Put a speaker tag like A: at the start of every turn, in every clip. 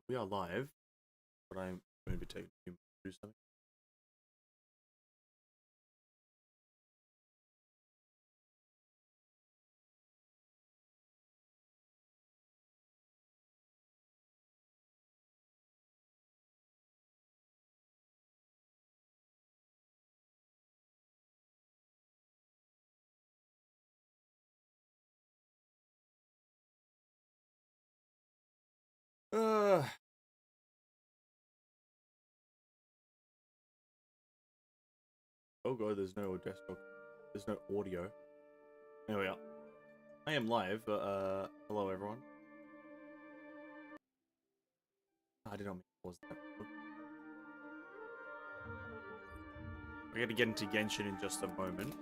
A: We are live, but I'm going to be taking a few minutes to do something. Uh, oh god, there's no desktop. There's no audio. There we are. I am live, but hello everyone. I did not mean to pause that. We're gonna get into Genshin in just a moment.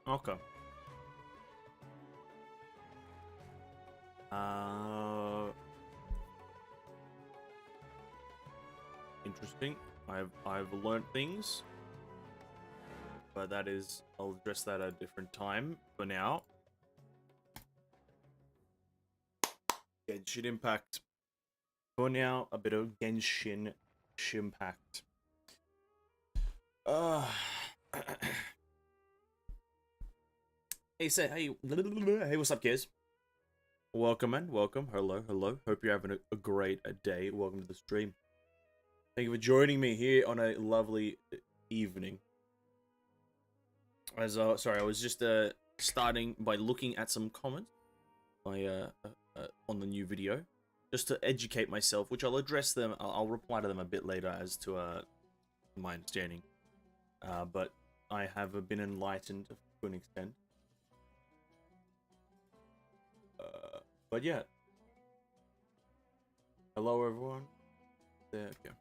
A: Okay. Interesting. I've learned things, but I'll address that at a different time. For now, Genshin Impact. For now, a bit of Genshin Impact. Hey, hey, what's up, kids? Welcome, man. Welcome. Hello. Hope you're having a great day. Welcome to the stream. Thank you for joining me here on a lovely evening. As sorry, I was just starting by looking at some comments on the new video, just to educate myself, which I'll address them. I'll reply to them a bit later as to my understanding. But I have been enlightened to an extent. But yeah. Hello, everyone. There we go.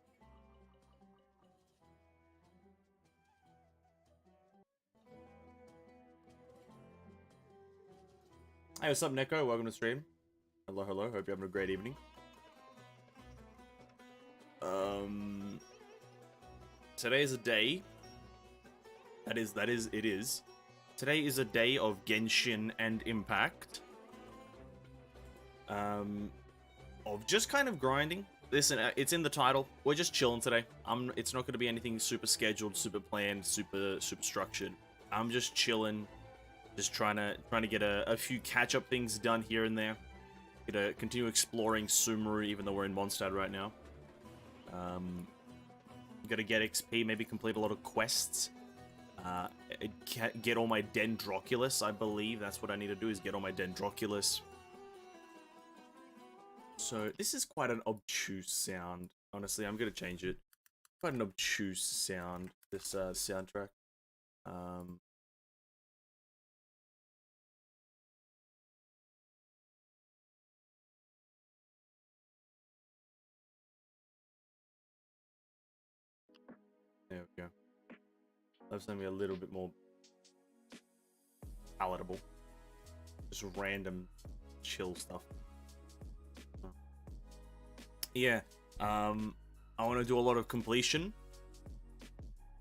A: Hey, what's up, Neko? Welcome to the stream. Hello. Hope you're having a great evening. Today is a day. It is. Today is a day of Genshin and Impact. Of just kind of grinding. Listen, it's in the title. We're just chilling today. It's not going to be anything super scheduled, super planned, super structured. I'm just chilling, just trying to get a few catch-up things done here and there. Gonna continue exploring Sumeru, even though we're in Mondstadt right now. Gotta get XP, maybe complete a lot of quests. Get all my Dendroculus, I believe. That's what I need to do, is get all my Dendroculus. So, this is quite an obtuse sound. Honestly, I'm gonna change it. Quite an obtuse sound, this soundtrack. There we go. That's something a little bit more palatable. Just random chill stuff. Yeah, I want to do a lot of completion.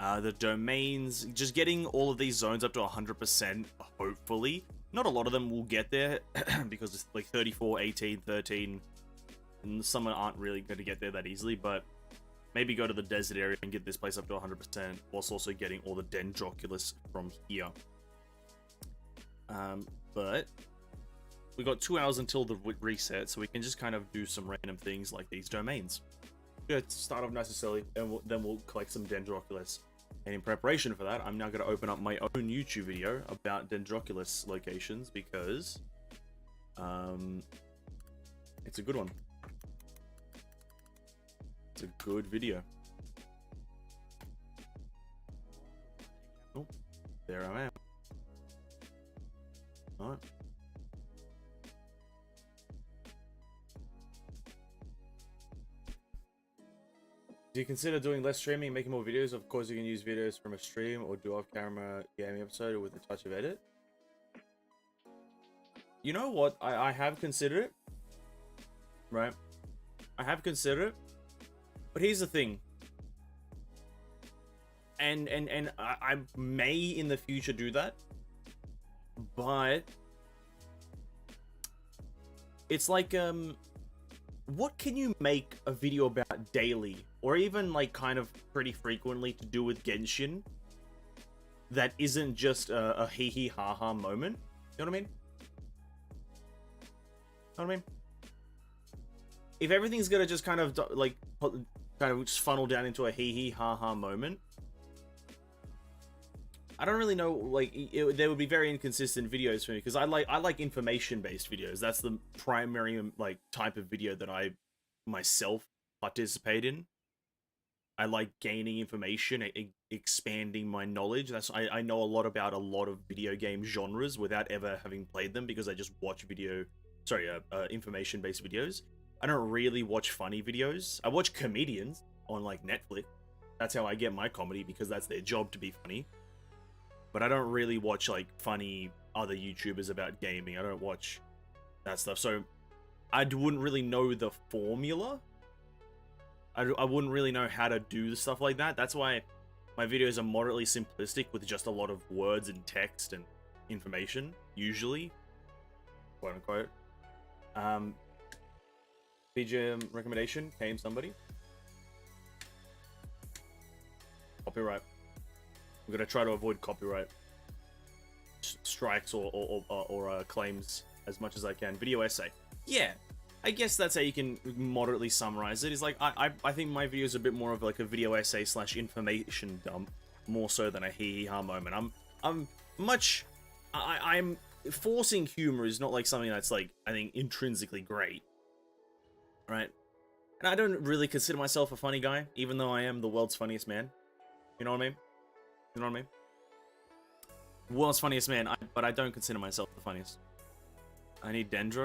A: The domains, just getting all of these zones up to 100%, hopefully. Not a lot of them will get there, because it's like 34, 18, 13, and some aren't really going to get there that easily, but maybe go to the desert area and get this place up to 100%, whilst also getting all the Dendroculus from here. But we got 2 hours until the reset, so we can just kind of do some random things like these domains. Yeah, to start off necessarily, and then we'll collect some Dendroculus. And in preparation for that, I'm now going to open up my own YouTube video about Dendroculus locations because it's a good one. It's a good video. Oh, there I am. Alright. Do you consider doing less streaming, making more videos? Of course, you can use videos from a stream or do off-camera gaming episode with a touch of edit. You know what? I have considered it. Right? I have considered it. But here's the thing. And I may in the future do that. But it's like, what can you make a video about daily, or even like kind of pretty frequently to do with Genshin that isn't just a hee hee ha ha moment? You know what I mean? You know what I mean? If everything's gonna just kind of like just funnel down into a hee hee ha ha moment, I don't really know. Like, there would be very inconsistent videos for me because I like information based videos. That's the primary like type of video that I myself participate in. I like gaining information, expanding my knowledge. I know a lot about a lot of video game genres without ever having played them because I just watch information based videos. I don't really watch funny videos. I watch comedians on like Netflix. That's how I get my comedy because that's their job to be funny. But I don't really watch like funny other YouTubers about gaming. I don't watch that stuff. So I wouldn't really know the formula. I wouldn't really know how to do stuff like that. That's why my videos are moderately simplistic with just a lot of words and text and information, usually. Quote unquote. BGM recommendation, came somebody. Copyright. I'm gonna try to avoid copyright strikes or claims as much as I can. Video essay. Yeah, I guess that's how you can moderately summarize it. Is like I think my video is a bit more of like a video essay / information dump, more so than a hee hee ha moment. I'm forcing humor is not like something that's like I think intrinsically great, right? And I don't really consider myself a funny guy, even though I am the world's funniest man. You know what I mean? You know what I mean? World's funniest man, but I don't consider myself the funniest. I need Dendro.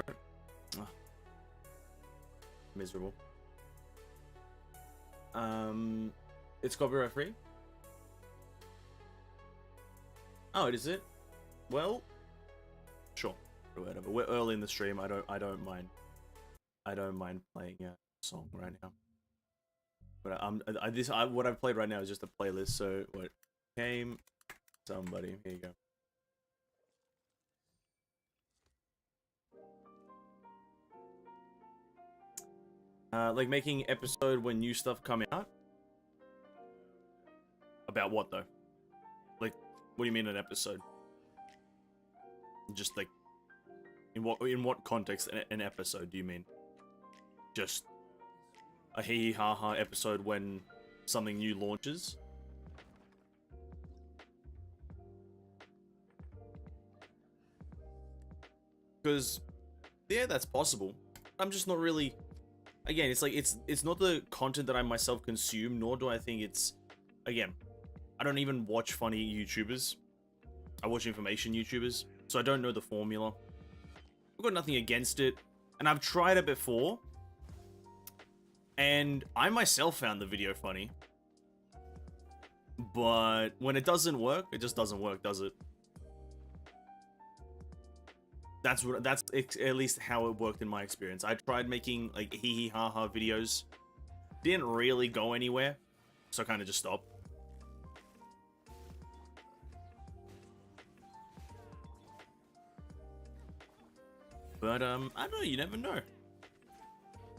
A: Oh. Miserable. It's copyright free? Oh, it is it? Well, sure. Whatever. We're early in the stream. I don't mind. I don't mind playing a song right now. But what I've played right now is just a playlist. So what? Came somebody. Here you go. Like making episode when new stuff come out. About what though? Like, what do you mean an episode? Just like, in what context an episode do you mean? Just a hee hee ha ha episode when something new launches? Because, yeah, that's possible. I'm just not really... Again, it's like, it's not the content that I myself consume, nor do I think it's... Again, I don't even watch funny YouTubers. I watch information YouTubers, so I don't know the formula. I've got nothing against it, and I've tried it before, and I myself found the video funny. But when it doesn't work, it just doesn't work, does it? That's at least how it worked in my experience. I tried making like hee hee ha ha videos, didn't really go anywhere, so I kind of just stopped. But I don't know, you never know.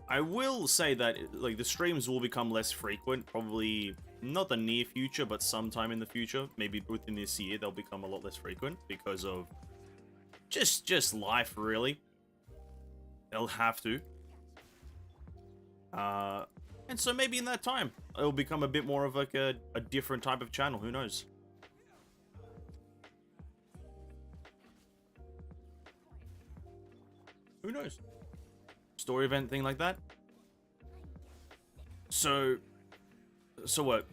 A: I will say that like the streams will become less frequent, probably not the near future, but sometime in the future, maybe within this year, they'll become a lot less frequent because of just life, really. They'll have to. And so maybe in that time, it'll become a bit more of like a different type of channel. Who knows? Who knows? Story event thing like that. So what?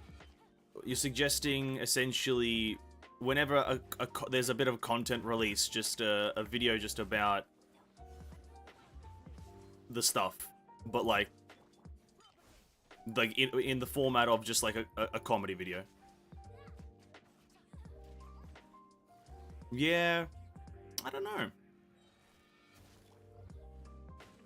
A: You're suggesting essentially whenever there's a bit of content release, just a video just about the stuff, but like in the format of just like a comedy video. Yeah, I don't know.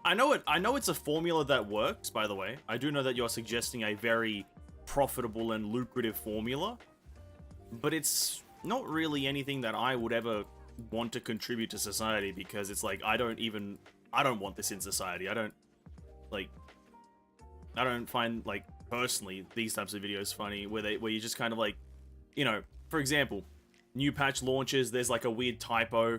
A: I know it's a formula that works, by the way. I do know that you're suggesting a very profitable and lucrative formula, but it's not really anything that I would ever want to contribute to society, because it's like I don't want this in society. I don't find, like, personally these types of videos funny where you just kind of like, you know, for example, new patch launches, there's like a weird typo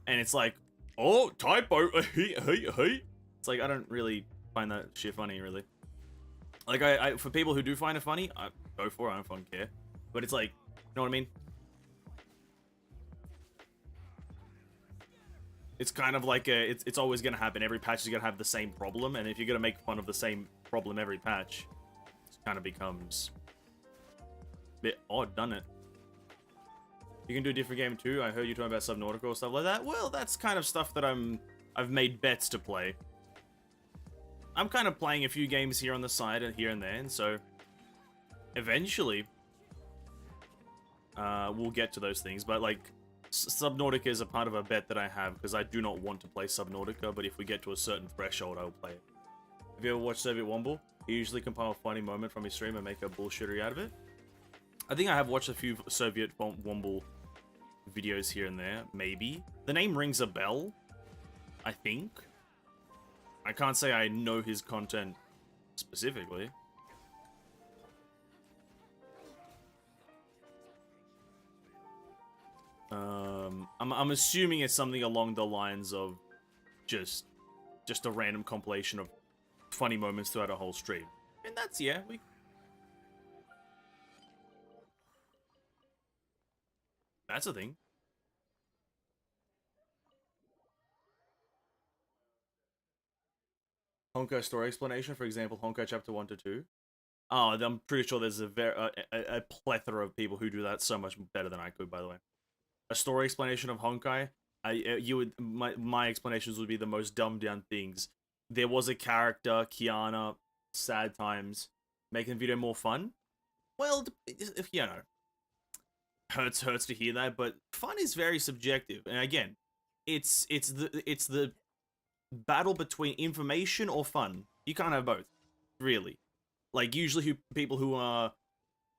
A: and it's like, oh, typo. It's like, I don't really find that shit funny, really. Like, I for people who do find it funny, I go for it. I don't fucking care. But it's like, you know what I mean? It's kind of like it's always gonna happen. Every patch is gonna have the same problem, and if you're gonna make fun of the same problem every patch, it kind of becomes a bit odd, doesn't it? You can do a different game too. I heard you talking about Subnautica or stuff like that. Well, that's kind of stuff that I've made bets to play. I'm kind of playing a few games here on the side and here and there, and so eventually we'll get to those things. But like, Subnautica is a part of a bet that I have, because I do not want to play Subnautica, but if we get to a certain threshold, I'll play it. Have you ever watched Soviet Womble? He usually compile a funny moment from his stream and make a bullshittery out of it. I think I have watched a few Soviet Womble videos here and there, maybe. The name rings a bell, I think. I can't say I know his content specifically. I'm assuming it's something along the lines of just a random compilation of funny moments throughout a whole stream. And that's, yeah, that's a thing. Honkai story explanation, for example, Honkai chapter 1 to 2. Oh, I'm pretty sure there's a plethora of people who do that so much better than I could, by the way. A story explanation of Honkai, my explanations would be the most dumbed down things. There was a character, Kiana, sad times, making the video more fun. Well, if you know, hurts to hear that, but fun is very subjective. And again, it's the battle between information or fun. You can't have both, really. Like, usually people who are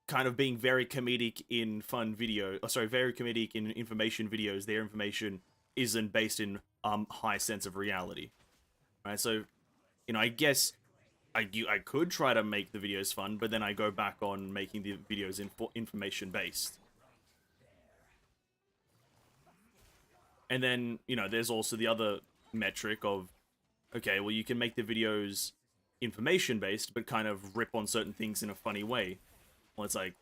A: kind of being very comedic in fun video, very comedic in information videos, their information isn't based in high sense of reality, right? So, you know, I guess I could try to make the videos fun, but then I go back on making the videos information based. And then, you know, there's also the other metric of, okay, well, you can make the videos information based, but kind of rip on certain things in a funny way. Well, it's like,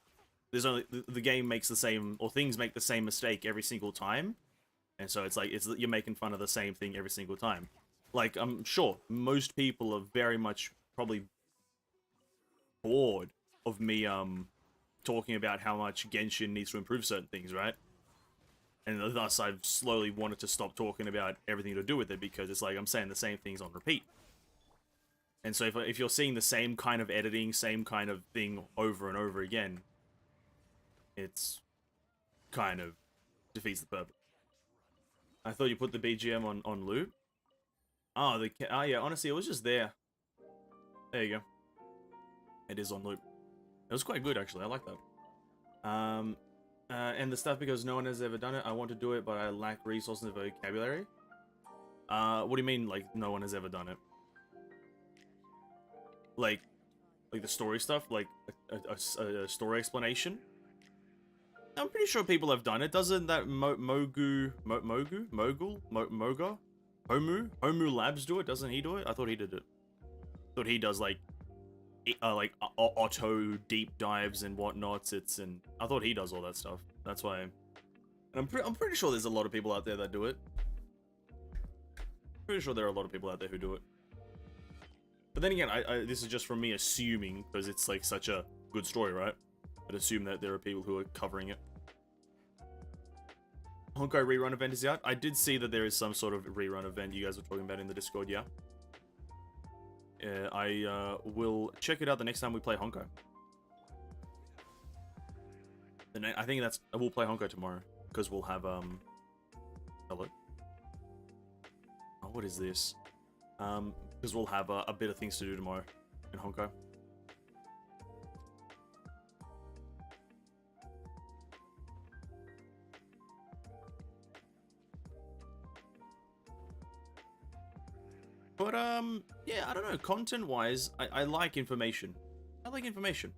A: there's only the game makes the same, or things make the same mistake every single time, and so it's like you're making fun of the same thing every single time. Like, I'm sure most people are very much probably bored of me talking about how much Genshin needs to improve certain things, right? And thus I've slowly wanted to stop talking about everything to do with it, because it's like I'm saying the same things on repeat. And so if you're seeing the same kind of editing, same kind of thing over and over again, it's kind of defeats the purpose. I thought you put the BGM on loop. Oh, yeah, honestly, it was just there. There you go. It is on loop. It was quite good, actually. I like that. And the stuff, because no one has ever done it. I want to do it, but I lack resources and vocabulary. What do you mean, like, no one has ever done it? Like the story stuff, like a story explanation. I'm pretty sure people have done it. Doesn't that Moga Homu Labs do it, doesn't he do it? I thought he did it. I thought he does like auto deep dives and whatnots. And I thought he does all that stuff. That's why. And I'm pretty sure there's a lot of people out there that do it. Pretty sure there are a lot of people out there who do it. But then again, this is just from me assuming, because it's like such a good story, right? I'd assume that there are people who are covering it. Honkai rerun event is out. I did see that there is some sort of rerun event you guys were talking about in the Discord, yeah? I will check it out the next time we play Honkai. I think we'll play Honkai tomorrow, because we'll have, hello? Oh, what is this? Because we'll have a bit of things to do tomorrow in Honkai. But, yeah, I don't know, content-wise, I like information. I like information.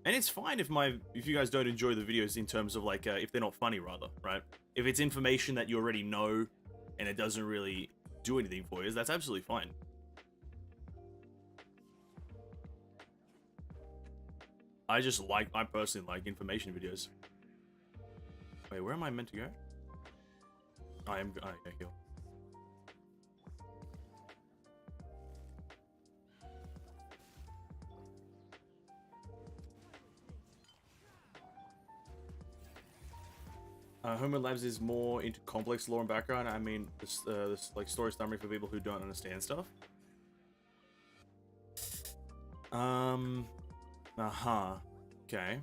A: And it's fine if you guys don't enjoy the videos in terms of, like, if they're not funny, rather, right? If it's information that you already know, and it doesn't really do anything for you, that's absolutely fine. I personally like information videos. Wait, where am I meant to go? Okay, here. Homer Labs is more into complex lore and background. I mean, this like story summary for people who don't understand stuff. Okay.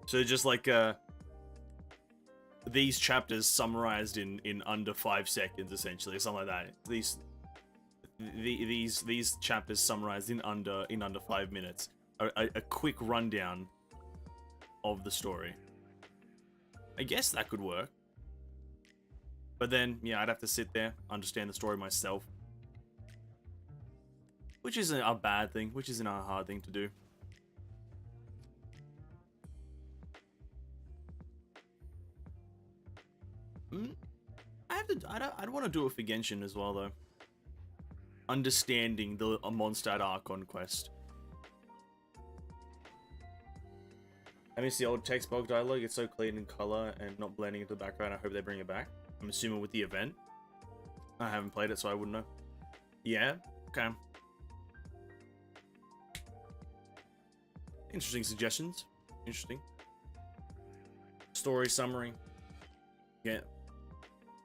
A: So just like these chapters summarized in under 5 seconds, essentially, something like that. These chapters summarized in under 5 minutes. A quick rundown of the story. I guess that could work. But then, yeah, I'd have to sit there, understand the story myself. Which isn't a bad thing, which isn't a hard thing to do. I'd want to do it for Genshin as well, though. Understanding the Mondstadt Archon quest. I miss the old text box dialogue. It's so clean in color and not blending into the background. I hope they bring it back. I'm assuming with the event. I haven't played it, so I wouldn't know. Yeah? Okay. Interesting suggestions. Interesting. Story summary. Yeah.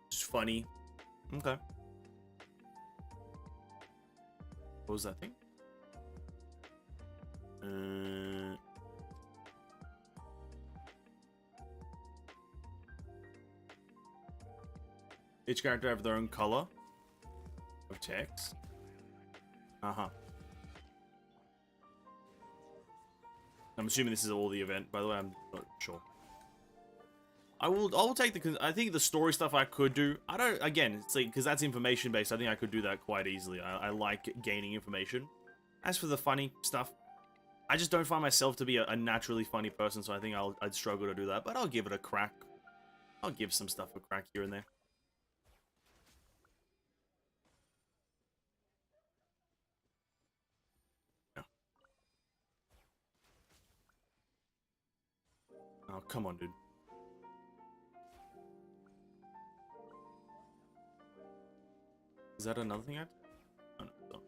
A: Just funny. Okay. What was that thing? Each character have their own color of text. I'm assuming this is all the event. By the way, I'm not sure. I will take I think the story stuff I could do. I don't. Again, it's like, because that's information based. I think I could do that quite easily. I like gaining information. As for the funny stuff, I just don't find myself to be a naturally funny person, so I think I'd struggle to do that. But I'll give it a crack. I'll give some stuff a crack here and there. Oh, come on, dude. Is that another thing I have to... Oh, no.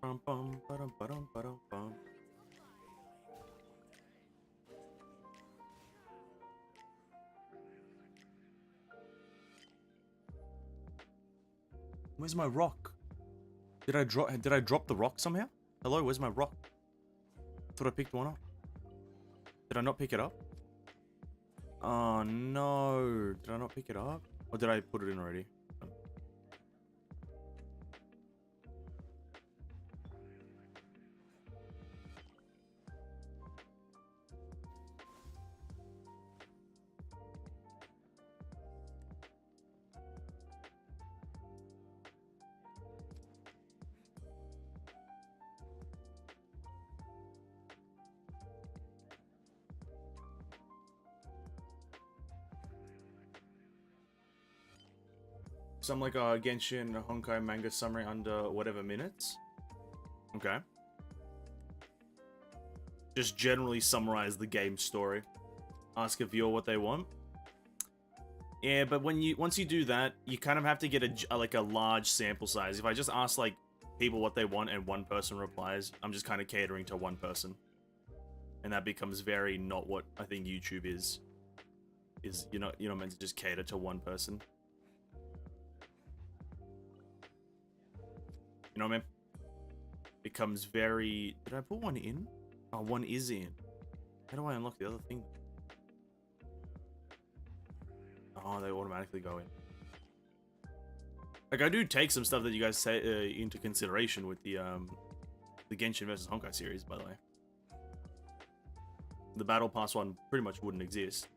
A: Bum, bum, ba-dum, ba-dum, ba-dum, bum. Where's my rock? Did I drop the rock somehow? Hello, where's my rock? Thought I picked one up. Did I not pick it up? Oh no. Did I not pick it up? Or did I put it in already? Some like a Genshin Honkai manga summary under whatever minutes. Okay. Just generally summarize the game story. Ask a viewer what they want. Yeah, but once you do that, you kind of have to get a large sample size. If I just ask like people what they want and one person replies, I'm just kind of catering to one person, and that becomes very not what I think YouTube is. You're not meant to just cater to one person. You know what I mean? Becomes very. Did I put one in? Oh, one is in. How do I unlock the other thing? Oh, they automatically go in. Like, I do take some stuff that you guys say into consideration with the Genshin versus Honkai series, by the way. The Battle Pass one pretty much wouldn't exist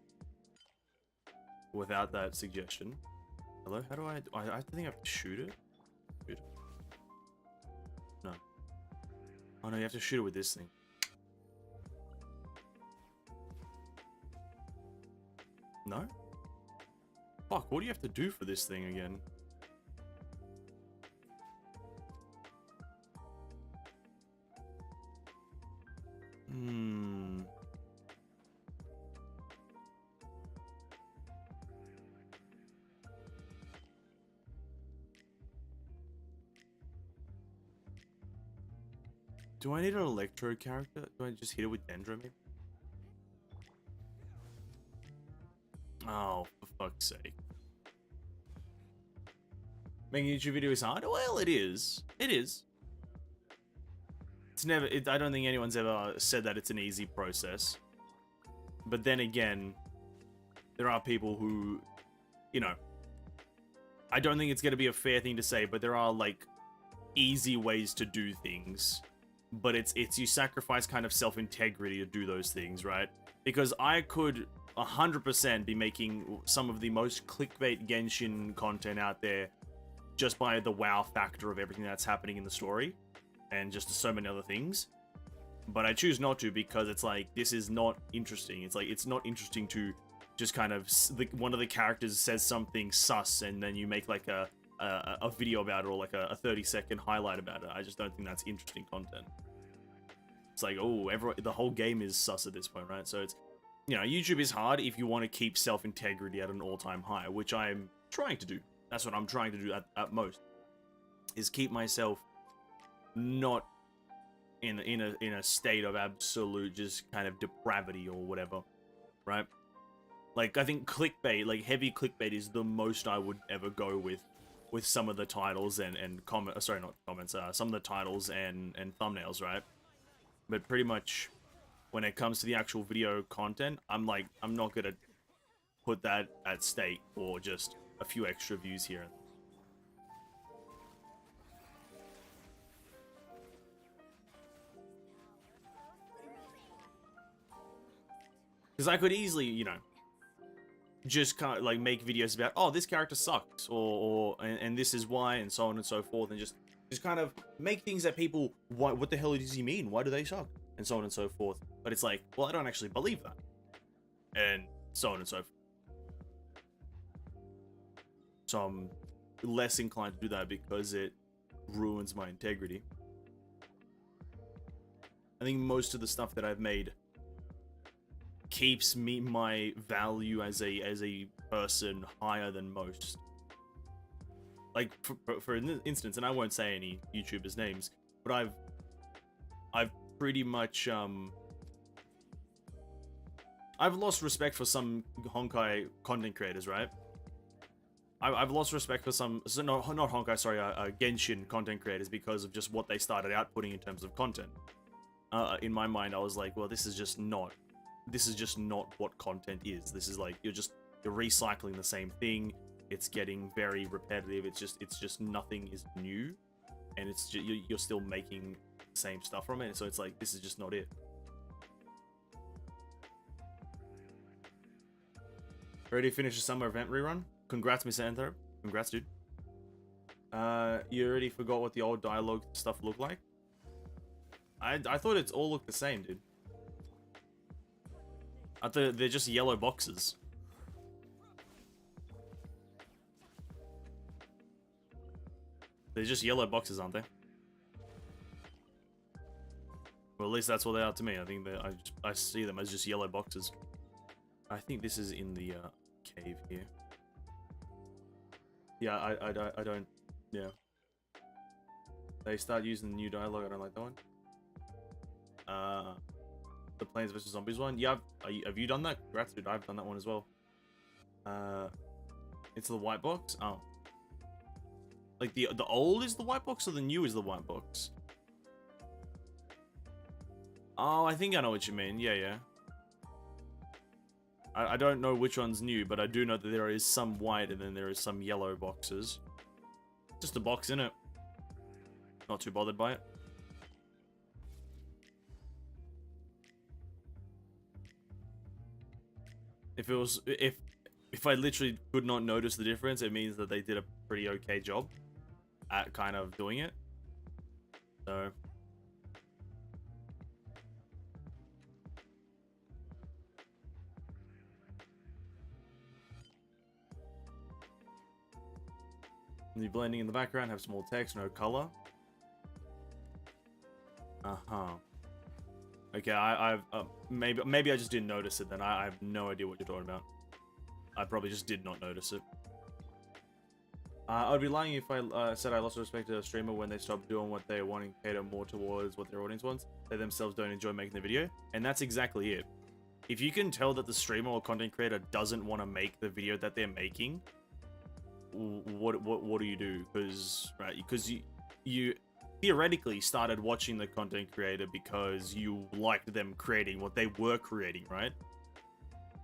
A: without that suggestion. Hello? How do I think I have to shoot it? Shoot it. No. Oh no, you have to shoot it with this thing. No? Fuck, what do you have to do for this thing again? Do I need an electro character? Do I just hit it with Dendro maybe? Oh, for fuck's sake. Making a YouTube video is hard? Well, it is. It is. It's never... I don't think anyone's ever said that it's an easy process. But then again, there are people who, you know... I don't think it's going to be a fair thing to say, but there are, like, easy ways to do things. But it's you sacrifice kind of self-integrity to do those things, right? Because I could 100% be making some of the most clickbait Genshin content out there just by the wow factor of everything that's happening in the story and just so many other things. But I choose not to because it's like, this is not interesting. It's like, it's not interesting to just kind of, one of the characters says something sus and then you make like a video about it or like a 30-second highlight about it. I just don't think that's interesting content. It's like, oh, the whole game is sus at this point, right? So it's, you know, YouTube is hard if you want to keep self-integrity at an all-time high, which I'm trying to do. That's what I'm trying to do at most, is keep myself not in a state of absolute just kind of depravity or whatever, right? Like, I think clickbait, like heavy clickbait, is the most I would ever go with some of the titles and sorry, not comments, some of the titles and thumbnails, right? But pretty much when it comes to the actual video content, I'm not gonna put that at stake for just a few extra views here. Because I could easily, you know, just kind of like make videos about, oh, this character sucks, and this is why, and so on and so forth, and just kind of make things that people, what the hell does he mean? Why do they suck? And so on and so forth. But it's like, well, I don't actually believe that, and so on and so forth. So I'm less inclined to do that because it ruins my integrity. I think most of the stuff that I've made keeps my value as a person higher than most. Like for instance, and I won't say any YouTubers' names, but I've pretty much I've lost respect for some Honkai content creators, right? I've lost respect for some, not Honkai, sorry, Genshin content creators because of just what they started out putting in terms of content. In my mind, I was like, well, this is just not what content is. This is like, you're recycling the same thing. It's getting very repetitive. It's just nothing is new, and it's just, you're still making the same stuff from it. So it's like, this is just not it. Ready to finish the summer event rerun? Congrats, Mr. Anthrop. Congrats, dude. You already forgot what the old dialogue stuff looked like? I thought it's all looked the same, dude. I thought they're just yellow boxes. They're just yellow boxes, aren't they? Well, at least that's what they are to me. I think that I see them as just yellow boxes. I think this is in the cave here. Yeah, I don't. Yeah. They start using the new dialogue. I don't like that one. The Plants vs Zombies one. Yeah, have you done that? Congrats, dude. I've done that one as well. It's the white box. Oh, like the old is the white box or the new is the white box? Oh, I think I know what you mean. Yeah, yeah. I don't know which one's new, but I do know that there is some white and then there is some yellow boxes. Just a box, innit? Not too bothered by it. If I literally could not notice the difference, it means that they did a pretty okay job at kind of doing it. So the blending in the background, have small text, no color. Okay, I've maybe I just didn't notice it then. I have no idea what you're talking about. I probably just did not notice it. I'd be lying if I said I lost respect to a streamer when they stop doing what they want and cater more towards what their audience wants. They themselves don't enjoy making the video, and that's exactly it. If you can tell that the streamer or content creator doesn't want to make the video that they're making, what do you do? Because you theoretically started watching the content creator because you liked them creating what they were creating, right?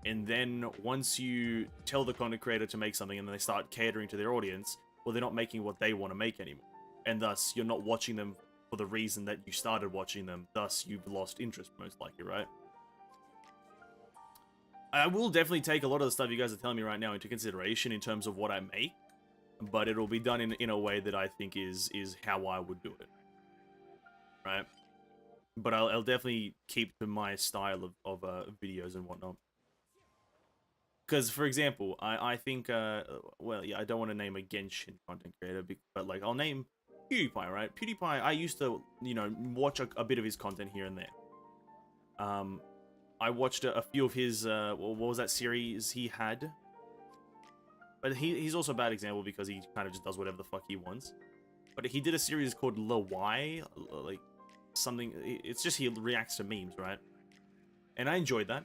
A: And then once you tell the content creator to make something and then they start catering to their audience, well, they're not making what they want to make anymore. And thus, you're not watching them for the reason that you started watching them. Thus, you've lost interest, most likely, right? I will definitely take a lot of the stuff you guys are telling me right now into consideration in terms of what I make, but it'll be done in a way that I think is how I would do it, right? But I'll definitely keep to my style of videos and whatnot. Because, for example, I think, well, yeah, I don't want to name a Genshin content creator, but, like, I'll name PewDiePie, right? PewDiePie, I used to, you know, watch a bit of his content here and there. I watched a few of his, what was that series he had? But he's also a bad example because he kind of just does whatever the fuck he wants. But he did a series called Lawai, like, something, it's just he reacts to memes, right? And I enjoyed that.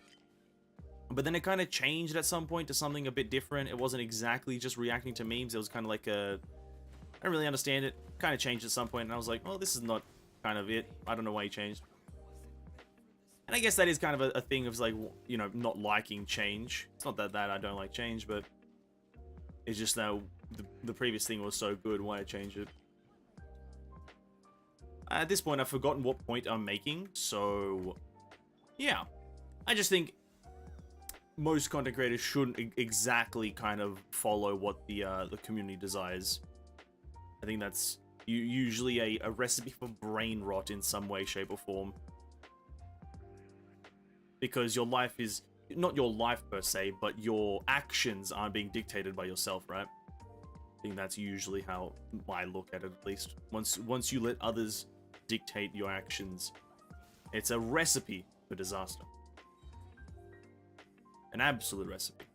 A: But then it kind of changed at some point to something a bit different. It wasn't exactly just reacting to memes. It was kind of like I don't really understand it. Kind of changed at some point, and I was like, well, this is not kind of it. I don't know why he changed. And I guess that is kind of a thing of, like, you know, not liking change. It's not that I don't like change, but it's just that the previous thing was so good, why I changed it. At this point, I've forgotten what point I'm making, so yeah. I just think most content creators shouldn't exactly kind of follow what the community desires. I think that's usually a recipe for brain rot in some way, shape, or form. Because your life is not your life per se, but your actions aren't being dictated by yourself, right? I think that's usually how I look at it, at least. Once you let others dictate your actions, it's a recipe for disaster. An absolute recipe.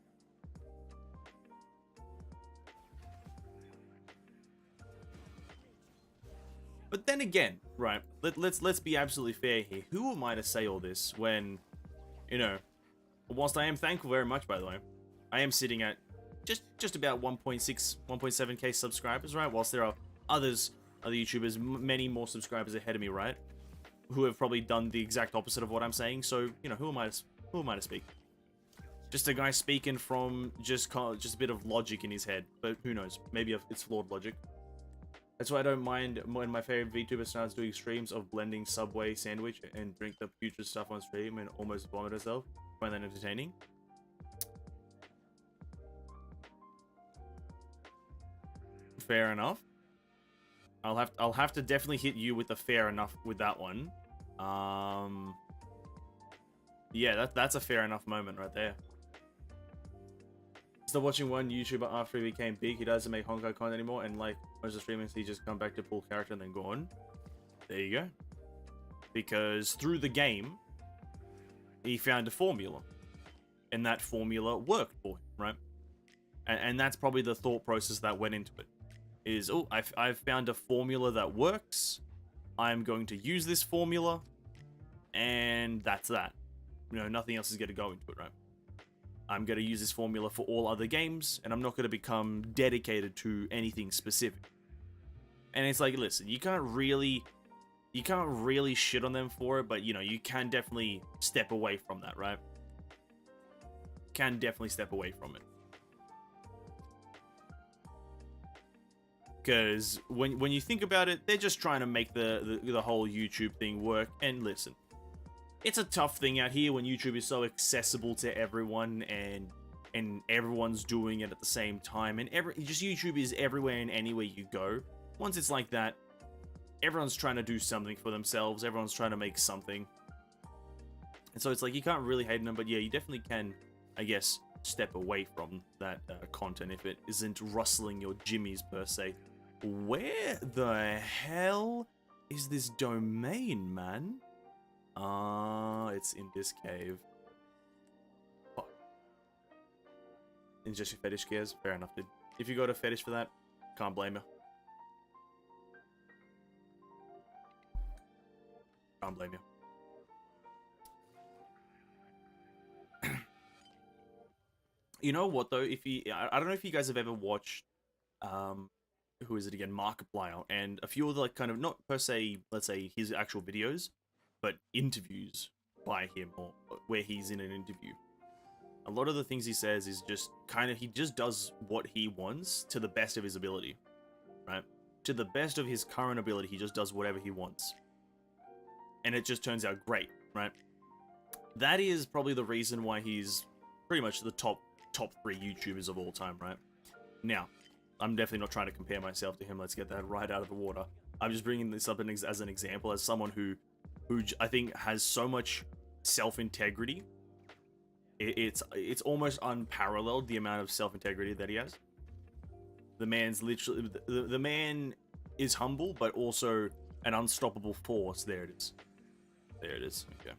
A: But then again, right, let's be absolutely fair here. Who am I to say all this when, you know, whilst I am thankful very much, by the way, I am sitting at just about 1.6, 1.7k subscribers, right? Whilst there are other YouTubers, many more subscribers ahead of me, right? Who have probably done the exact opposite of what I'm saying. So, you know, who am I to speak? Just a guy speaking from just a bit of logic in his head, but who knows? Maybe it's flawed logic. That's why I don't mind when my favorite VTuber starts doing streams of blending Subway sandwich and drink the putrid stuff on stream and almost vomit herself. Find that entertaining. Fair enough. I'll have to definitely hit you with the fair enough with that one. Yeah, that's a fair enough moment right there. Still watching one YouTuber after he became big. He doesn't make Honkai content anymore, and like most of the streamers, he just come back to full character and then go on. There you go. Because through the game, he found a formula, and that formula worked for him, right? And that's probably the thought process that went into it. Is, oh, I've found a formula that works. I'm going to use this formula, and that's that. You know, nothing else is going to go into it, right? I'm going to use this formula for all other games, and I'm not going to become dedicated to anything specific. And it's like, listen, you can't really shit on them for it, but, you know, you can definitely step away from that, right? Can definitely step away from it. Because when you think about it, they're just trying to make the whole YouTube thing work. And listen, it's a tough thing out here when YouTube is so accessible to everyone, and everyone's doing it at the same time, and just YouTube is everywhere and anywhere you go. Once it's like that, everyone's trying to do something for themselves. Everyone's trying to make something, and so it's like you can't really hate them. But yeah, you definitely can, I guess, step away from that content if it isn't rustling your jimmies per se. Where the hell is this domain, man? It's in this cave. Fuck. It's just your fetish gears? Fair enough, dude. If you got a fetish for that, can't blame you. Can't blame you. You know what, though? I don't know if you guys have ever watched, who is it again? Markiplier, and a few of the, like, kind of, not per se, let's say, his actual videos, but interviews by him, or where he's in an interview. A lot of the things he says is just kind of, he just does what he wants to the best of his ability, right? To the best of his current ability, he just does whatever he wants. And it just turns out great, right? That is probably the reason why he's pretty much the top 3 YouTubers of all time, right? Now, I'm definitely not trying to compare myself to him. Let's get that right out of the water. I'm just bringing this up as an example, as someone who I think has so much self-integrity. It's almost unparalleled, the amount of self-integrity that he has. The man's literally... The man is humble, but also an unstoppable force. There it is. There it is. Okay.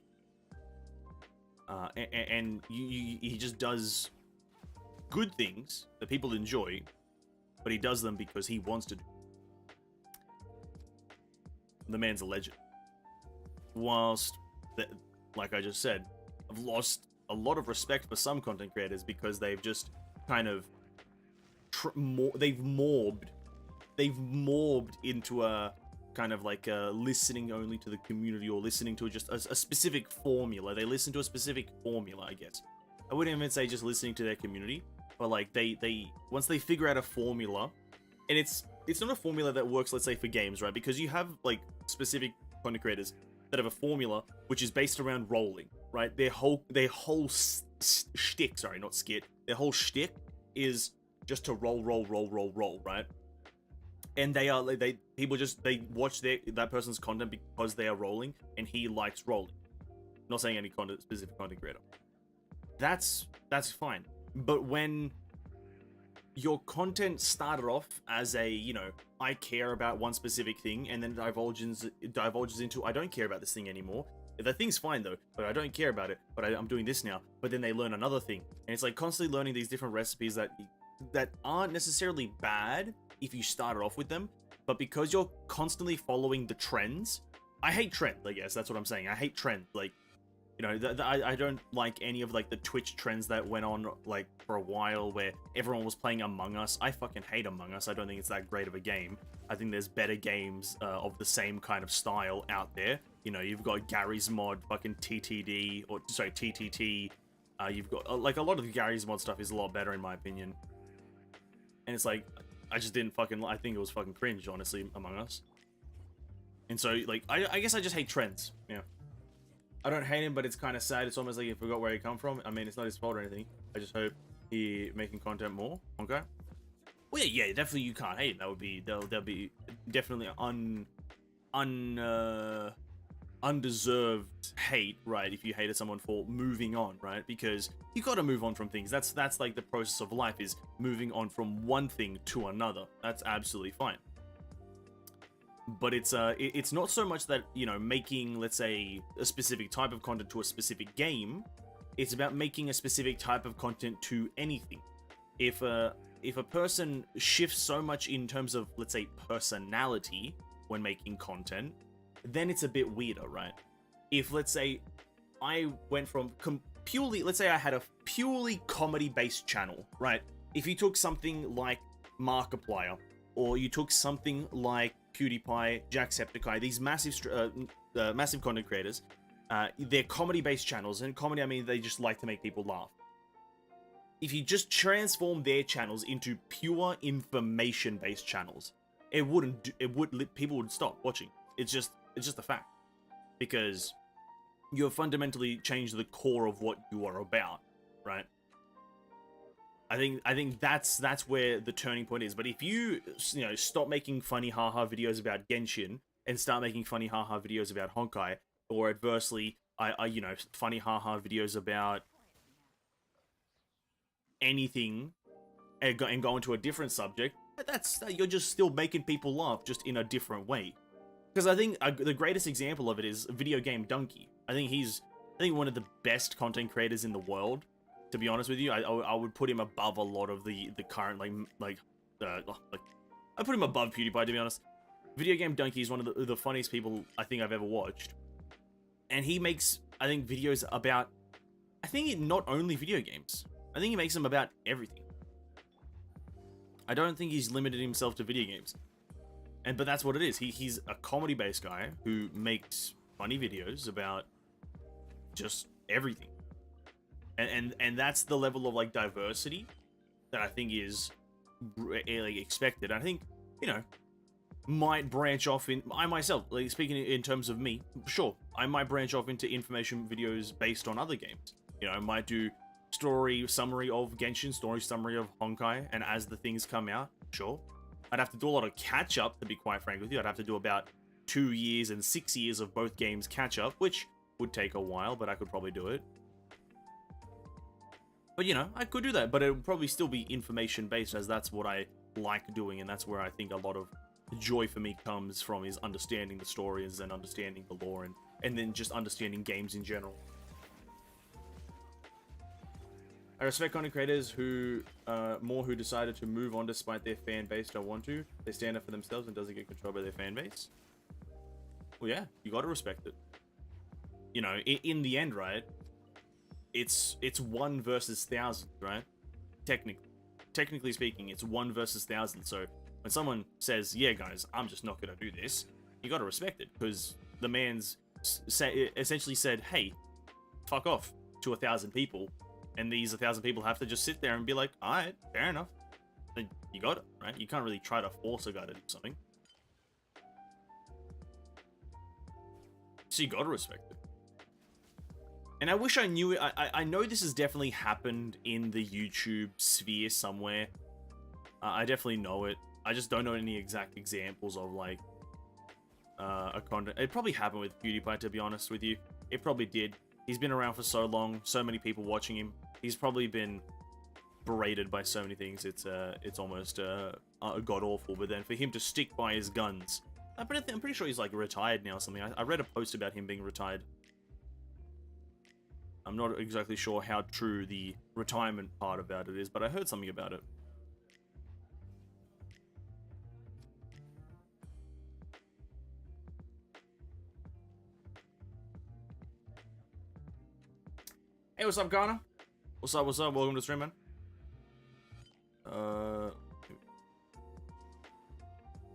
A: And he just does good things that people enjoy, but he does them because he wants to do. The man's a legend. Whilst, like I just said, I've lost a lot of respect for some content creators because they've just kind of they've morbed into a kind of like listening only to the community, or listening to just a specific formula. They listen to a specific formula, I guess. I wouldn't even say just listening to their community, but like they once they figure out a formula, and it's not a formula that works, let's say, for games, right? Because you have like specific content creators that have a formula which is based around rolling, right? Their whole shtick, sorry, not skit. Their whole shtick is just to roll, right? And people watch that person's content because they are rolling, and he likes rolling. Not saying any specific content creator. That's fine. But when your content started off as a, you know, I care about one specific thing, and then divulges into, I don't care about this thing anymore. The thing's fine though, but I don't care about it, but I'm doing this now. But then they learn another thing, and it's like constantly learning these different recipes that aren't necessarily bad if you started off with them, but because you're constantly following the trends. I hate trends, I guess that's what I'm saying. I hate trends. Like, you know, I don't like any of like the Twitch trends that went on like for a while where everyone was playing Among Us. I fucking hate Among Us. I don't think it's that great of a game. I think there's better games of the same kind of style out there. You know, you've got Gary's Mod, fucking TTD, or sorry, TTT. You've got like a lot of the Gary's Mod stuff is a lot better in my opinion. And it's like, I just didn't fucking, I think it was fucking cringe, honestly, Among Us. And so, like, I guess I just hate trends, yeah. I don't hate him, but it's kind of sad. It's almost like he forgot where he come from. I mean, it's not his fault or anything. I just hope he making content more. Okay. Well, yeah, definitely you can't hate him. That would be, they'll be definitely undeserved hate, right? If you hated someone for moving on, right? Because you got to move on from things. That's like the process of life, is moving on from one thing to another. That's absolutely fine. But it's not so much that, you know, making, let's say, a specific type of content to a specific game. It's about making a specific type of content to anything. If a person shifts so much in terms of, let's say, personality when making content, then it's a bit weirder, right? If, let's say, I went from purely, let's say I had a purely comedy-based channel, right? If you took something like Markiplier, or you took something like PewDiePie, Jacksepticeye, these massive content creators, they're comedy-based channels, and comedy, I mean, they just like to make people laugh. If you just transform their channels into pure information-based channels, people would stop watching. It's just a fact, because you have fundamentally changed the core of what you are about, right? I think that's where the turning point is. But if you know, stop making funny haha videos about Genshin and start making funny haha videos about Honkai, or adversely, you know, funny haha videos about anything, and go into a different subject, you're just still making people laugh, just in a different way. Because I think the greatest example of it is Video Game Donkey. I think he's one of the best content creators in the world. To be honest with you, I would put him above a lot of the current I put him above PewDiePie, to be honest. Video Game Donkey is one of the funniest people I think I've ever watched, and he makes, I think, videos about, I think, not only video games. I think he makes them about everything. I don't think he's limited himself to video games. But that's what it is. He's a comedy-based guy who makes funny videos about just everything. And that's the level of, like, diversity that I think is like expected. I think, you know, might branch off in, I myself, like, speaking in terms of me, sure, I might branch off into information videos based on other games. You know, I might do story summary of Genshin, story summary of Honkai, and as the things come out, sure. I'd have to do a lot of catch up, to be quite frank with you. I'd have to do about 2 years and 6 years of both games catch up, which would take a while, but I could probably do it. But, you know, I could do that, but it would probably still be information based, as that's what I like doing, and that's where I think a lot of joy for me comes from, is understanding the stories and understanding the lore, and then just understanding games in general. I respect content creators who decided to move on despite their fan base don't want to. They stand up for themselves and doesn't get controlled by their fan base. Well, yeah, you gotta respect it. You know, in the end, right? It's 1 versus 1,000, right? Technically speaking, it's 1 versus 1,000. So when someone says, "Yeah, guys, I'm just not gonna do this," you gotta respect it, because the man's essentially said, "Hey, fuck off," to 1,000 people. And these 1,000 people have to just sit there and be like, alright, fair enough. Then you got it, right? You can't really try to force a guy to do something. So you gotta respect it. And I wish I knew it. I know this has definitely happened in the YouTube sphere somewhere. I definitely know it. I just don't know any exact examples of, like, a content. It probably happened with PewDiePie, to be honest with you. It probably did. He's been around for so long, so many people watching him. He's probably been berated by so many things. It's almost god-awful. But then for him to stick by his guns, I'm pretty sure he's, like, retired now or something. I read a post about him being retired. I'm not exactly sure how true the retirement part about it is, but I heard something about it. Hey, what's up, Ghana? What's up, what's up? Welcome to the stream, man.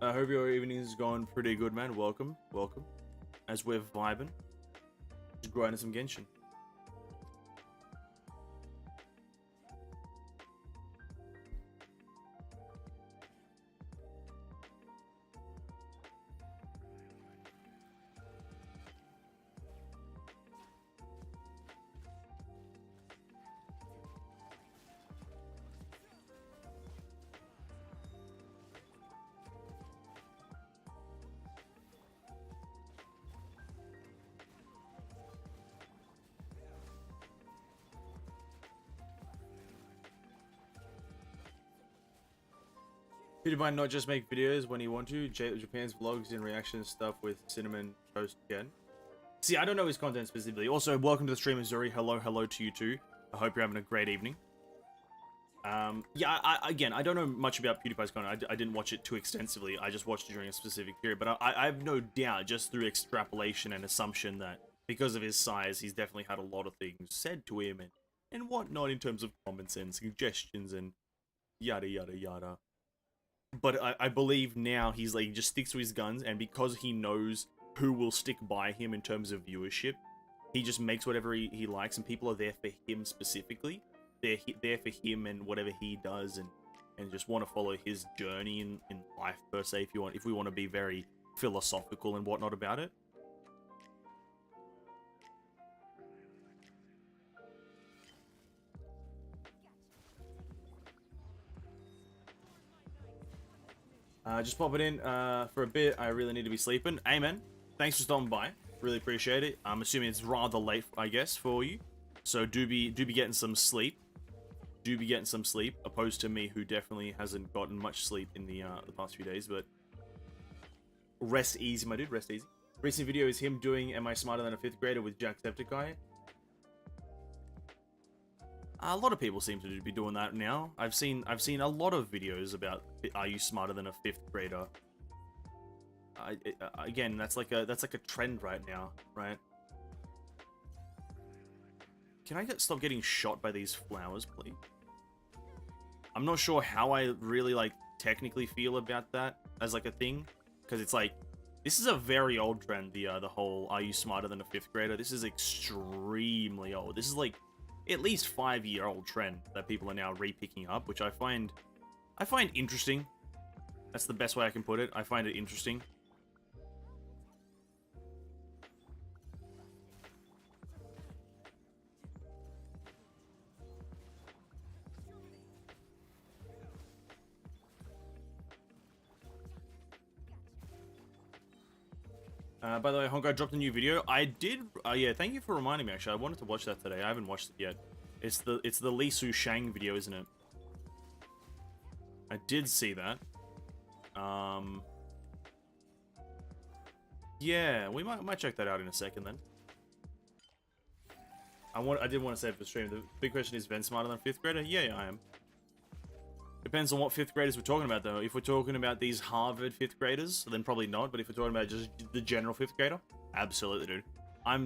A: I hope your evening's gone pretty good, man. Welcome, welcome. As we're vibing. Just grinding some Genshin. PewDiePie not just make videos when he want to. Japan's vlogs and reaction stuff with Cinnamon Toast again. See, I don't know his content specifically. Also, welcome to the stream, Zuri. Hello to you too. I hope you're having a great evening. Yeah, again, I don't know much about PewDiePie's content. I didn't watch it too extensively. I just watched it during a specific period. But I have no doubt, just through extrapolation and assumption, that because of his size, he's definitely had a lot of things said to him and whatnot in terms of comments and suggestions and yada yada yada. But I believe now he's like, he just sticks to his guns, and because he knows who will stick by him in terms of viewership, he just makes whatever he likes, and people are there for him specifically. They're there for him and whatever he does, and just want to follow his journey in life per se. If we want to be very philosophical and whatnot about it. Just pop it in for a bit. I really need to be sleeping. Amen. Thanks for stopping by. Really appreciate it. I'm assuming it's rather late, I guess, for you. So do be getting some sleep. Do be getting some sleep, opposed to me, who definitely hasn't gotten much sleep in the past few days. But rest easy, my dude. Rest easy. Recent video is him doing "Am I Smarter Than a Fifth Grader" with Jacksepticeye. A lot of people seem to be doing that now. I've seen a lot of videos about "Are you smarter than a fifth grader?" Again, that's like a trend right now, right? Can I stop getting shot by these flowers, please? I'm not sure how I really like technically feel about that as like a thing, because it's like, this is a very old trend. The whole "Are you smarter than a fifth grader?" This is extremely old. This is like at least 5-year-old trend that people are now re-picking up, which I find interesting. That's the best way I can put it. I find it interesting. By the way, Honkai dropped a new video. I did. Yeah, thank you for reminding me. Actually, I wanted to watch that today. I haven't watched it yet. It's the Lisu Shang video, isn't it? I did see that. Yeah, we might check that out in a second then. I did want to say it for stream. The big question is, Ben smarter than a fifth grader? Yeah, I am. Depends on what fifth graders we're talking about, though. If we're talking about these Harvard fifth graders, then probably not. But if we're talking about just the general fifth grader, absolutely, dude. I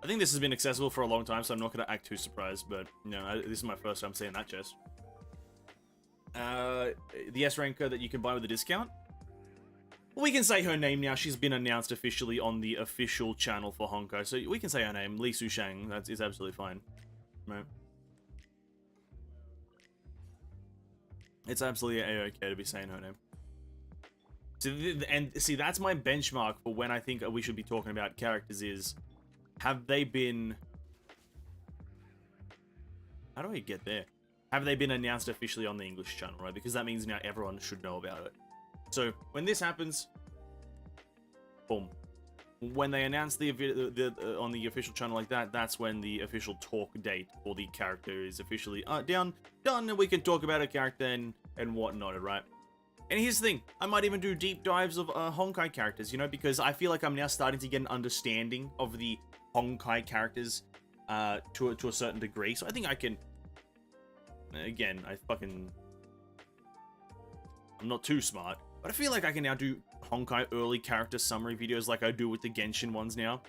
A: think this has been accessible for a long time, so I'm not going to act too surprised. But, you know, this is my first time seeing that chest. The S-rank code that you can buy with a discount? We can say her name now. She's been announced officially on the official channel for Honkai, so we can say her name, Lisu Shang. That is absolutely fine. Right? It's absolutely a-okay to be saying her name. See, that's my benchmark for when I think we should be talking about characters is, have they been... How do I get there? Have they been announced officially on the English channel, right? Because that means now everyone should know about it. So, when this happens, boom. When they announce on the official channel like that, that's when the official talk date for the character is officially done, and we can talk about a character and whatnot, right? And here's the thing, I might even do deep dives of Honkai characters, you know, because I feel like I'm now starting to get an understanding of the Honkai characters to a certain degree. So I think I can, again, I'm not too smart, but I feel like I can now do Honkai early character summary videos like I do with the Genshin ones now.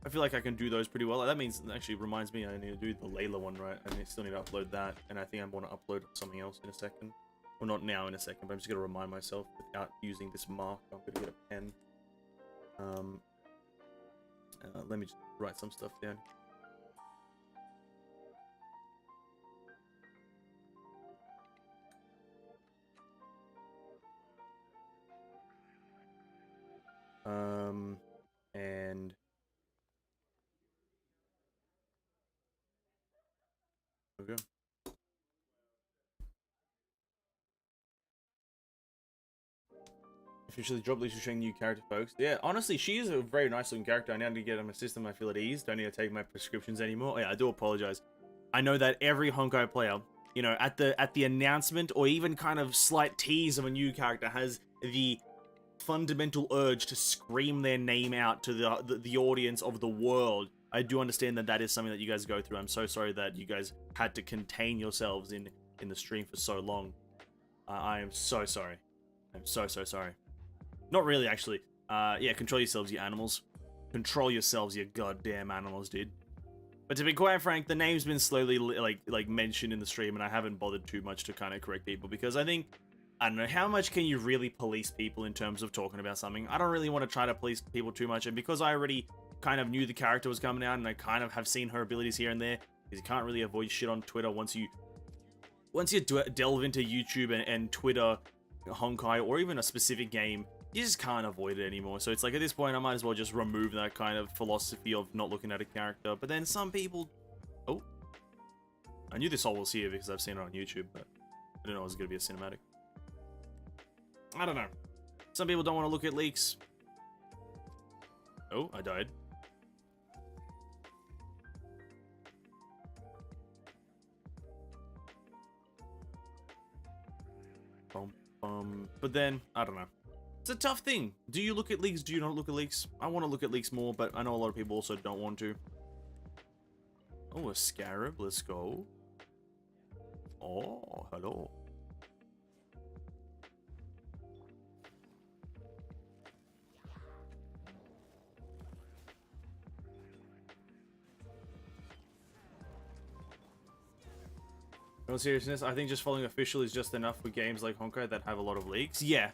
A: I feel like I can do those pretty well. That means, actually reminds me, I need to do the Layla one, right? I still need to upload that, and I think I want to upload something else in a second. Well, not now in a second, but I'm just going to remind myself without using this mark. I'm going to get a pen. Let me just write some stuff down. And okay. officially dropped Liu Sheng new character, folks. Yeah, honestly, she is a very nice looking character. I now need to get on my system. I feel at ease. Don't need to take my prescriptions anymore. Yeah, I do apologize. I know that every Honkai player, you know, at the announcement or even kind of slight tease of a new character has the fundamental urge to scream their name out to the audience of the world. I do understand that that is something that you guys go through. I'm so sorry that you guys had to contain yourselves in the stream for so long. I am so sorry. I'm so sorry. Not really, actually. Yeah, control yourselves, you animals. Control yourselves, you goddamn animals, dude. But to be quite frank, the name's been slowly like mentioned in the stream, and I haven't bothered too much to kind of correct people because I think, I don't know, how much can you really police people in terms of talking about something? I don't really want to try to police people too much, and because I already kind of knew the character was coming out, and I kind of have seen her abilities here and there, because you can't really avoid shit on Twitter once you delve into YouTube and Twitter, Honkai, or even a specific game, you just can't avoid it anymore. So it's like, at this point, I might as well just remove that kind of philosophy of not looking at a character. But then some people... Oh. I knew this all was here because I've seen it on YouTube, but I didn't know it was going to be a cinematic. I don't know. Some people don't want to look at leaks. Oh, I died. But then, I don't know. It's a tough thing. Do you look at leaks? Do you not look at leaks? I want to look at leaks more, but I know a lot of people also don't want to. Oh, a scarab. Let's go. Oh, hello. In all seriousness, I think just following official is just enough for games like Honkai that have a lot of leaks. Yeah.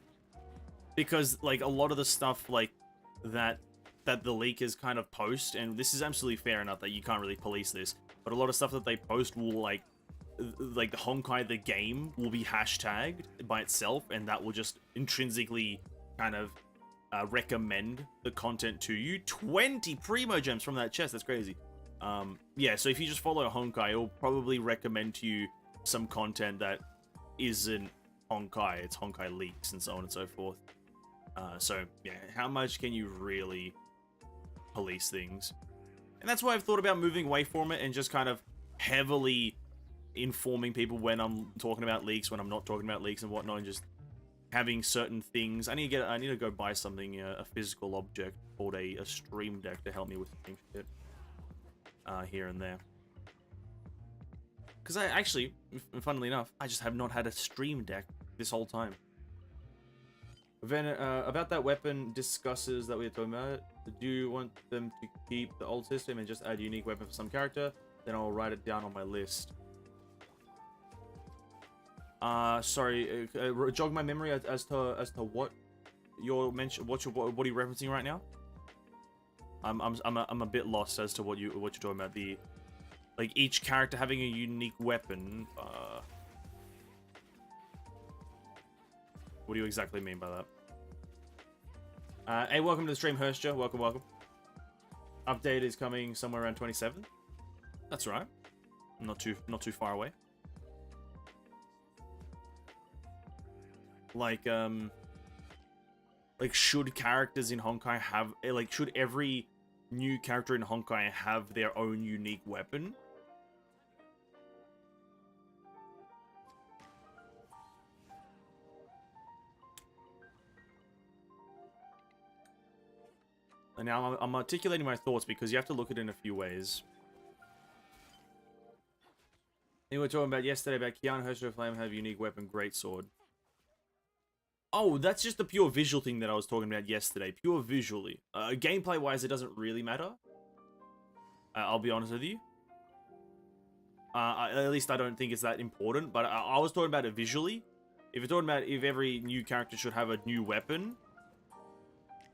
A: Because, like, a lot of the stuff, like, that the leakers kind of post, and this is absolutely fair enough that you can't really police this, but a lot of stuff that they post will, like the Honkai, the game, will be hashtagged by itself, and that will just intrinsically kind of recommend the content to you. 20 Primo Gems from that chest, that's crazy. Yeah, so if you just follow Honkai, it'll probably recommend to you some content that isn't Honkai, it's Honkai leaks and so on and so forth. So, yeah, how much can you really police things? And that's why I've thought about moving away from it and just kind of heavily informing people when I'm talking about leaks, when I'm not talking about leaks and whatnot, and just having certain things. I need to go buy something, a physical object called a stream deck to help me with stream shit here and there. Because I actually, funnily enough, I just have not had a stream deck this whole time. Then, about that weapon discusses that we were talking about. Do you want them to keep the old system and just add a unique weapon for some character? Then I'll write it down on my list. Sorry, jog my memory as to what you're what are you referencing right now? I'm a bit lost as to what you're talking about. The, like, each character having a unique weapon. What do you exactly mean by that? Hey, welcome to the stream, Herster. Welcome. Update is coming somewhere around 27th. That's right. Not too far away. Like should characters in Honkai have, like, should every new character in Honkai have their own unique weapon? And now I'm articulating my thoughts because you have to look at it in a few ways. You were talking about yesterday about Kiana Herster Flame have a unique weapon, greatsword. Oh, that's just the pure visual thing that I was talking about yesterday. Pure visually. Gameplay-wise, it doesn't really matter. I'll be honest with you. At least I don't think it's that important. But I was talking about it visually. If you're talking about if every new character should have a new weapon,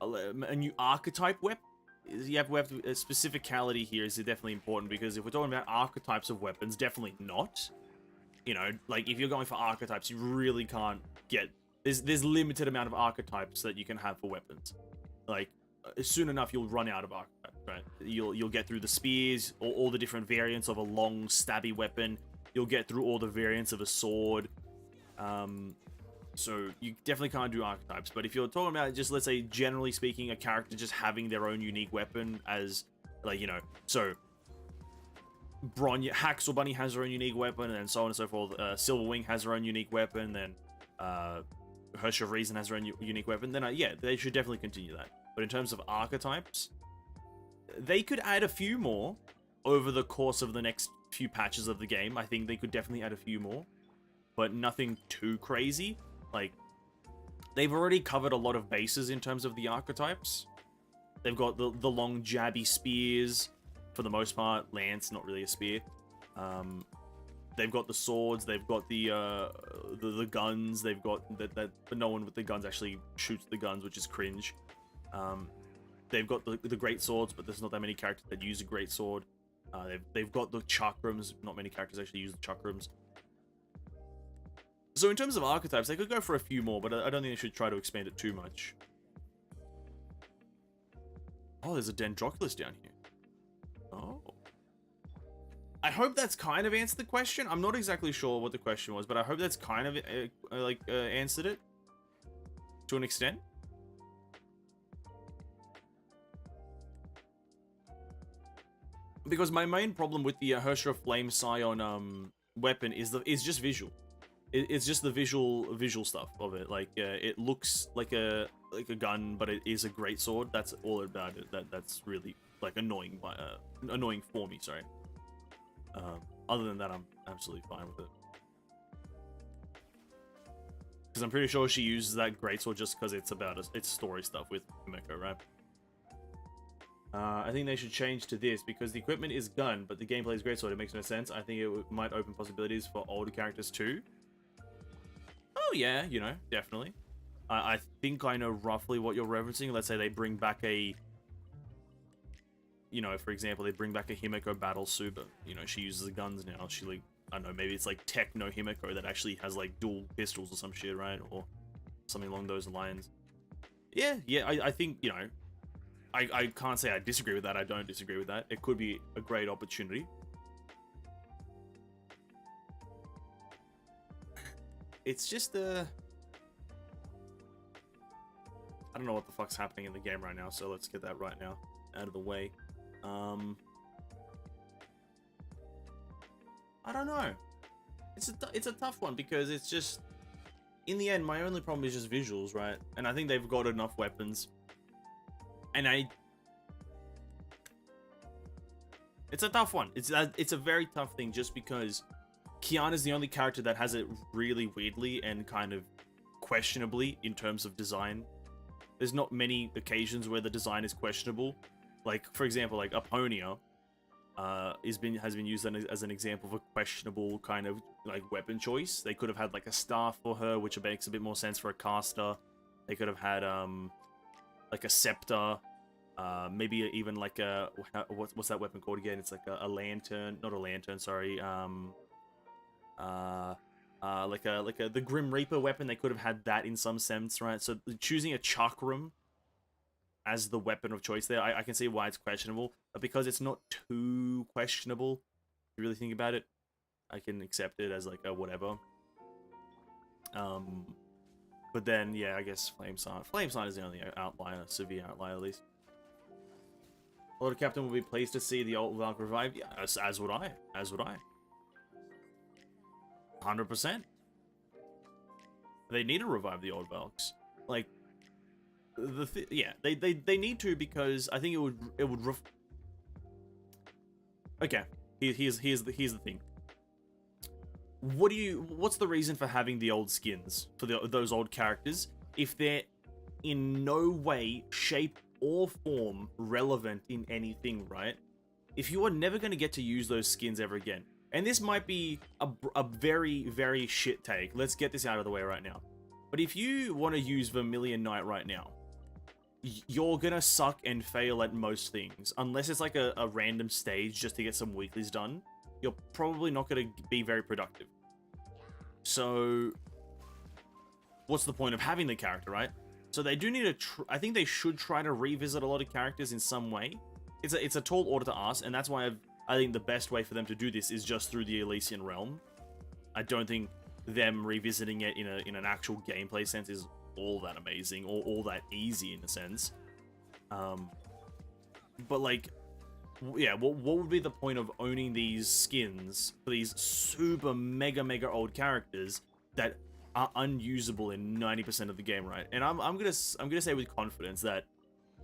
A: a new archetype weapon, you have a specificality here is definitely important, because if we're talking about archetypes of weapons, definitely not. You know, like, if you're going for archetypes, you really can't get... There's limited amount of archetypes that you can have for weapons. Like, soon enough you'll run out of archetypes, right? You'll get through the spears, all the different variants of a long stabby weapon. You'll get through all the variants of a sword. So you definitely can't do archetypes. But if you're talking about just, let's say, generally speaking, a character just having their own unique weapon as, like, you know, so Haxel Bunny has her own unique weapon, and so on and so forth. Silverwing has her own unique weapon, then Hersh of Reason has her own unique weapon. Then, yeah, they should definitely continue that. But in terms of archetypes, they could add a few more over the course of the next few patches of the game. I think they could definitely add a few more, but nothing too crazy. Like, they've already covered a lot of bases in terms of the archetypes. They've got the long jabby spears, for the most part. Lance, not really a spear. They've got the swords. They've got the guns. They've got that, but no one with the guns actually shoots the guns, which is cringe. They've got the great swords, but there's not that many characters that use a great sword. They've got the chakrams. Not many characters actually use the chakrams. So in terms of archetypes, they could go for a few more, but I don't think they should try to expand it too much. Oh, there's a Dendroculus down here. Oh. I hope that's kind of answered the question. I'm not exactly sure what the question was, but I hope that's kind of answered it to an extent. Because my main problem with the Herrscher of Flame Scion weapon is just visual. It's just the visual stuff of it. Like it looks like a gun, but it is a great sword. That's all about it. That's really like annoying for me. Sorry. Other than that, I'm absolutely fine with it. Because I'm pretty sure she uses that greatsword just because it's about it's story stuff with Himeko, right? I think they should change to this because the equipment is gun, but the gameplay is greatsword. It makes no sense. I think it might open possibilities for older characters too. Oh yeah, you know, definitely. I think I know roughly what you're referencing. Let's say they bring back a, you know, for example, they bring back a Himeko Battle Super. You know, she uses the guns now. She, like, I don't know, maybe it's like Techno Himeko that actually has like dual pistols or some shit, right? Or something along those lines. Yeah, I think, you know, I can't say I disagree with that. I don't disagree with that. It could be a great opportunity. It's just I don't know what the fuck's happening in the game right now, so let's get that right now out of the way. I don't know. It's a tough one because it's just, in the end, my only problem is just visuals, right? And I think they've got enough weapons. And it's a tough one. It's a very tough thing just because Kiana's the only character that has it really weirdly and kind of questionably in terms of design. There's not many occasions where the design is questionable. Like, for example, like Aponia has been used as an example of a questionable kind of like weapon choice. They could have had like a staff for her, which makes a bit more sense for a caster. They could have had like a scepter, maybe even like a what's that weapon called again? It's like a lantern, not a lantern, sorry. Like the Grim Reaper weapon. They could have had that in some sense, right? So choosing a chakram as the weapon of choice there, I can see why it's questionable, but because it's not too questionable, if you really think about it, I can accept it as like a whatever. But then, yeah, I guess Flame Sign is the only outlier, severe outlier at least. Lord Captain will be pleased to see the old Valk revived. Yeah, as would I. 100%. They need to revive the old Valks. Like, yeah, they need to, because I think it would okay, here's the thing. What's the reason for having the old skins for those old characters if they're in no way, shape, or form relevant in anything, right? If you are never going to get to use those skins ever again, and this might be a very, very shit take, let's get this out of the way right now. But if you want to use Vermilion Knight right now, you're gonna suck and fail at most things. Unless it's like a random stage just to get some weeklies done, you're probably not gonna be very productive. So, what's the point of having the character, right? So they do need to, I think they should try to revisit a lot of characters in some way. It's a tall order to ask, and that's why I think the best way for them to do this is just through the Elysian Realm. I don't think them revisiting it in an actual gameplay sense is all that amazing, or all that easy in a sense. But like, yeah, what would be the point of owning these skins for these super mega old characters that are unusable in 90% of the game, right? And I'm gonna say with confidence that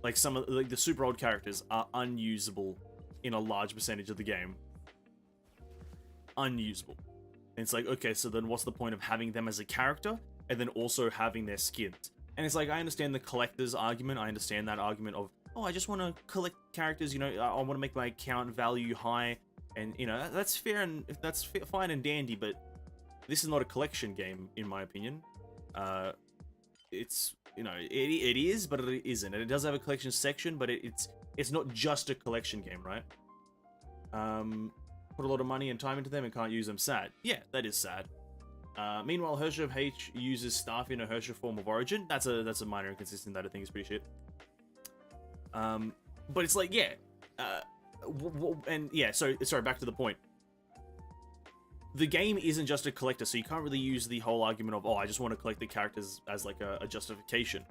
A: like some of like the super old characters are unusable in a large percentage of the game. Unusable. And it's like, okay, so then what's the point of having them as a character and then also having their skins? And it's like, I understand the collector's argument. I understand that argument of, oh, I just want to collect characters, you know, I want to make my account value high, and you know, that's fair, and that's fine and dandy, but this is not a collection game, in my opinion. It's, you know, it is, but it isn't, and it does have a collection section, but it's not just a collection game, right? Put a lot of money and time into them and can't use them. Sad. Yeah, that is sad. Meanwhile, Hersha of H uses staff in a Hersha form of origin. That's a minor inconsistent that I think is pretty shit. But it's like, yeah, and yeah, so sorry, back to the point. The game isn't just a collector, so you can't really use the whole argument of, oh, I just want to collect the characters as like a justification.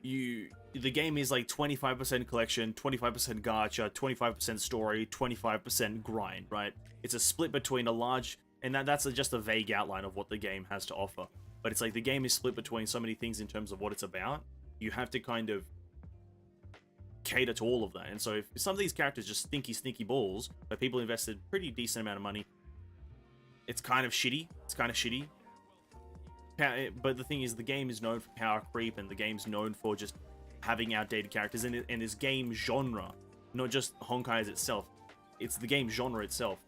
A: The game is like 25% collection, 25% gacha, 25% story, 25% grind, right? It's a split between a large, and that's just a vague outline of what the game has to offer. But it's like the game is split between so many things in terms of what it's about. You have to kind of cater to all of that. And so if some of these characters just stinky balls, but people invested pretty decent amount of money, it's kind of shitty. But the thing is, the game is known for power creep, and the game's known for just having outdated characters. And this game genre, not just Honkai as itself, it's the game genre itself,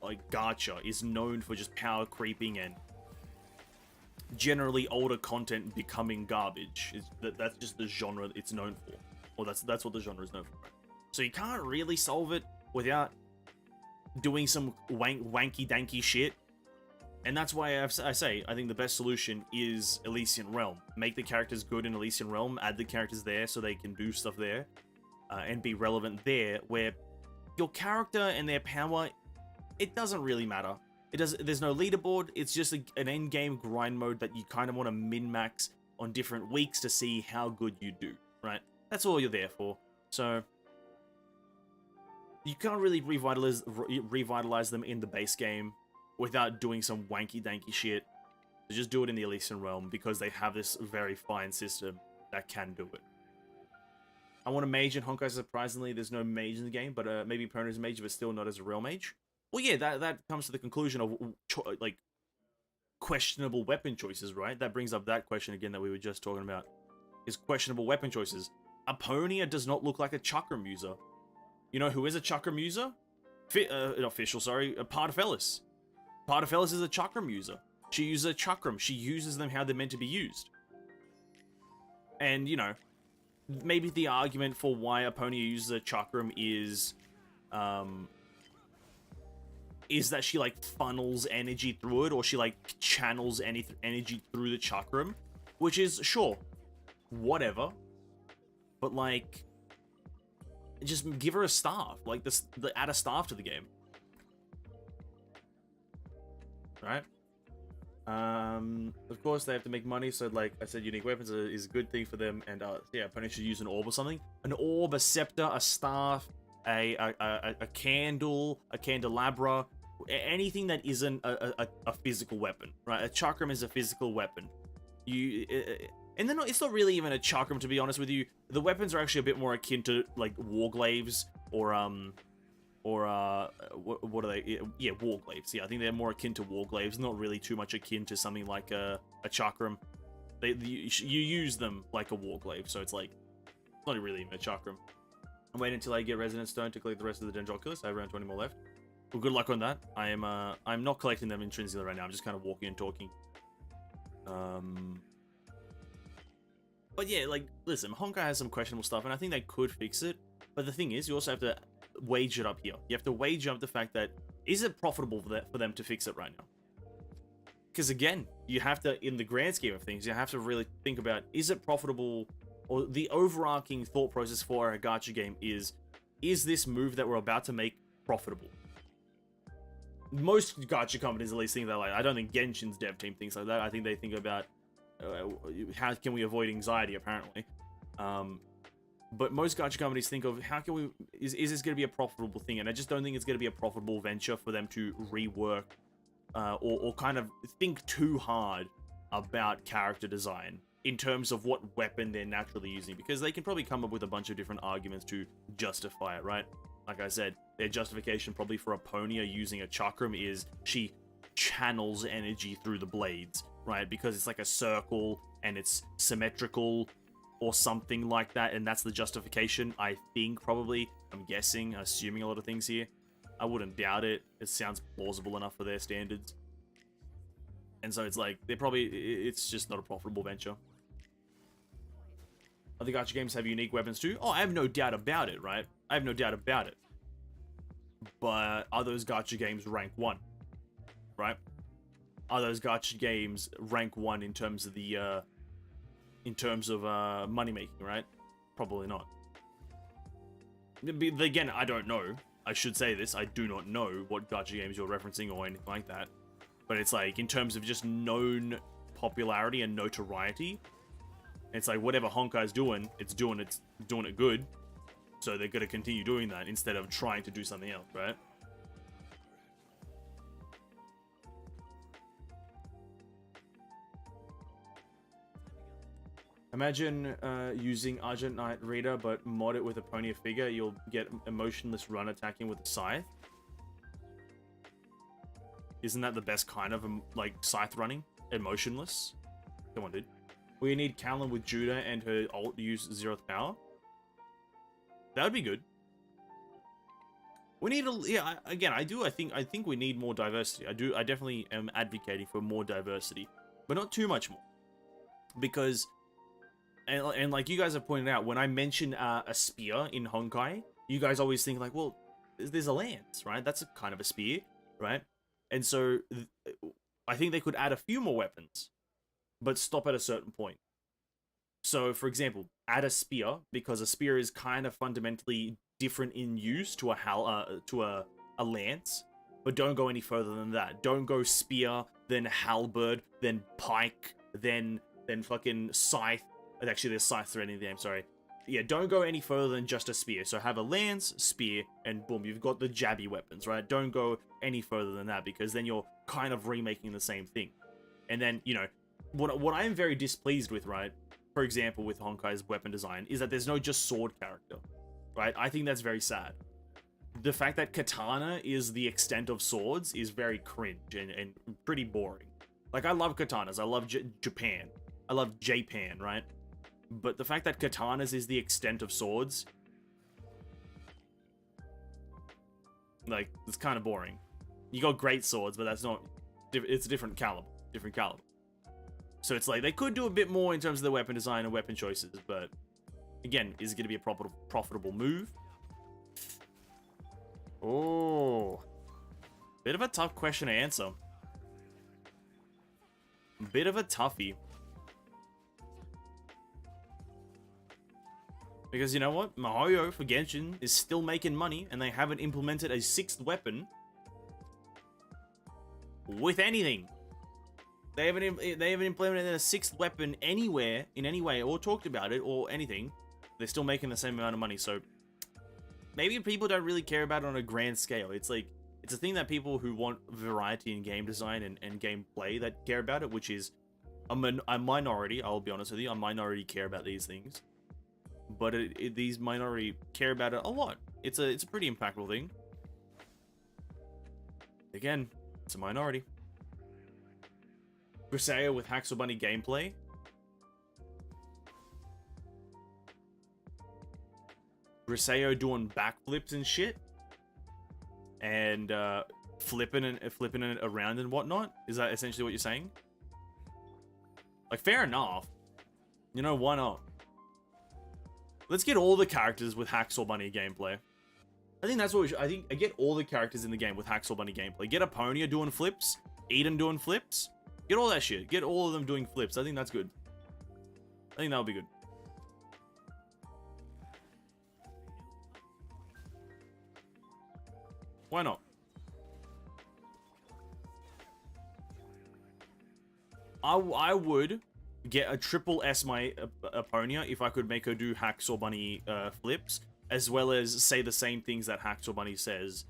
A: like gacha, is known for just power creeping and generally older content becoming garbage. That's just the genre it's known for. Or that's what the genre is known for. Right? So you can't really solve it without doing some wanky danky shit. And that's why I say I think the best solution is Elysian Realm. Make the characters good in Elysian Realm, add the characters there so they can do stuff there, and be relevant there, where your character and their power, it doesn't really matter. There's no leaderboard, it's just an end-game grind mode that you kind of want to min-max on different weeks to see how good you do, right? That's all you're there for. So you can't really revitalize them in the base game without doing some wanky-danky shit. Just do it in the Elysian Realm, because they have this very fine system that can do it. I want a mage in Honkai, surprisingly. There's no mage in the game, but maybe Perna is a mage, but still not as a real mage. Well, yeah, that comes to the conclusion of, like, questionable weapon choices, right? That brings up that question again that we were just talking about. Is questionable weapon choices. Aponia does not look like a chakram user. You know who is a chakram user? Pardafelis. Pardafelis is a chakram user. She uses a chakram. She uses them how they're meant to be used. And, you know, maybe the argument for why Aponia uses a chakram is that she, like, funnels energy through it, or she, like, channels energy through the chakram, which is, sure, whatever. But, like, just give her a staff. Like, add a staff to the game. Right? Of course, they have to make money, so, like I said, unique weapons is a good thing for them, and, yeah, opponents should use an orb or something. An orb, a scepter, a staff, a candle, a candelabra, anything that isn't a physical weapon, right? A chakram is a physical weapon. And then it's not really even a chakram, to be honest with you. The weapons are actually a bit more akin to, like, warglaives, or what are they? Yeah, warglaives. Yeah, I think they're more akin to warglaives, not really too much akin to something like a chakram. You use them like a warglaive, so it's like, it's not really even a chakram. I'm waiting until I get Resonance Stone to collect the rest of the Dendroculus. I have around 20 more left. Well, good luck on that. I'm not collecting them intrinsically right now. I'm just kind of walking and talking. But yeah, like, listen, Honkai has some questionable stuff, and I think they could fix it. But the thing is, you also have to wage it up here. You have to wage up the fact that, is it profitable for them to fix it right now? Because again, you have to, in the grand scheme of things, you have to really think about, is it profitable, or the overarching thought process for a gacha game is this move that we're about to make profitable? most gacha companies at least think that, like, I don't think Genshin's dev team thinks like that. I think they think about how can we avoid anxiety, apparently. But most gacha companies think of how can we, is this going to be a profitable thing? And I just don't think it's going to be a profitable venture for them to rework or kind of think too hard about character design in terms of what weapon they're naturally using, because they can probably come up with a bunch of different arguments to justify it, right? Like I said, their justification probably for Epona using a chakram is she channels energy through the blades, right? Because it's like a circle and it's symmetrical or something like that, and that's the justification, I think, probably. I'm guessing, assuming a lot of things here. I wouldn't doubt it. It sounds plausible enough for their standards. And so it's like, it's just not a profitable venture. Other gacha games have unique weapons too? Oh, I have no doubt about it, right? I have no doubt about it. But are those gacha games rank 1? Right? Are those gacha games rank 1 in terms of the, money making, right? Probably not. Again, I don't know. I should say this, I do not know what gacha games you're referencing or anything like that. But it's like, in terms of just known popularity and notoriety, it's like whatever Honkai's doing, it's doing it good. So they're gonna continue doing that instead of trying to do something else, right? Imagine using Argent Knight Reader, but mod it with a Epona figure. You'll get emotionless run attacking with a scythe. Isn't that the best kind of, like, scythe running? Emotionless? Come on, dude. We need Callan with Judah and her ult use 0th power. That would be good. We need a... Yeah, again, I think we need more diversity. I definitely am advocating for more diversity. But not too much more. Because... And like you guys have pointed out, when I mention a spear in Honkai, you guys always think like, well, there's a lance, right? That's a kind of a spear, right? And so I think they could add a few more weapons, but stop at a certain point. So, for example, add a spear, because a spear is kind of fundamentally different in use to a lance, but don't go any further than that. Don't go spear, then halberd, then pike, then fucking scythe. Actually, there's scythe thread in the game, sorry. Yeah, don't go any further than just a spear. So have a lance, spear, and boom, you've got the jabby weapons, right? Don't go any further than that, because then you're kind of remaking the same thing. And then, you know, what I am very displeased with, right? For example, with Honkai's weapon design, is that there's no just sword character, right? I think that's very sad. The fact that katana is the extent of swords is very cringe and pretty boring. Like, I love katanas. I love Japan. I love Japan, right? But the fact that katanas is the extent of swords, like, it's kind of boring. You got great swords, but that's not... It's a different caliber. Different caliber. So it's like, they could do a bit more in terms of the weapon design and weapon choices, but... Again, is it going to be a profitable move? Oh. Bit of a tough question to answer. Bit of a toughie. Because you know what? Mihoyo for Genshin is still making money, and they haven't implemented a 6th weapon with anything. They haven't implemented a 6th weapon anywhere, in any way, or talked about it, or anything. They're still making the same amount of money, so maybe people don't really care about it on a grand scale. It's like, it's a thing that people who want variety in game design and gameplay that care about it, which is a minority, I'll be honest with you, a minority care about these things. But these minority care about it a lot. It's a pretty impactful thing. Again, it's a minority. Griseo with Haxel Bunny gameplay. Griseo doing backflips and shit. And flipping it around and whatnot. Is that essentially what you're saying? Like, fair enough. You know, why not? Let's get all the characters with Haxel Bunny gameplay. I think that's what we should... I get all the characters in the game with Haxel Bunny gameplay. Get Epona doing flips. Eden doing flips. Get all that shit. Get all of them doing flips. I think that's good. I think that would be good. Why not? I would get a triple S my Aponia if I could make her do Hacksaw Bunny flips, as well as say the same things that Hacksaw Bunny says.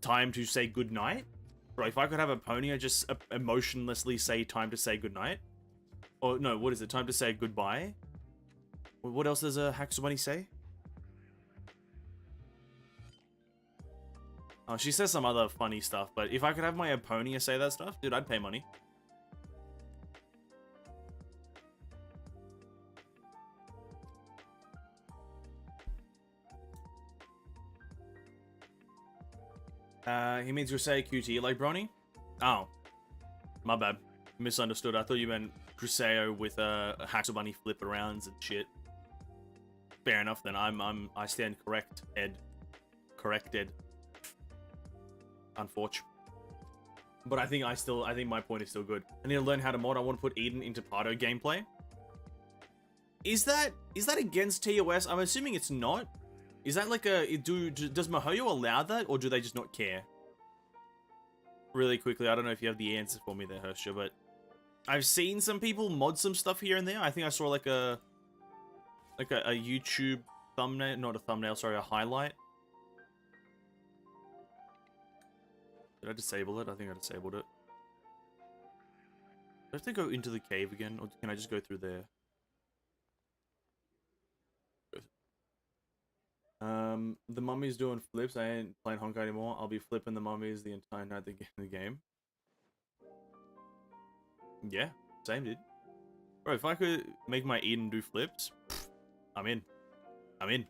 A: Time to say goodnight. Bro, if I could have Aponia just emotionlessly say time to say goodnight. Or no, what is it? Time to say goodbye. What else does a Hacksaw Bunny say? Oh, she says some other funny stuff, but if I could have my Aponia say that stuff, dude, I'd pay money. He means Grisea QT like Bronny? Oh. My bad. Misunderstood. I thought you meant Grisea with a Hacksaw Bunny flip arounds and shit. Fair enough then. I stand correct, Ed. Corrected. Unfortunate. But I think my point is still good. I need to learn how to mod. I want to put Eden into Pardo gameplay. Is that against TOS? I'm assuming it's not. Is that like a does MiHoYo allow that, or do they just not care? Really quickly, I don't know if you have the answer for me there, Hersha, but I've seen some people mod some stuff here and there. I think I saw like a YouTube thumbnail, not a thumbnail, sorry, a highlight. Did I disable it? I think I disabled it. Do I have to go into the cave again, or can I just go through there? The mummy's doing flips. I ain't playing Honkai anymore. I'll be flipping the mummies the entire night in the game. Yeah, same dude. Bro, if I could make my Eden do flips, I'm in. I'm in.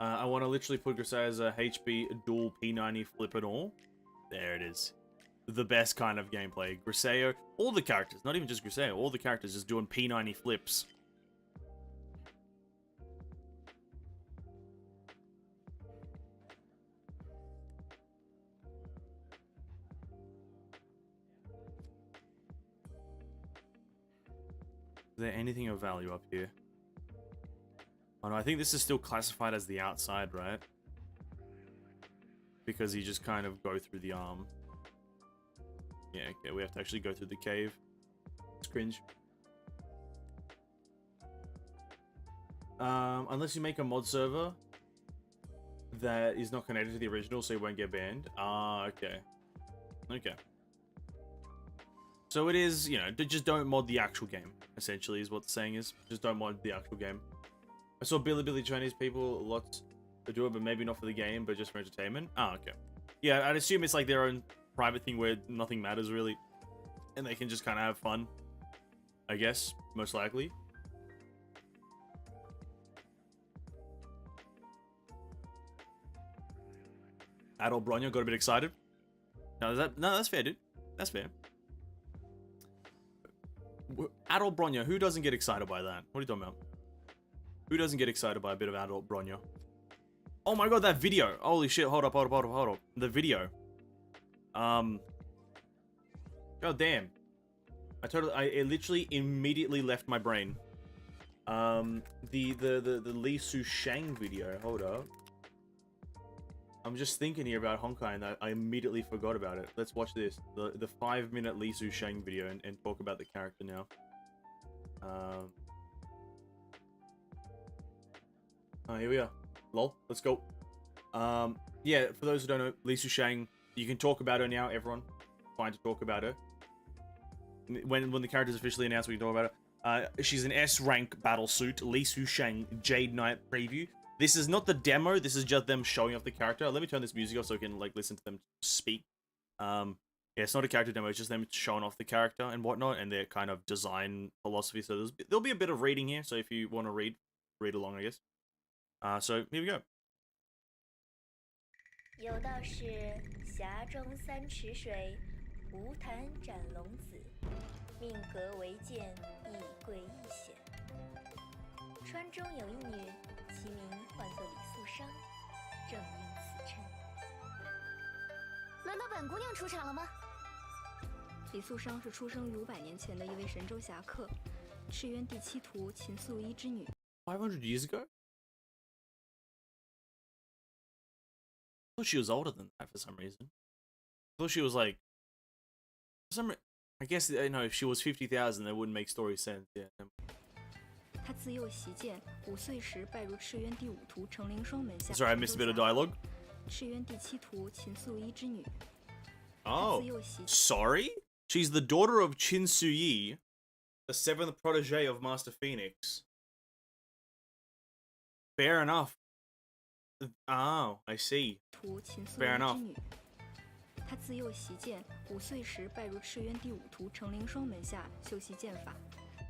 A: I want to literally put Grisea as a HP dual P90 flip and all. There it is. The best kind of gameplay. Grisea, all the characters, not even just Grisea, all the characters just doing P90 flips. Is there anything of value up here? Oh no, I think this is still classified as the outside, right? Because you just kind of go through the arm. Yeah, okay, we have to actually go through the cave. It's cringe. Unless you make a mod server that is not connected to the original, so you won't get banned. Ah, okay. Okay. So it is, you know, just don't mod the actual game, essentially, is what the saying is. Just don't mod the actual game. I saw Billy Chinese people, lots to do it, but maybe not for the game, but just for entertainment. Ah, okay. Yeah, I'd assume it's like their own private thing where nothing matters, really. And they can just kind of have fun, I guess, most likely. Adult Bronyo got a bit excited. No, that's fair, dude. That's fair. Adult Bronyo, who doesn't get excited by that? What are you talking about? Who doesn't get excited by a bit of adult Bronyo? Oh my god, that video! Holy shit, hold up. The video. God damn. It literally immediately left my brain. The Li Su Shang video, hold up. I'm just thinking here about Honkai and I immediately forgot about it. Let's watch this. The 5-minute Li Su Shang video and talk about the character now. Here we are. Lol, let's go. Yeah, for those who don't know, Li Su Shang, you can talk about her now, everyone. Fine to talk about her. When the character is officially announced, we can talk about her. She's an S-rank battlesuit, Li Su Shang Jade Knight preview. This is not the demo, this is just them showing off the character. Let me turn this music off so I can like listen to them speak. Yeah, it's not a character demo, it's just them showing off the character and whatnot, and their kind of design philosophy. So there'll be a bit of reading here, so if you want to read along, I guess. So here we go.
B: 有道是峡中三尺水，无潭斩龙子。命格为剑，亦贵亦险。川中有一女，其名唤作李素商，正应此称。
C: 轮到本姑娘出场了吗？李素商是出生于500年前的一位神州侠客，赤渊第7图秦素衣之女。
A: 500 years ago? I thought she was older than that for some reason. I thought she was like I guess no. If she was 50,000, that wouldn't make story sense. Yeah.
C: 他自幼习剑，5岁时拜入赤渊第5图成灵霜门下。
A: Sorry, I missed a bit of dialogue.
C: 赤渊第7图秦素一之女。
A: Oh, sorry? She's the daughter of Qin Suyi, the 7th protege of Master Phoenix. Fair enough. Oh, I see. Fair enough.
C: 他自幼习剑，5岁时拜入赤渊第5图成灵霜门下修习剑法。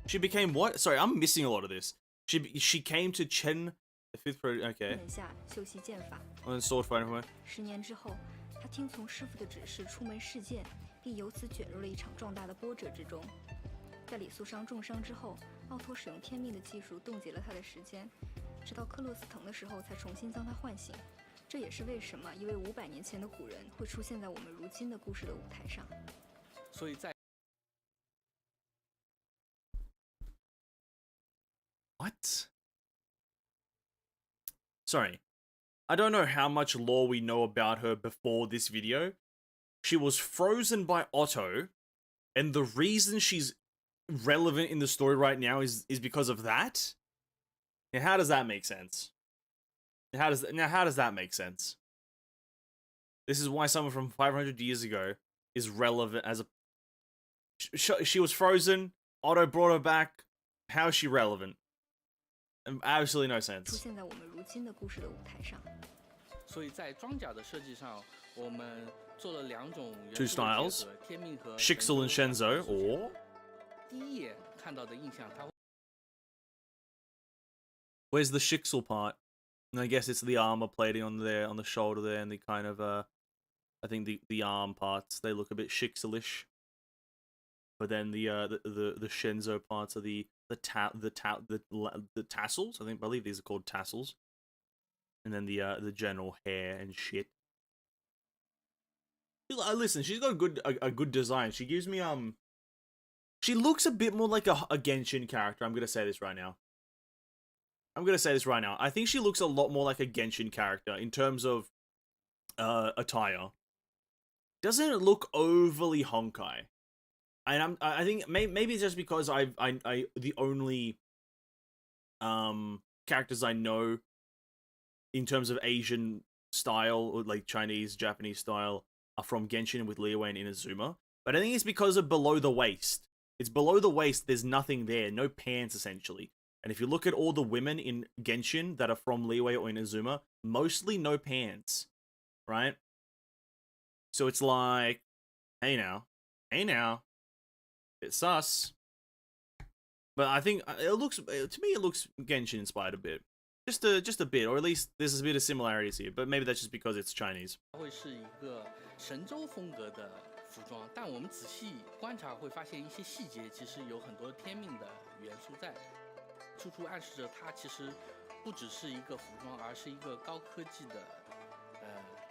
A: She became what? Sorry, I'm missing a lot of this. She came to Chen, the 5th protege. Okay.
C: 门下修习剑法。
A: And sword fighting.
C: 10年之后，他听从师傅的指示出门试剑，并由此卷入了一场壮大的波折之中。在李素商重伤之后，奥托使用天命的技术冻结了他的时间，直到克洛斯疼的时候才重新将他唤醒。这也是为什么一位500年前的古人会出现在我们如今的故事的舞台上。
D: 所以在
A: What? Sorry. I don't know how much lore we know about her before this video. She was frozen by Otto, and the reason she's relevant in the story right now is because of that? Now, how does that make sense? How does that make sense? This is why someone from 500 years ago is relevant as a... She was frozen, Otto brought her back, how is she relevant? Absolutely no sense.
C: 出现在我们如今的故事的舞台上。
D: 所以在装甲的设计上，我们做了2种元
A: Two
D: 素的
A: styles,
D: 结合，天命和
A: Shixel and Shenzo, or
D: 第一眼看到的印象，它会
A: where's the Shixel part? And I guess it's the armor plating on the shoulder there, and the kind of I think the arm parts, they look a bit Shixelish. But then the Shenzo parts are the tassels. I believe these are called tassels. And then the general hair and shit. Listen, she's got a good design. She gives me she looks a bit more like a Genshin character. I'm gonna say this right now. I think she looks a lot more like a Genshin character in terms of attire. Doesn't it look overly honkai? And I think maybe it's just because I the only characters I know in terms of Asian style, or like Chinese, Japanese style, are from Genshin with Liyue and Inazuma. But I think it's because of below the waist. It's below the waist, there's nothing there, no pants essentially. And if you look at all the women in Genshin that are from Liyue or Inazuma, mostly no pants, right? So it's like, hey now, it's sus. But I think it looks, to me, it looks Genshin inspired a bit. Just a bit, or at least there's a bit of similarities here, but maybe that's just because it's Chinese.
D: 会是一个神州风格的服装，但我们仔细观察会发现一些细节，其实有很多天命的元素在，处处暗示着它其实不只是一个服装，而是一个高科技的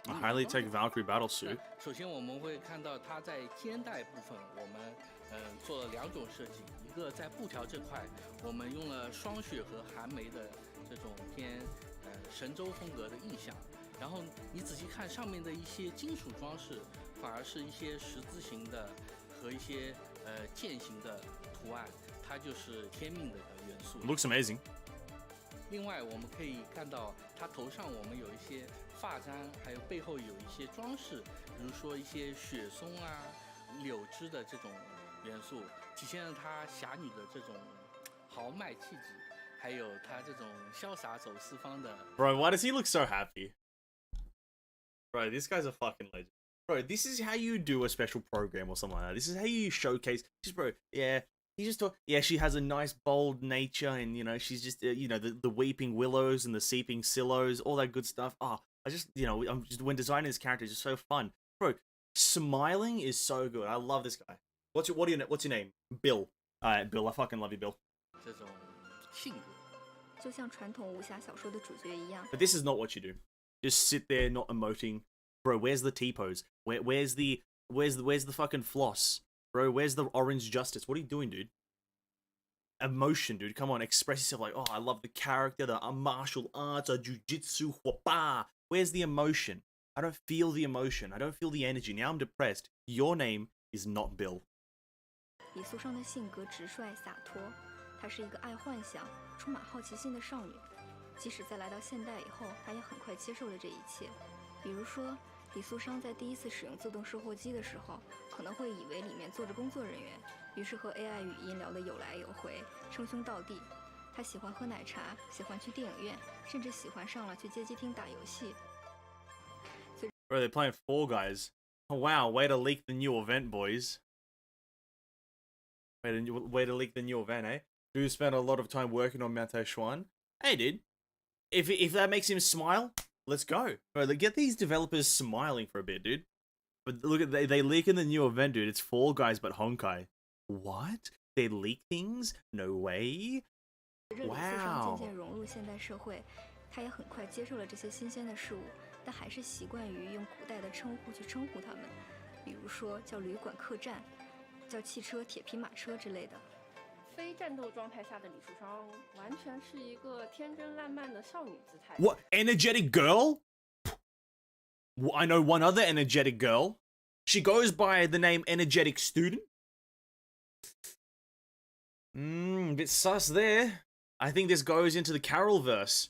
A: A highly tech Valkyrie battle suit.
D: 首先我们会看到它在肩带部分，我们做了2种设计，一个在布条这块，我们用了霜雪和寒梅的这种偏神州风格的意象，然后你仔细看上面的一些金属装饰，反而是一些十字形的和一些剑形的图案，它就是天命的元素。
A: Looks amazing.
D: 另外我们可以看到它头上我们有一些发簪，还有背后有一些装饰，比如说一些雪松啊、柳枝的这种元素，体现了她侠女的这种豪迈气质，还有她这种潇洒走四方的。
A: Bro, why does he look so happy? Bro, this guy's a fucking legend. Bro, this is how you do a special program or something like that. This is how you showcase. Just, bro, yeah. He just talk. Yeah, she has a nice bold nature, and you know she's just the weeping willows and the seeping sillows, all that good stuff. Oh, I just I'm just when designing this character is just so fun, bro. Smiling is so good. I love this guy. What's your name? Bill. Alright, Bill. I fucking love you, Bill.
D: 这种性格。
C: 就像传统武侠小说的主角一样。
A: But this is not what you do. Just sit there, not emoting, bro. Where's the T-pose? Where's the fucking floss? Bro, where's the orange justice? What are you doing, dude? Emotion, dude. Come on, express yourself like, oh, I love the character, the martial arts, jujitsu, huapa. Where's the emotion? I don't feel the emotion. I don't feel the energy. Now I'm depressed. Your name is not Bill.
C: 李素商的性格直率洒脱，她是一个爱幻想、充满好奇心的少女。即使在来到现代以后，她也很快接受了这一切。比如说，李素商在第一次使用自动售货机的时候，可能会以为里面坐着工作人员，于是和 AI 语音聊得有来有回，称兄道弟。她喜欢喝奶茶，喜欢去电影院，甚至喜欢上了去街机厅打游戏。
A: Bro, they're playing Fall Guys. Oh, wow, way to leak the new event, boys. Way to leak the new event, eh? Dude spent a lot of time working on Mount Xuan. Hey, dude. If that makes him smile, let's go. Bro, get these developers smiling for a bit, dude. But look at they leak in the new event, dude. It's Fall Guys but Honkai. What? They leak things? No way.
C: 随着李素商渐渐融入现代社会，他也很快接受了这些新鲜的事物，但还是习惯于用古代的称呼去称呼他们，比如说叫旅馆、客栈，叫汽车、铁皮马车之类的。
E: 非战斗状态下的李素商，完全是一个天真烂漫的少女姿态。
A: What? Energetic girl? Well, I know one other energetic girl. She goes by the name Energetic Student. Bit sus there. I think this goes into the Carol verse.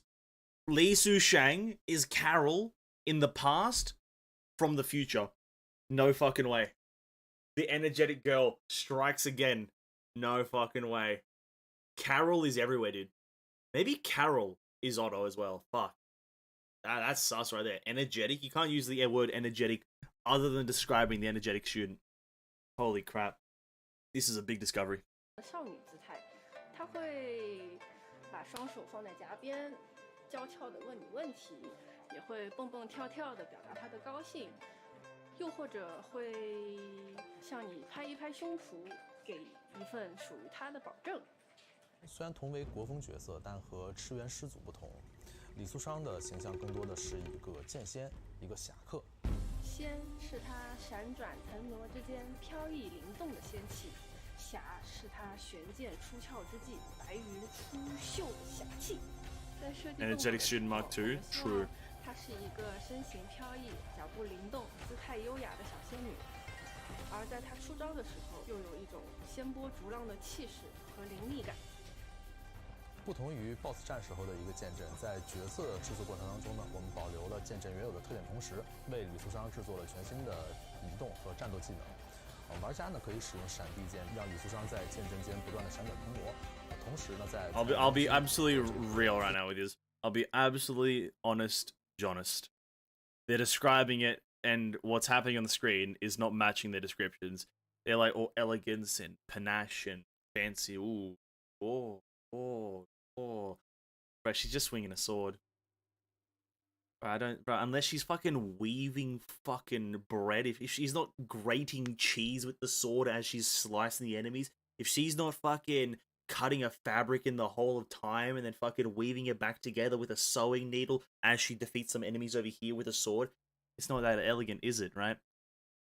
A: Li Sushang is Carol in the past from the future. No fucking way. The energetic girl strikes again. No fucking way. Carol is everywhere, dude. Maybe Carol is Otto as well. Fuck. That's sus right there. Energetic. You can't use the word energetic other than describing the energetic student. Holy crap. This is a big discovery.
E: 少女姿态，她会把双手放在颊边，娇俏的问你问题，也会蹦蹦跳跳的表达她的高兴，又或者会向你拍一拍胸脯，给一份属于她的保证。
F: 虽然同为国风角色，但和赤原师祖不同，李素商的形象更多的是一个剑仙，一个侠客。
E: 仙是她闪转腾挪之间飘逸灵动的仙气。侠是他悬剑出鞘之际，白云出岫的侠气。在设计
A: Energetic Student Mark II, true.
E: 她是一个身形飘逸、脚步灵动、姿态优雅的小仙女，而在她出招的时候，又有一种仙波逐浪的气势和凌厉感。
F: 不同于 BOSS 战时候的一个剑阵，在角色制作过程当中呢，我们保留了剑阵原有的特点，同时为李素商制作了全新的移动和战斗技能。玩家呢可以使用闪避剑，让李素商在剑阵间不断的闪转腾挪。同时呢，在
A: I'll be absolutely real right now with you. I'll be absolutely honest. They're describing it, and what's happening on the screen is not matching their descriptions. They're like all elegance and panache and fancy. Ooh, oh. Bro, she's just swinging a sword. Bro, unless she's fucking weaving fucking bread, if she's not grating cheese with the sword as she's slicing the enemies, if she's not fucking cutting a fabric in the whole of time and then fucking weaving it back together with a sewing needle as she defeats some enemies over here with a sword, it's not that elegant, is it, right?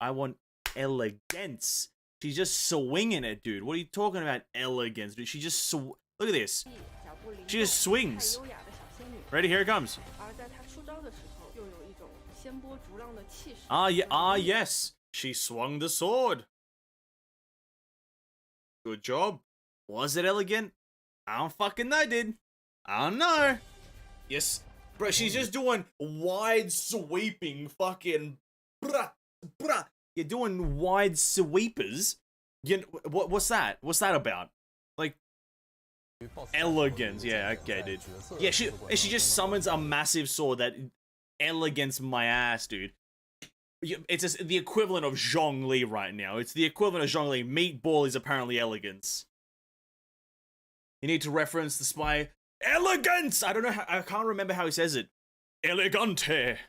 A: I want elegance. She's just swinging it, dude. What are you talking about, elegance, dude? She just look at this. She just swings. Ready? Here it comes. Yes. She swung the sword. Good job. Was it elegant? I don't fucking know, dude. I don't know. Yes. Bro, she's just doing wide sweeping fucking bruh. You're doing wide sweepers. What's that? What's that about? Like, elegance. Yeah, okay, dude. Yeah, she just summons a massive sword that elegance my ass, dude. It's the equivalent of Zhongli right now. It's the equivalent of Zhongli. Meatball is apparently elegance. You need to reference the spy. Elegance! I don't know I can't remember how he says it. Elegante.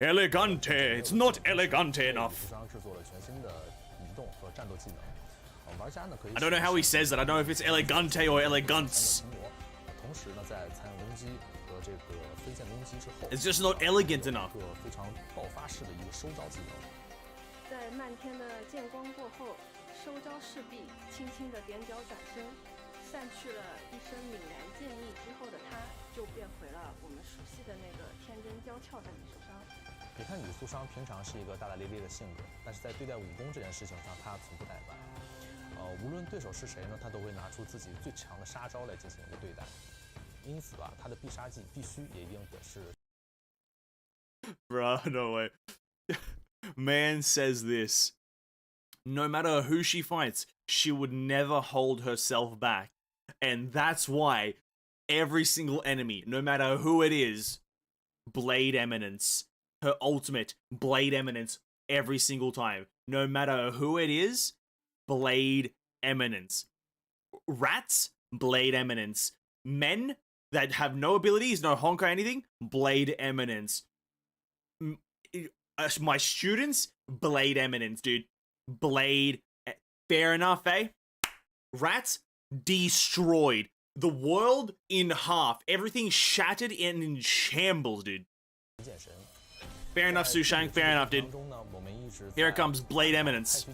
A: It's not elegante enough. I don't know how he says that. I don't know if it's elegante or elegance. It's just not elegant enough.
E: 在漫天的剑光过后，收招势必轻轻的踮脚转身，散去了一身凛然剑意之后的他，就变回了我们熟悉的那个天真娇俏的李素商。
F: 别看李素商平常是一个大大咧咧的性格，但是在对待武功这件事情上，他从不怠慢。无论对手是谁呢，他都会拿出自己最强的杀招来进行一个对待。因此啊，他的必杀技必须也一定得是。
A: Bruh, no way. Man says this. No matter who she fights, she would never hold herself back. And that's why every single enemy, no matter who it is, Blade Eminence. Her ultimate, Blade Eminence, every single time. No matter who it is, Blade Eminence. Rats, Blade Eminence. Men that have no abilities, no honk or anything, Blade Eminence. My students, Blade Eminence, dude. Blade. Fair enough, eh? Rats, destroyed. The world in half. Everything shattered and in shambles, dude. Fair enough, Sushang. Fair enough, dude. Here it comes, Blade Eminence.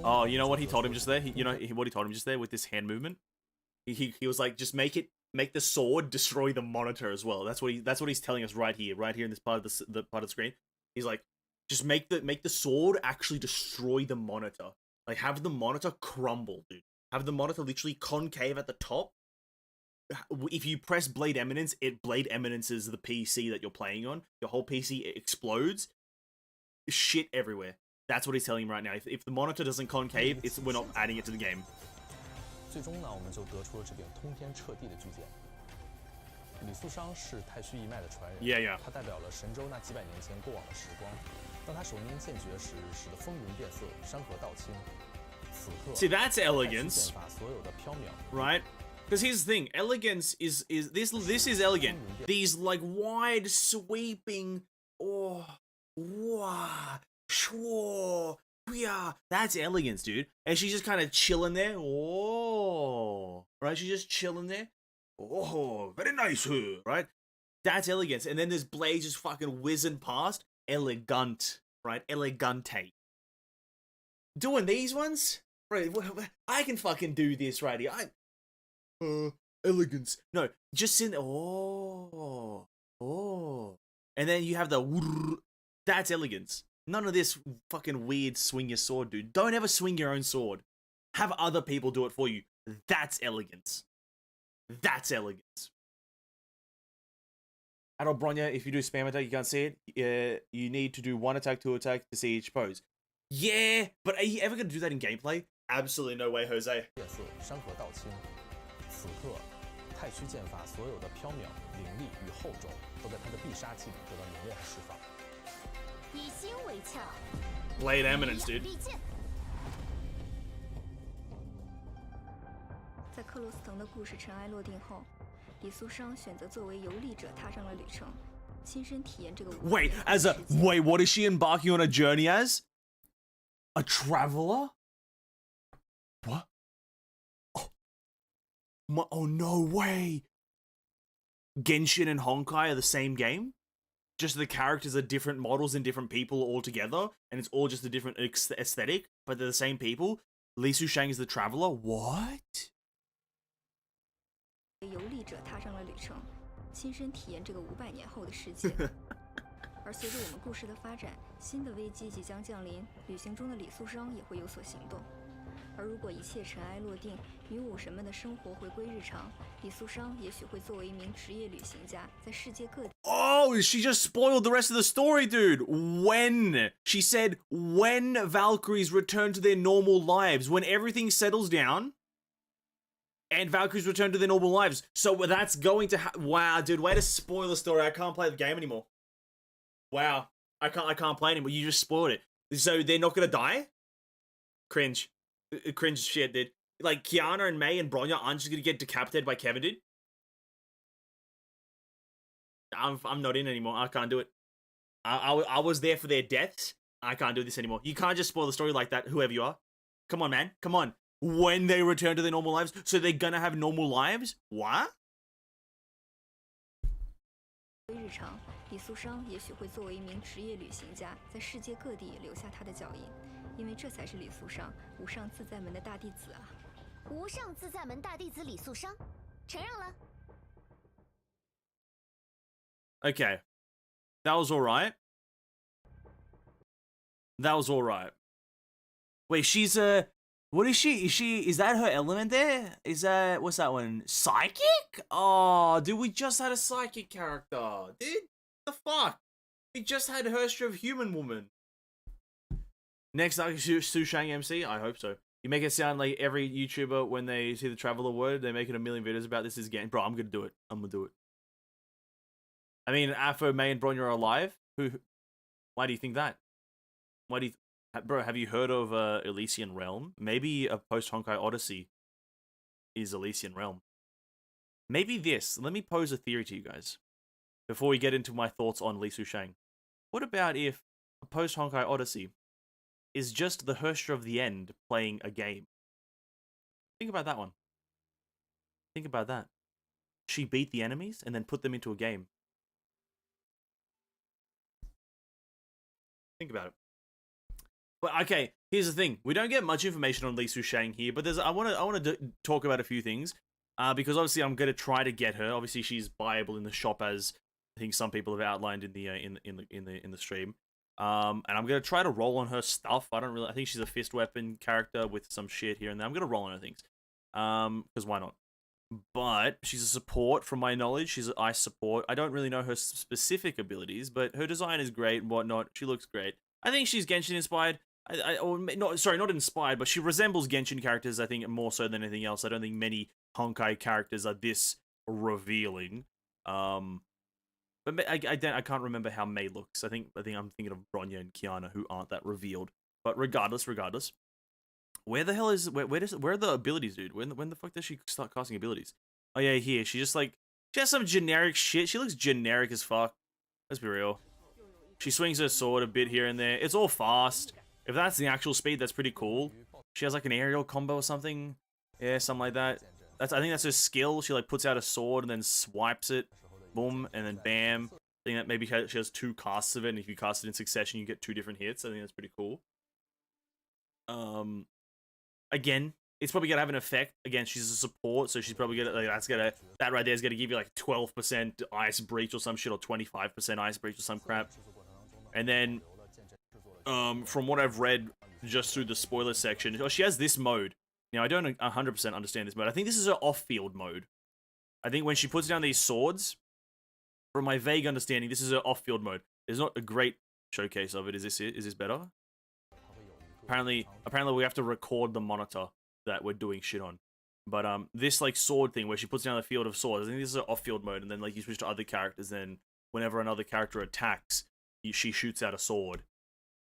A: Oh, you know what he told him just there? You know what he told him just there with this hand movement? He was like, just make the sword destroy the monitor as well. That's what he's telling us right here in this part of the part of the screen. He's like, just make the sword actually destroy the monitor. Like, have the monitor crumble, dude. Have the monitor literally concave at the top. If you press Blade Eminence, Blade Eminence is the PC that you're playing on. Your whole PC explodes. Shit everywhere. That's what he's telling him right now. If the monitor doesn't concave, we're not adding it to the game.
F: 最终呢，我们就得出了这柄通天彻地的巨剑。李素商是太虚一脉的传人，
A: Yeah.
F: 他代表了神州那几百年前过往的时光。当他手拈剑诀时，使得风云变色，山河道清。此刻
A: See, that's elegance,
F: 剑法所有的缥缈
A: right? Because here's the thing, elegance is this is elegant. These like wide sweeping, that's elegance, dude. And she's just kind of chilling there. Right? She's just chilling there. Very nice, right? That's elegance. And then there's blades just fucking whizzing past. Elegant, right? Elegante. Doing these ones? Right, I can fucking do this right here. Elegance. No, just in. And then you have the. That's elegance. None of this fucking weird swing your sword, dude. Don't ever swing your own sword. Have other people do it for you. That's elegance. That's elegance. Adult Bronya, if you do spam attack, you can't see it. You need to do 1 attack, 2 attack to see each pose. Yeah, but are you ever going to do that in gameplay? Absolutely no way, Jose.
F: 变色，山河道清。此刻，太虚剑法所有的缥缈、凌厉与厚重，都在他的必杀技里得到凝练和释放。
B: 以心为鞘
A: Blade Eminence, dude.
B: 利剑。
C: 在克洛斯滕的故事尘埃落定后，李素商选择作为游历者踏上了旅程，亲身体验这个。
A: Wait, what is she embarking on a journey as? A traveler? What? Oh no way! Genshin and Honkai are the same game? Just the characters are different models and different people all together, and it's all just a different aesthetic, but they're the same people? Li Sushang is the traveler? What?
C: 游历者踏上了旅程，亲身体验这个500年后的世界。而随着我们故事的发展，新的危机即将降临，旅行中的李素商也会有所行动。而如果一切尘埃落定，女武神们的生活回归日常，李素商也许会作为一名职业旅行家，在世界各地。
A: Oh, she just spoiled the rest of the story, dude. She said when Valkyries return to their normal lives, when everything settles down, and Valkyries return to their normal lives. So that's going to wow, dude, way to spoil the story. I can't play the game anymore. Wow, I can't play anymore. You just spoiled it. So they're not gonna die? Cringe. Cringe shit, dude. Like, Kiana and Mei and Bronya aren't just gonna get decapitated by Kevin, dude? I'm not in anymore. I can't do it. I was there for their deaths. I can't do this anymore. You can't just spoil the story like that, whoever you are. Come on, man. Come on. When they return to their normal lives, so they're gonna have normal lives? What?
C: 日常，李素商也许会作为一名职业旅行家，在世界各地留下他的脚印，因为这才是李素商无上自在门的大弟子啊！
B: 无上自在门大弟子李素商，承让了。
A: Okay. That was alright. That was alright. Wait, she's a... What is she? Is that her element there? Is that... What's that one? Psychic? Oh, dude, we just had a psychic character. Dude, the fuck? We just had Herstra of Human Woman. Next up, Su Shang MC? I hope so. You make it sound like every YouTuber, when they see the Traveler word, they make it a million videos about this game. Bro, I'm gonna do it. I'm gonna do it. I mean, Afro, May, and Bronya are alive. Why do you think that? Why do you... Bro, have you heard of Elysian Realm? Maybe a post-Honkai Odyssey is Elysian Realm. Maybe this. Let me pose a theory to you guys before we get into my thoughts on Li Sushang. What about if a post-Honkai Odyssey is just the Herstra of the End playing a game? Think about that one. Think about that. She beat the enemies and then put them into a game. Think about it. But okay, here's the thing: we don't get much information on Li Sushang here, but I want to talk about a few things, because obviously I'm going to try to get her. Obviously, she's buyable in the shop, as I think some people have outlined in the stream. And I'm going to try to roll on her stuff. I think she's a fist weapon character with some shit here and there. I'm going to roll on her things, because why not? But she's a support, from my knowledge. She's an ice support. I don't really know her specific abilities, but her design is great and whatnot. She looks great. I think she's Genshin inspired. Not inspired, but she resembles Genshin characters, I think, more so than anything else. I don't think many Honkai characters are this revealing. But I can't remember how Mei looks. I think I'm thinking of Bronya and Kiana, who aren't that revealed. But regardless, where the hell is where are the abilities, dude? When the fuck does she start casting abilities? Oh yeah, here. She has some generic shit. She looks generic as fuck. Let's be real. She swings her sword a bit here and there. It's all fast. If that's the actual speed, that's pretty cool. She has like an aerial combo or something. Yeah, something like that. I think that's her skill. She like puts out a sword and then swipes it. Boom, and then bam. I think that maybe she has 2 casts of it, and if you cast it in succession, you get 2 different hits. I think that's pretty cool. Again, it's probably gonna have an effect. Again, she's a support, so she's probably gonna that right there is gonna give you like 12% ice breach or some shit, or 25% ice breach or some crap. And then, from what I've read just through the spoiler section, she has this mode. Now, I don't 100% understand this mode. I think this is her off-field mode. I think when she puts down these swords, from my vague understanding, this is her off-field mode. There's not a great showcase of it. Is this better? Apparently we have to record the monitor that we're doing shit on. But this like sword thing where she puts down the field of swords, I think this is her off-field mode, and then like you switch to other characters, then whenever another character attacks, she shoots out a sword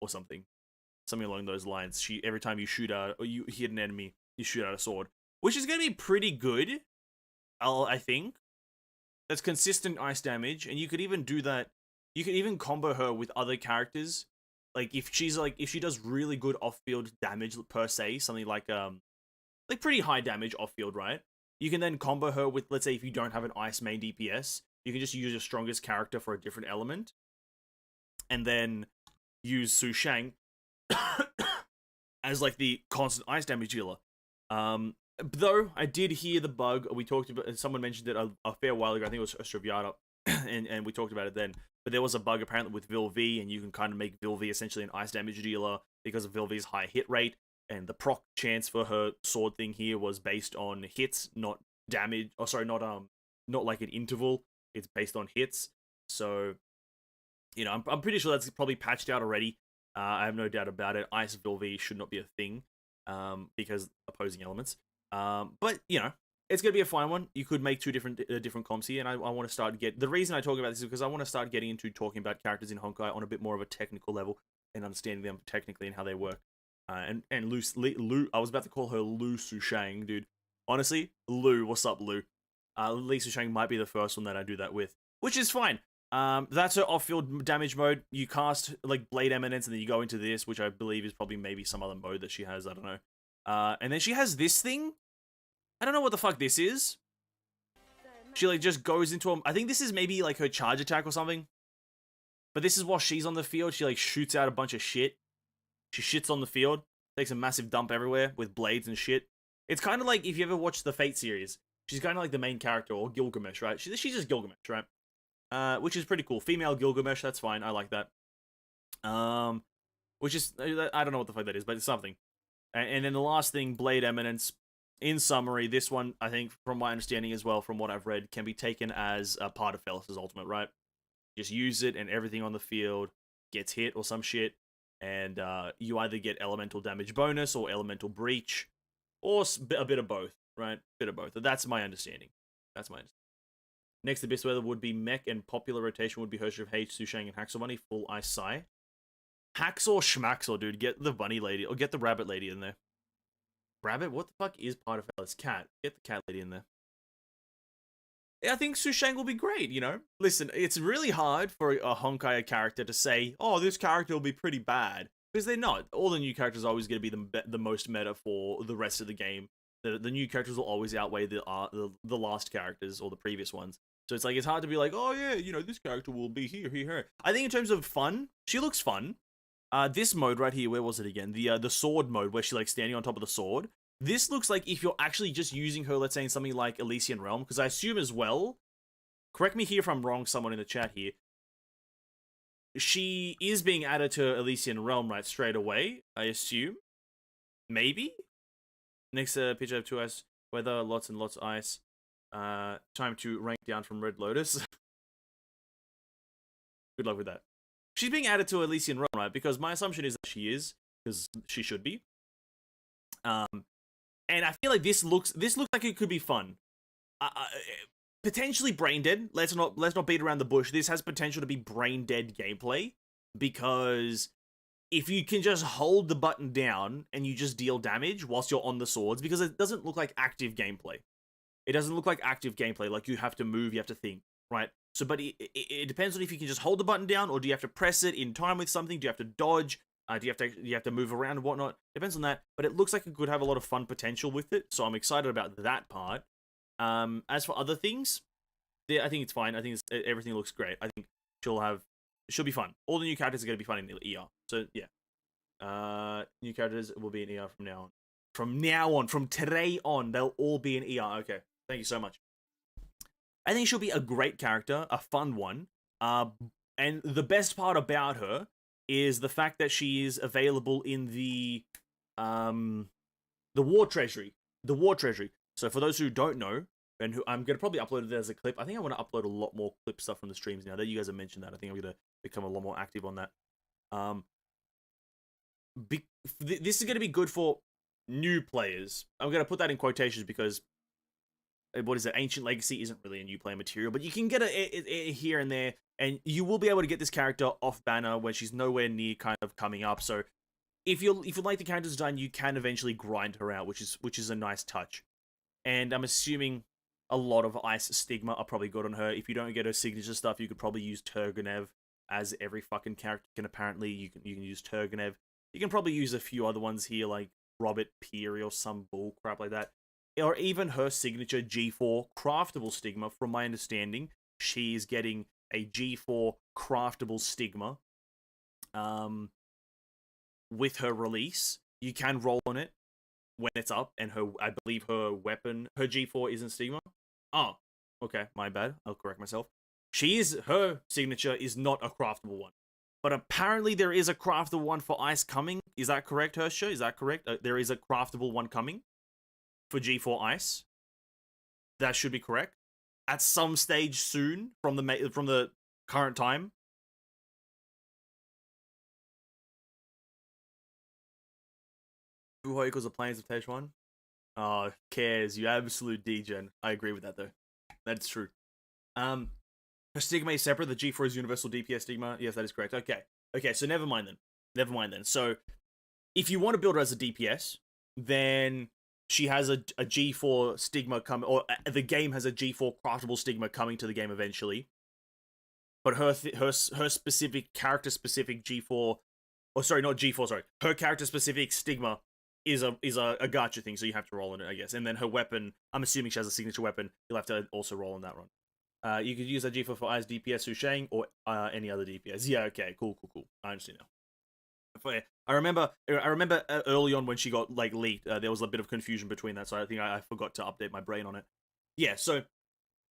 A: or something along those lines. Every time you shoot out or you hit an enemy, you shoot out a sword, which is going to be pretty good. I think that's consistent ice damage, and you could even do that. You could even combo her with other characters. Like if she does really good off-field damage per se, something like pretty high damage off-field, right? You can then combo her with, let's say, if you don't have an ice main DPS, you can just use your strongest character for a different element, and then use Su Shang as like the constant ice damage dealer. Though I did hear the bug. We talked about. Someone mentioned it a fair while ago. I think it was Straviata, and we talked about it then. But there was a bug apparently with Vil V, and you can kind of make Vil V essentially an ice damage dealer because of Vil V's high hit rate, and the proc chance for her sword thing here was based on hits, not damage. Oh, sorry, not like an interval. It's based on hits. So, you know, I'm pretty sure that's probably patched out already. I have no doubt about it. Ice Vil V should not be a thing, because opposing elements. But you know, it's gonna be a fine one. You could make 2 different comps here, and I want to start the reason I talk about this is because I want to start getting into talking about characters in Honkai on a bit more of a technical level and understanding them technically and how they work. And Lou, I was about to call her Lu Sushang, dude. Honestly, Lou, what's up, Lou? Li Sushang might be the first one that I do that with, which is fine. That's her off-field damage mode. You cast like Blade Eminence, and then you go into this, which I believe is probably maybe some other mode that she has. I don't know. And then she has this thing. I don't know what the fuck this is. She like just goes into a... I think this is maybe like her charge attack or something. But this is while she's on the field. She like shoots out a bunch of shit. She shits on the field. Takes a massive dump everywhere with blades and shit. It's kind of like if you ever watched the Fate series. She's kind of like the main character, or Gilgamesh, right? She's just Gilgamesh, right? which is pretty cool. Female Gilgamesh, that's fine. I like that. Which is, I don't know what the fuck that is, but it's something. And then the last thing, Blade Eminence. In summary, this one, I think, from my understanding as well, from what I've read, can be taken as a part of Felis' ultimate, right? Just use it and everything on the field gets hit or some shit, and you either get elemental damage bonus or elemental breach, or a bit of both, right? Bit of both. That's my understanding. Next Abyss Weather would be Mech, and popular rotation would be Hershey of Hate, Sushang, and Haxor Bunny, full Ice Sai. Haxor Schmaxor, dude. Get the bunny lady, or get the rabbit lady in there. Rabbit? What the fuck is part of Felis? Cat. Get the cat lady in there. Yeah, I think Sushang will be great, you know? Listen, it's really hard for a Honkai character to say, oh, this character will be pretty bad. Because they're not. All the new characters are always going to be the most meta for the rest of the game. The new characters will always outweigh the last characters or the previous ones. So it's like, it's hard to be like, oh yeah, you know, this character will be here. I think in terms of fun, she looks fun. This mode right here, where was it again? The sword mode, where she's like standing on top of the sword. This looks like if you're actually just using her, let's say in something like Elysian Realm, because I assume as well, correct me here if I'm wrong, someone in the chat here, she is being added to Elysian Realm, right, straight away, I assume? Maybe? Next picture of 2 ice, weather, lots and lots of ice. Time to rank down from Red Lotus. Good luck with that. She's being added to Elysian Realm, right? Because my assumption is that she is, because she should be. And I feel like this looks like it could be fun. Potentially brain dead. Let's not beat around the bush. This has potential to be brain dead gameplay, because if you can just hold the button down and you just deal damage whilst you're on the swords, because it doesn't look like active gameplay. It doesn't look like active gameplay. Like, you have to move, you have to think, right? So, but it depends on if you can just hold the button down, or do you have to press it in time with something? Do you have to dodge? Do you have to move around and whatnot? Depends on that. But it looks like it could have a lot of fun potential with it, so I'm excited about that part. As for other things, yeah, I think it's fine. I think everything looks great. I think she'll be fun. All the new characters are going to be fun in the ER. So yeah, new characters will be in ER from now on. From today on, they'll all be in ER. Okay, thank you so much. I think she'll be a great character, a fun one. And the best part about her is the fact that she is available in the War Treasury. The War Treasury. So for those who don't know, and who I'm going to probably upload it as a clip. I think I want to upload a lot more clip stuff from the streams now that you guys have mentioned that. I think I'm going to become a lot more active on that. This is going to be good for new players. I'm going to put that in quotations because, what is it? Ancient Legacy isn't really a new player material, but you can get it here and there, and you will be able to get this character off banner when she's nowhere near kind of coming up. So if you like the character's design, you can eventually grind her out, which is a nice touch. And I'm assuming a lot of Ice Stigma are probably good on her. If you don't get her signature stuff, you could probably use Turgenev, as every fucking character can apparently. You can use Turgenev. You can probably use a few other ones here, like Robert Peary or some bull crap like that. Or even her signature G4 craftable stigma. From my understanding, she's getting a G4 craftable stigma with her release. You can roll on it when it's up, and I believe her weapon, her G4 isn't stigma. Oh, okay, my bad. I'll correct myself. Her signature is not a craftable one. But apparently there is a craftable one for Ice coming. Is that correct, Hersha? Is that correct? There is a craftable one coming for G4 Ice. That should be correct. At some stage soon from the current time. Fuho equals the planes of Techuan. Oh, cares. You absolute degen. I agree with that though. That's true. Her stigma is separate. The G4 is universal DPS stigma. Yes, that is correct. Okay, so never mind then. So if you want to build her as a DPS, then she has a G4 stigma coming, or the game has a G4 craftable stigma coming to the game eventually. But her specific character specific G4, or sorry, not G4, sorry, her character specific stigma is a gacha thing, so you have to roll on it, I guess. And then her weapon, I'm assuming she has a signature weapon. You'll have to also roll on that one. You could use that G4 for Ice DPS Sushang or any other DPS. Yeah, okay, cool. I understand now. I remember early on when she got like leaked, there was a bit of confusion between that, so I think I forgot to update my brain on it. Yeah, so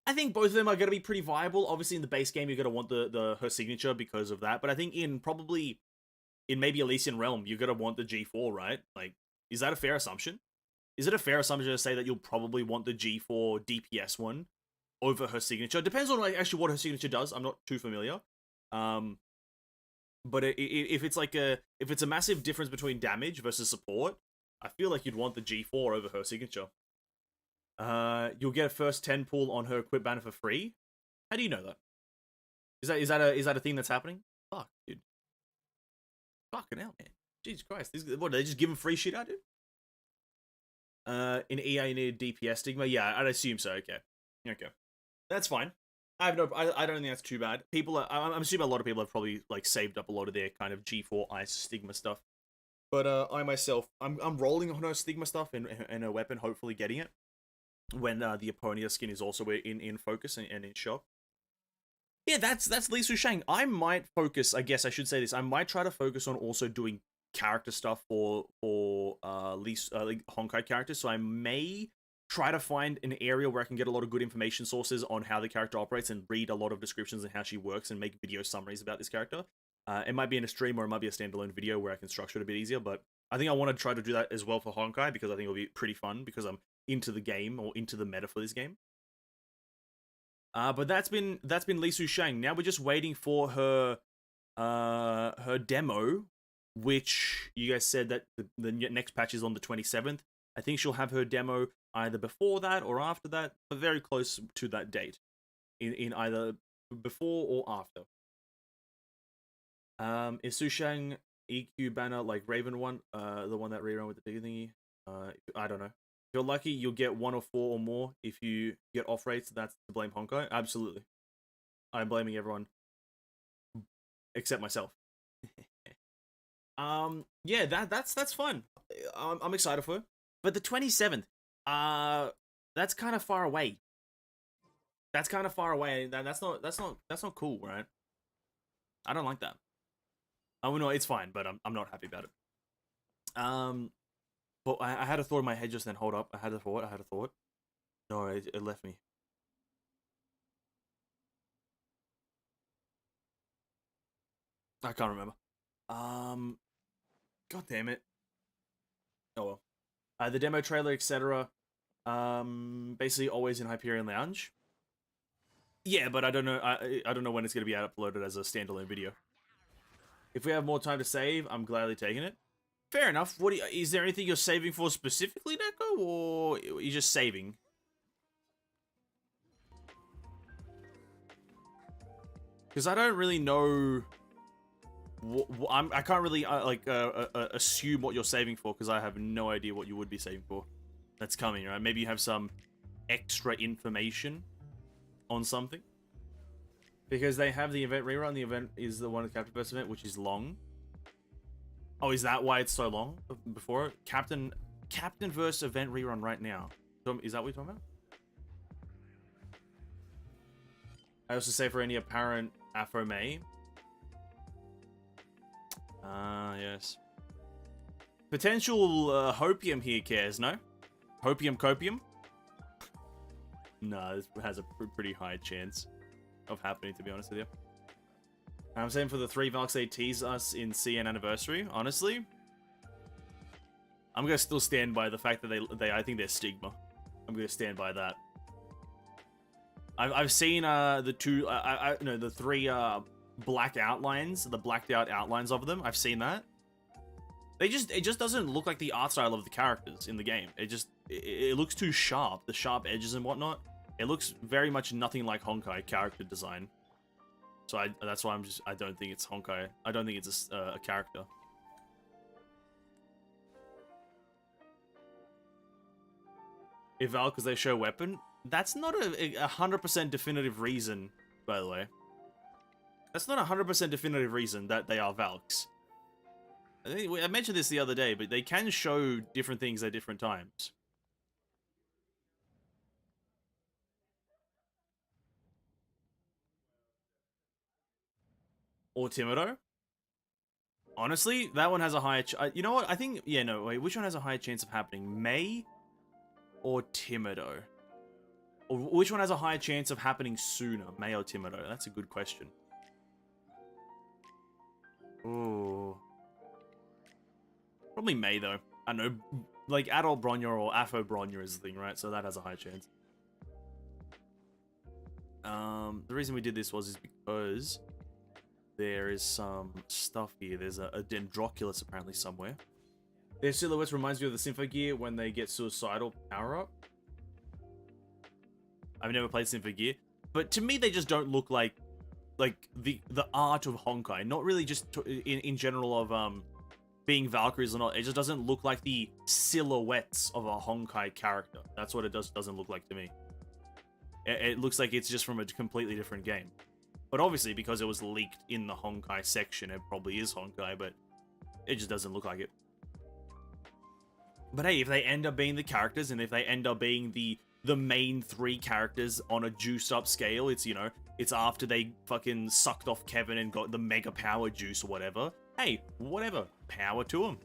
A: I think both of them are going to be pretty viable. Obviously, in the base game, you're going to want her signature because of that. But I think in maybe Elysian Realm, you're going to want the G4, right? Like, is that a fair assumption? Is it a fair assumption to say that you'll probably want the G4 DPS one over her signature? Depends on like actually what her signature does. I'm not too familiar. But if it's like if it's a massive difference between damage versus support, I feel like you'd want the G4 over her signature. You'll get a first 10 pull on her equip banner for free. How do you know that? Is that a thing that's happening? Fuck, dude. Fucking hell, man. Jesus Christ. What, they just give them free shit out, dude? In EA you need DPS stigma? Yeah, I'd assume so. Okay. That's fine. I don't think that's too bad. I'm assuming a lot of people have probably like saved up a lot of their kind of G4 ice stigma stuff. But I myself, I'm rolling on her stigma stuff and her weapon, hopefully getting it when the Aponia skin is also in focus and in shop. Yeah, that's Nilou Shang. I might focus. I guess I should say this. I might try to focus on also doing character stuff for like Honkai characters. So I may try to find an area where I can get a lot of good information sources on how the character operates and read a lot of descriptions and how she works and make video summaries about this character. It might be in a stream or it might be a standalone video where I can structure it a bit easier, but I think I want to try to do that as well for Honkai because I think it'll be pretty fun because I'm into the game or into the meta for this game. But that's been Nilou Shang. Now we're just waiting for her demo, which you guys said that the next patch is on the 27th. I think she'll have her demo either before that or after that, but very close to that date, in either before or after. Is Sushang EQ banner like Raven one, the one that rerun with the bigger thingy? I don't know. If you're lucky, you'll get 1 or 4 or more. If you get off rates, that's to blame Honkai. Absolutely, I'm blaming everyone except myself. Yeah, that's fun. I'm excited for it. But the 27th, that's kind of far away. That's not cool, right? I don't like that. Oh no, it's fine, but I'm not happy about it. But I had a thought in my head just then. Hold up, I had a thought. No, it left me. I can't remember. God damn it. Oh well. The demo trailer, etc. Basically always in Hyperion Lounge. Yeah, but I don't know. I don't know when it's gonna be uploaded as a standalone video. If we have more time to save, I'm gladly taking it. Fair enough. Is there anything you're saving for specifically, Neko, or are you just saving? Because I don't really know. I can't really assume what you're saving for because I have no idea what you would be saving for. That's coming, right? Maybe you have some extra information on something. Because they have the event rerun. The event is the one at Captain Verse event, which is long. Oh, is that why it's so long before? Captain Verse event rerun right now. Is that what you're talking about? I also say for any apparent Afro May. Yes. Potential hopium here cares, no? Hopium copium? Nah, this has a pretty high chance of happening, to be honest with you. I'm saying for the 3 Valks they tease us in CN Anniversary, honestly, I'm gonna still stand by the fact that I think they're Stigma. I'm gonna stand by that. I've seen the 3 black outlines, the blacked out outlines of them. I've seen that. It just doesn't look like the art style of the characters in the game. It looks too sharp, the sharp edges and whatnot. It looks very much nothing like Honkai character design. So that's why I don't think it's Honkai. I don't think it's a character. If Val, because they show weapon, that's not a 100% definitive reason, by the way. That's not a 100% definitive reason that they are Valks. I mentioned this the other day, but they can show different things at different times. Or Timido? Honestly, that one has a higher... you know what? I think... Yeah, no, wait. Which one has a higher chance of happening? May or Timido? Or which one has a higher chance of happening sooner, May or Timido? That's a good question. Ooh. Probably May, though. I know, like, adult Bronya or Afro Bronya is the thing, right? So that has a high chance. The reason we did this is because there is some stuff here. There's a Dendroculus apparently somewhere. Their silhouettes reminds me of the Symphogear when they get suicidal power-up. I've never played Symphogear, but to me they just don't look like the art of Honkai. Not really just in general of being Valkyries or not. It just doesn't look like the silhouettes of a Honkai character. That's what it doesn't look like to me. It looks like it's just from a completely different game. But obviously, because it was leaked in the Honkai section, it probably is Honkai, but it just doesn't look like it. But hey, if they end up being the characters, and if they end up being the main 3 characters on a juiced up scale, it's, you know, it's after they fucking sucked off Kevin and got the mega power juice or whatever. Hey, whatever. Power to them.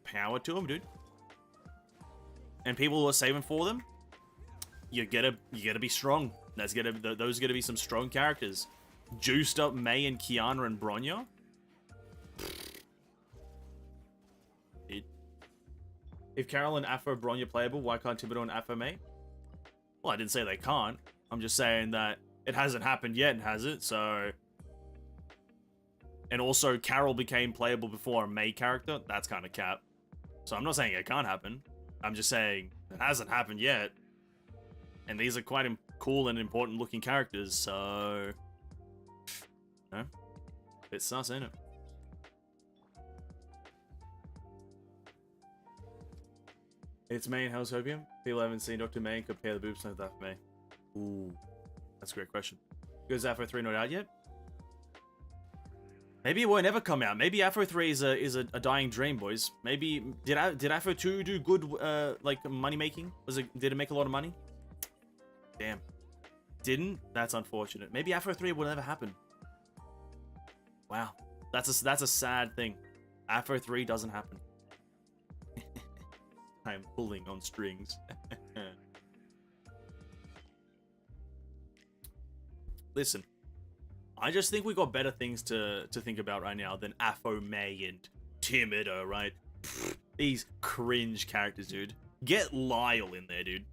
A: Power to them, dude. And people who are saving for them, you gotta be strong. Those are gonna be some strong characters. Juiced up May and Kiana and Bronya. If Carol and Afro Bronya playable, why can't Thibodeau and Afro May? Well, I didn't say they can't. I'm just saying that it hasn't happened yet, has it? So, and also Carol became playable before a May character. That's kind of cap. So I'm not saying it can't happen. I'm just saying it hasn't happened yet. And these are quite cool and important looking characters, so... You know? It's sus, ain't it? It's May and Hell's Hopium. People haven't seen Dr. May and compare the boobs with that for me. Ooh. That's a great question. Is Afro 3 not out yet? Maybe it won't ever come out. Maybe Afro 3 is a dying dream, boys. Maybe... Did Afro 2 do good, like, money making? Did it make a lot of money? Damn. Didn't? That's unfortunate. Maybe Afro 3 will never happen. Wow. That's a sad thing. Afro 3 doesn't happen. I'm pulling on strings. Listen. I just think we got better things to think about right now than Afro May and Timido, right? Pfft, these cringe characters, dude. Get Lyle in there, dude.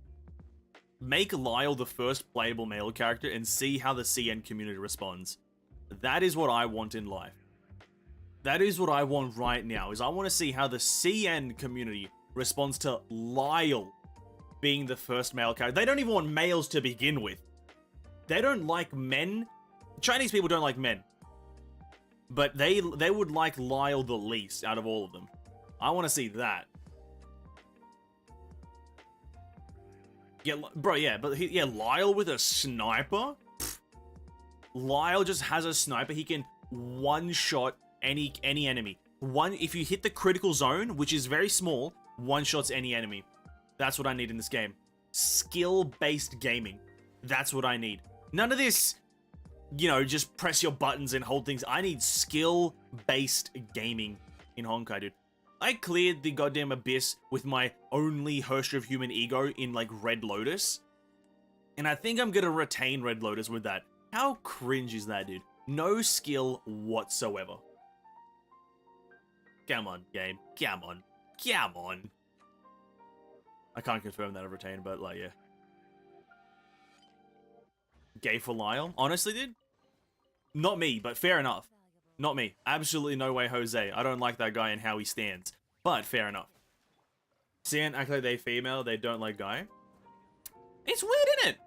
A: Make Lyle the first playable male character and see how the CN community responds. That is what I want in life. That is what I want right now, is I want to see how the CN community responds to Lyle being the first male character. They don't even want males to begin with. They don't like men. Chinese people don't like men. But they would like Lyle the least out of all of them. I want to see that. Yeah, bro, yeah, but Lyle with a sniper? Pfft. Lyle just has a sniper. He can one-shot any enemy. If you hit the critical zone, which is very small, one-shots any enemy. That's what I need in this game. Skill-based gaming. That's what I need. None of this, you know, just press your buttons and hold things. I need skill-based gaming in Honkai, dude. I cleared the goddamn abyss with my only Herrscher of Human Ego in, like, Red Lotus. And I think I'm gonna retain Red Lotus with that. How cringe is that, dude? No skill whatsoever. Come on, game. Come on. Come on. I can't confirm that I've retained, but, like, yeah. Gay for Lyle? Honestly, dude? Not me, but fair enough. Not me. Absolutely no way, Jose. I don't like that guy and how he stands. But fair enough. CN act like they female, they don't like guy. It's weird, isn't it?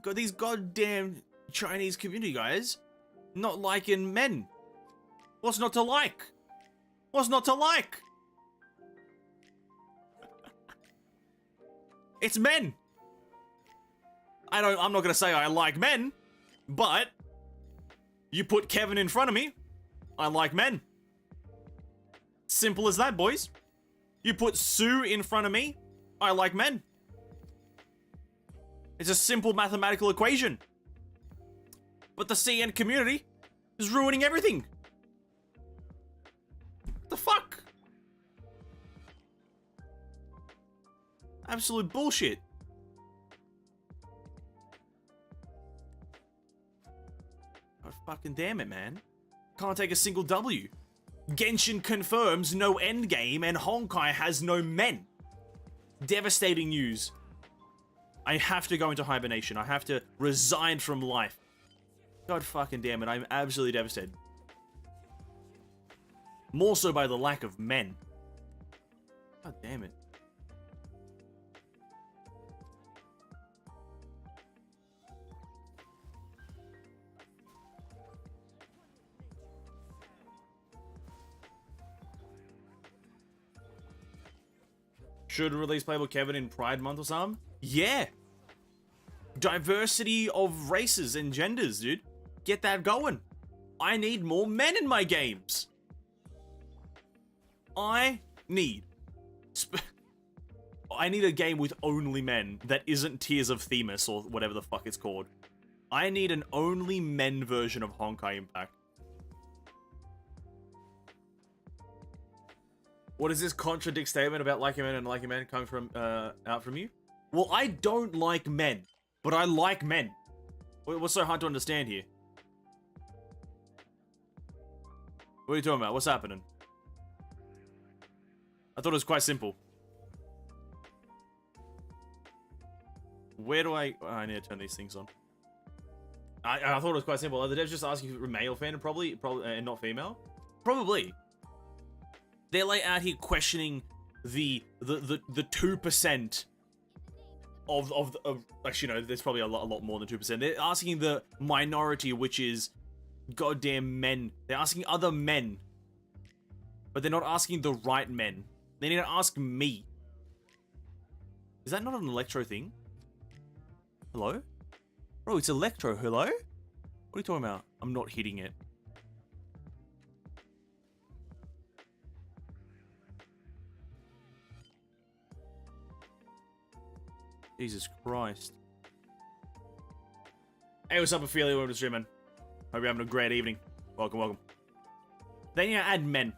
A: Got these goddamn Chinese community guys not liking men. What's not to like? What's not to like? It's men. I'm not gonna say I like men, but you put Kevin in front of me, I like men. Simple as that, boys. You put Sue in front of me, I like men. It's a simple mathematical equation. But the CN community is ruining everything. The fuck? Absolute bullshit. fucking damn it, man. Can't take a single W. Genshin confirms no endgame and Honkai has no men. Devastating news. I have to go into hibernation. I have to resign from life. God fucking damn it, I'm absolutely devastated. More so by the lack of men. God damn it. Should release Playable Kevin in Pride Month or something? Yeah. Diversity of races and genders, dude. Get that going. I need more men in my games. I need a game with only men that isn't Tears of Themis or whatever the fuck it's called. I need an only men version of Honkai Impact. What does this contradict statement about liking men and liking men coming from out from you? Well, I don't like men, but I like men. What's so hard to understand here? What are you talking about? What's happening? I thought it was quite simple. Where do I... Oh, I need to turn these things on. I thought it was quite simple. Are the devs just asking if you're a male fan and probably and not female? Probably. They're like out here questioning the 2% of actually no, there's probably a lot more than 2%. They're asking the minority, which is goddamn men. They're asking other men, but they're not asking the right men. They need to ask me. Is that not an electro thing? Hello? Bro, it's electro. Hello? What are you talking about? I'm not hitting it. Jesus Christ. Hey, what's up, Ophelia? Welcome to stream, man. Hope you're having a great evening. Welcome, welcome. They need to add men.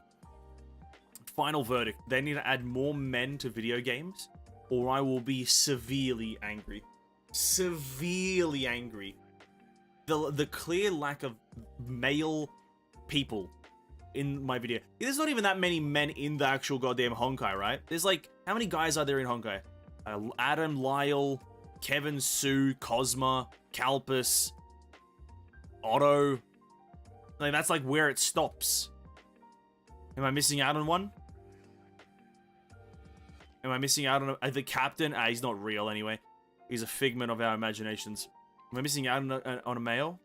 A: Final verdict. They need to add more men to video games, or I will be severely angry. Severely angry. The clear lack of male people in my video. There's not even that many men in the actual goddamn Honkai, right? There's like, how many guys are there in Honkai? Adam, Lyle, Kevin, Sue, Cosma, Kalpus, Otto. Like, that's like where it stops. Am I missing out on one? Am I missing out on the captain? He's not real anyway. He's a figment of our imaginations. Am I missing out on a male?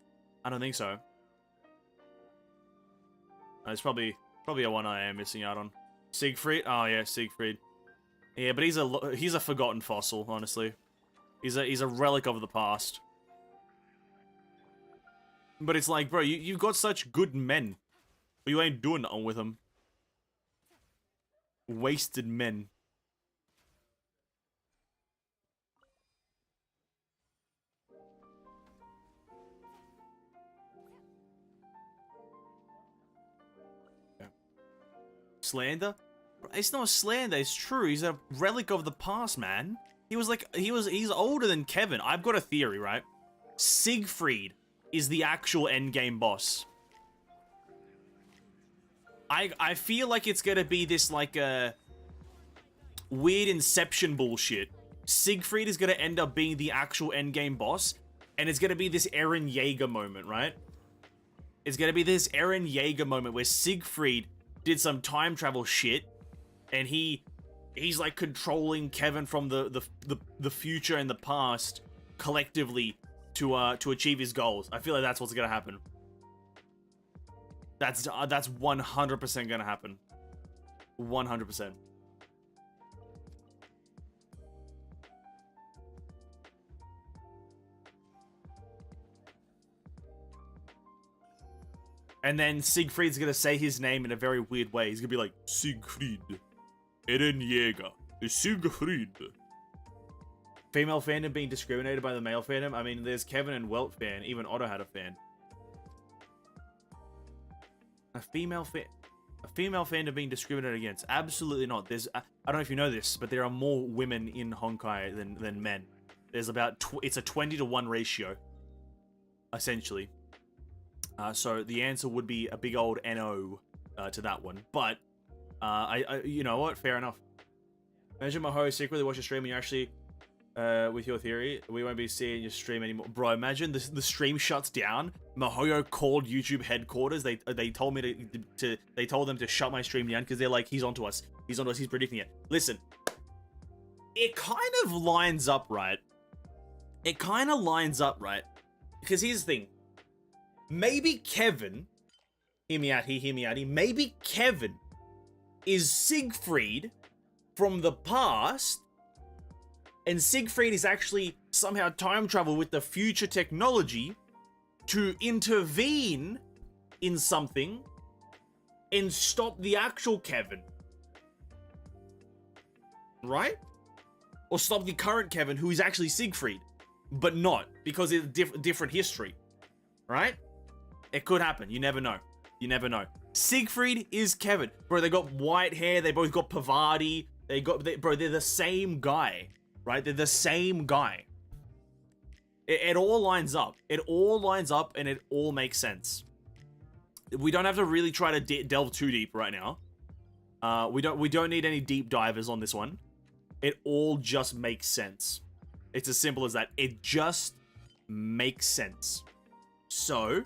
A: I don't think so. It's probably a one I am missing out on. Siegfried? Oh yeah, Siegfried. Yeah, but he's a forgotten fossil, honestly. He's a relic of the past. But it's like, bro, you've got such good men, but you ain't doing nothing with them. Wasted men. Yeah. Slander? It's not slander, it's true. He's a relic of the past, man. He's older than Kevin. I've got a theory, right? Siegfried is the actual endgame boss. I feel like it's gonna be this like weird Inception bullshit. Siegfried is gonna end up being the actual endgame boss, and it's gonna be this Eren Yeager moment, right? It's gonna be this Eren Yeager moment where Siegfried did some time travel shit, and he's like controlling Kevin from the future and the past collectively to achieve his goals. I feel like that's what's gonna happen. That's 100% gonna happen. 100%. And then Siegfried's gonna say his name in a very weird way. He's gonna be like, Siegfried. Eren Yeager. Siegfried. Female fandom being discriminated by the male fandom? I mean, there's Kevin and Welt fan. Even Otto had a fan. A female fandom being discriminated against? Absolutely not. There's, I don't know if you know this, but there are more women in Honkai than men. There's about, it's a 20-to-1 ratio. Essentially. So the answer would be a big old NO to that one. But you know what? Fair enough. Imagine Maho secretly watch your stream and you actually, with your theory, we won't be seeing your stream anymore. Bro, imagine the stream shuts down. Mahoyo called YouTube headquarters. They told me they told them to shut my stream down because they're like, he's onto us. He's onto us. He's predicting it. Listen, it kind of lines up, right? It kind of lines up, right? Because here's the thing. Maybe Kevin, hear me out here. Maybe Kevin is Siegfried from the past, and Siegfried is actually somehow time travel with the future technology to intervene in something and stop the actual Kevin. Right? Or stop the current Kevin, who is actually Siegfried, but not, because it's different history. Right? It could happen. You never know. You never know. Siegfried is Kevin. Bro, they got white hair. They both got Pavati. Bro, they're the same guy. Right? They're the same guy. It all lines up. It all lines up and it all makes sense. We don't have to really try to delve too deep right now. We don't need any deep divers on this one. It all just makes sense. It's as simple as that. It just makes sense. So,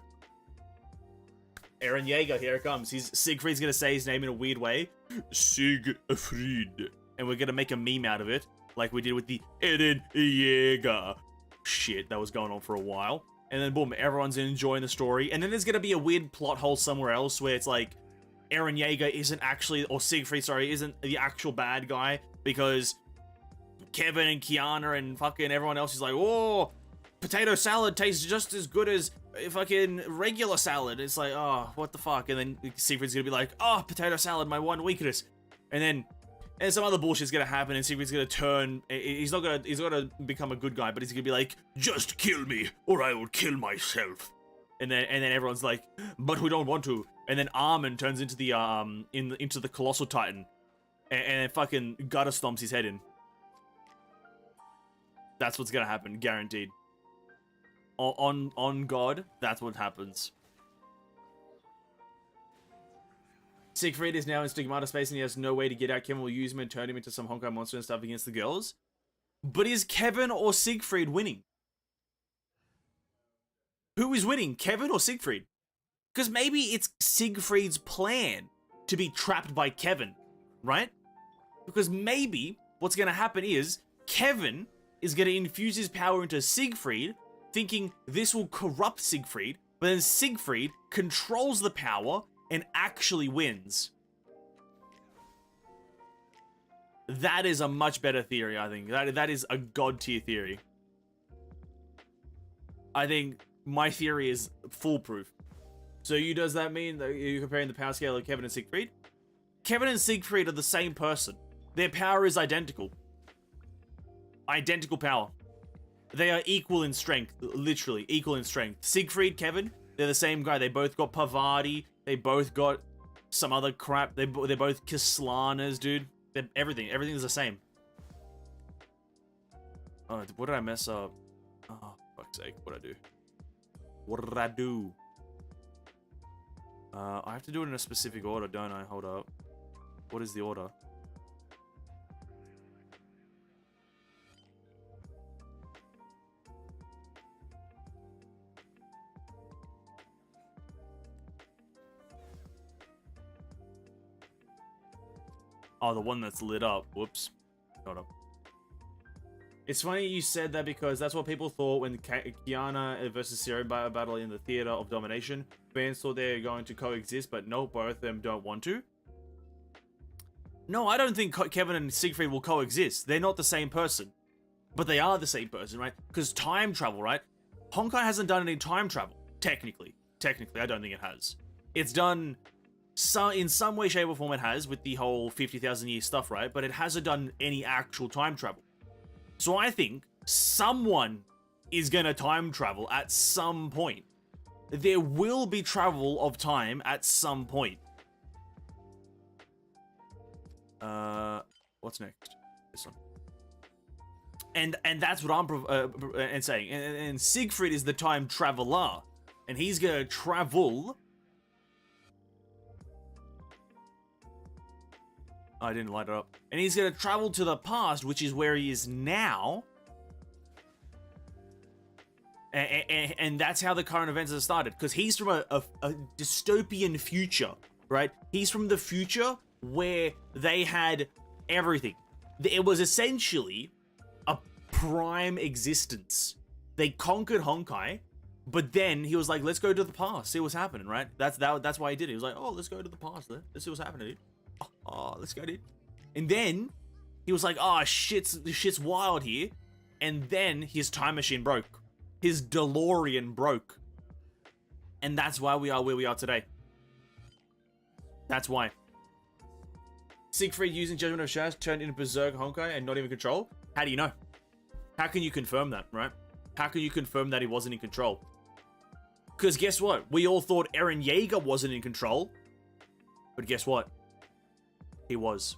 A: Eren Yeager, here it comes. Siegfried's gonna say his name in a weird way. Siegfried. And we're gonna make a meme out of it, like we did with the Eren Yeager shit that was going on for a while. And then boom, everyone's enjoying the story. And then there's gonna be a weird plot hole somewhere else where it's like, Eren Yeager isn't actually, or Siegfried, sorry, isn't the actual bad guy, because Kevin and Kiana and fucking everyone else is like, oh, potato salad tastes just as good as fucking regular salad. It's like, oh, what the fuck? And then Siegfried's gonna be like, oh, potato salad, my one weakness. And some other bullshit's gonna happen, and Siegfried's gonna turn. He's not gonna become a good guy, but he's gonna be like, just kill me, or I will kill myself. And then everyone's like, but we don't want to. And then Armin turns into the into the Colossal Titan, and fucking gutter stomps his head in. That's what's gonna happen, guaranteed. On God, that's what happens. Siegfried is now in Stigmata space and he has no way to get out. Kevin will use him and turn him into some Honkai monster and stuff against the girls. But is Kevin or Siegfried winning? Who is winning, Kevin or Siegfried? Because maybe it's Siegfried's plan to be trapped by Kevin, right? Because maybe what's going to happen is Kevin is going to infuse his power into Siegfried, thinking this will corrupt Siegfried, but then Siegfried controls the power and actually wins. That is a much better theory, I think. That is a god tier theory. I think my theory is foolproof. So does that mean that you're comparing the power scale of Kevin and Siegfried? Kevin and Siegfried are the same person. Their power is identical. Identical power. They are equal in strength, literally equal in strength. Siegfried, Kevin, they're the same guy. They both got Pavati. They both got some other crap. They're both Kislanas, dude. Everything's the same. Oh, what did I mess up? Oh, fuck's sake, what'd I do? What did I do? I have to do it in a specific order, don't I? Hold up. What is the order? Oh, the one that's lit up. Whoops. Hold up. It's funny you said that because that's what people thought when Kiana versus Sumeru battle in the Theater of Domination. Fans thought they were going to coexist, but no, both of them don't want to. No, I don't think Kevin and Siegfried will coexist. They're not the same person. But they are the same person, right? Because time travel, right? Honkai hasn't done any time travel. Technically, I don't think it has. It's done... in some way, shape, or form it has, with the whole 50,000 year stuff, right? But it hasn't done any actual time travel. So I think someone is gonna time travel at some point. There will be travel of time at some point. What's next? This one. And that's what I'm saying. And Siegfried is the time traveler. And he's gonna travel... I didn't light it up. And he's gonna travel to the past, which is where he is now. And that's how the current events have started. Because he's from a dystopian future, right? He's from the future where they had everything. It was essentially a prime existence. They conquered Honkai, but then he was like, let's go to the past, see what's happening, right? That's why he did it. He was like, oh, let's go to the past, let's see what's happening, dude. Oh, let's go, dude. And then he was like, oh, shit's wild here. And then his time machine broke. His DeLorean broke. And that's why we are where we are today. That's why. Siegfried using Judgment of Shadows turned into Berserk Honkai and not even control? How do you know? How can you confirm that, right? How can you confirm that he wasn't in control? Because guess what? We all thought Eren Yeager wasn't in control. But guess what? He was.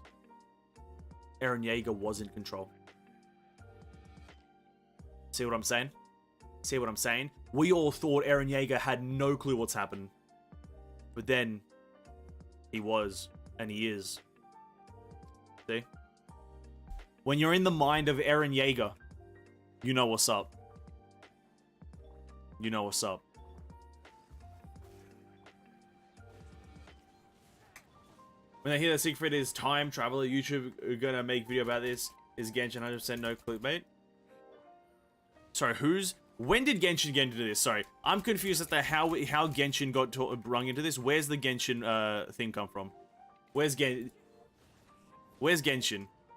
A: Eren Yeager was in control. See what I'm saying? See what I'm saying? We all thought Eren Yeager had no clue what's happened. But then, he was. And he is. See? When you're in the mind of Eren Yeager, you know what's up. You know what's up. When I hear that Siegfried is time traveler, YouTube are gonna make video about this. Is Genshin 100% no clickbait? Sorry, when did Genshin get into this? Sorry, I'm confused as to how Genshin got rung into this. Where's the Genshin thing come from? Where's Genshin?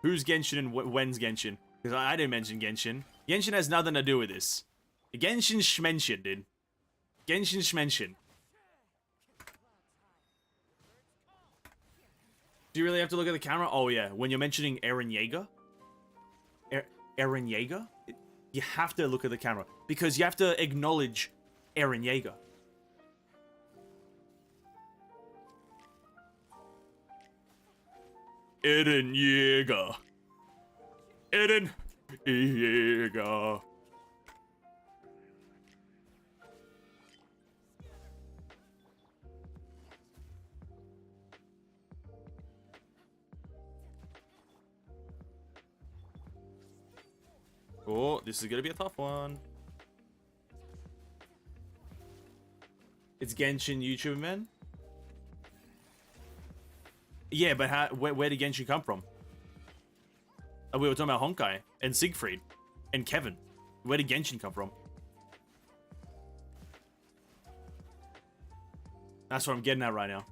A: Who's Genshin and when's Genshin? Because I didn't mention Genshin. Genshin has nothing to do with this. Genshin Schmenshin, dude. Genshin Schmenshin. Do you really have to look at the camera? Oh yeah, when you're mentioning Eren Yeager? Eren Yeager? You have to look at the camera. Because you have to acknowledge Eren Yeager. Eren Yeager. Eren Yeager. Oh, this is gonna be a tough one. It's Genshin YouTuber, man. Yeah, but where did Genshin come from? Oh, we were talking about Honkai and Siegfried and Kevin. Where did Genshin come from? That's what I'm getting at right now.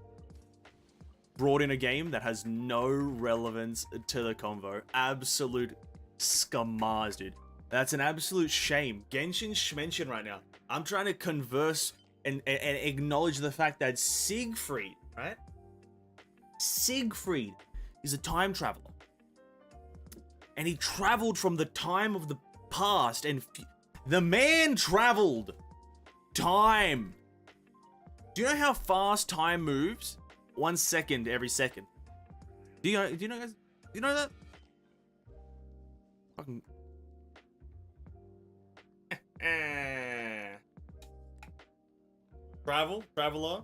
A: Brought in a game that has no relevance to the convo. Absolute scumars, dude. That's an absolute shame. Genshin Schmenshin right now. I'm trying to converse and acknowledge the fact that Siegfried, right? Siegfried is a time traveler. And he traveled from the time of the past, and the man traveled time. Do you know how fast time moves? 1 second every second. Do you know, guys? Do you know that? Fucking. Traveler.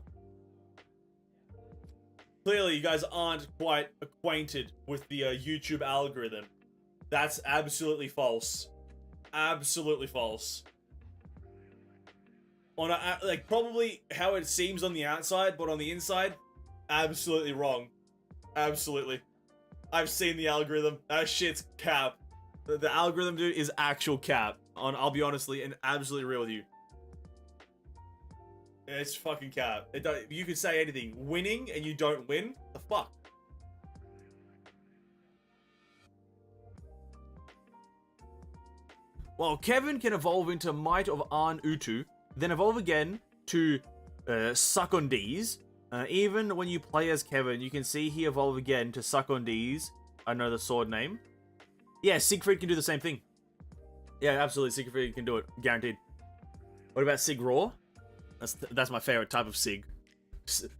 A: Clearly, you guys aren't quite acquainted with the YouTube algorithm. That's absolutely false. Absolutely false. On like probably how it seems on the outside, but on the inside, absolutely wrong. Absolutely. I've seen the algorithm. That shit's cap. The algorithm, dude, is actual cap. I'll be honestly and absolutely real with you. It's fucking cap. You could say anything. Winning and you don't win? The fuck? Well, Kevin can evolve into Might of Arn Utu, then evolve again to Suckundees. Even when you play as Kevin, you can see he evolve again to Suckundees. I know the sword name. Yeah, Siegfried can do the same thing. Yeah, absolutely. Siegfried can do it. Guaranteed. What about Sig Raw? That's my favorite type of Sig.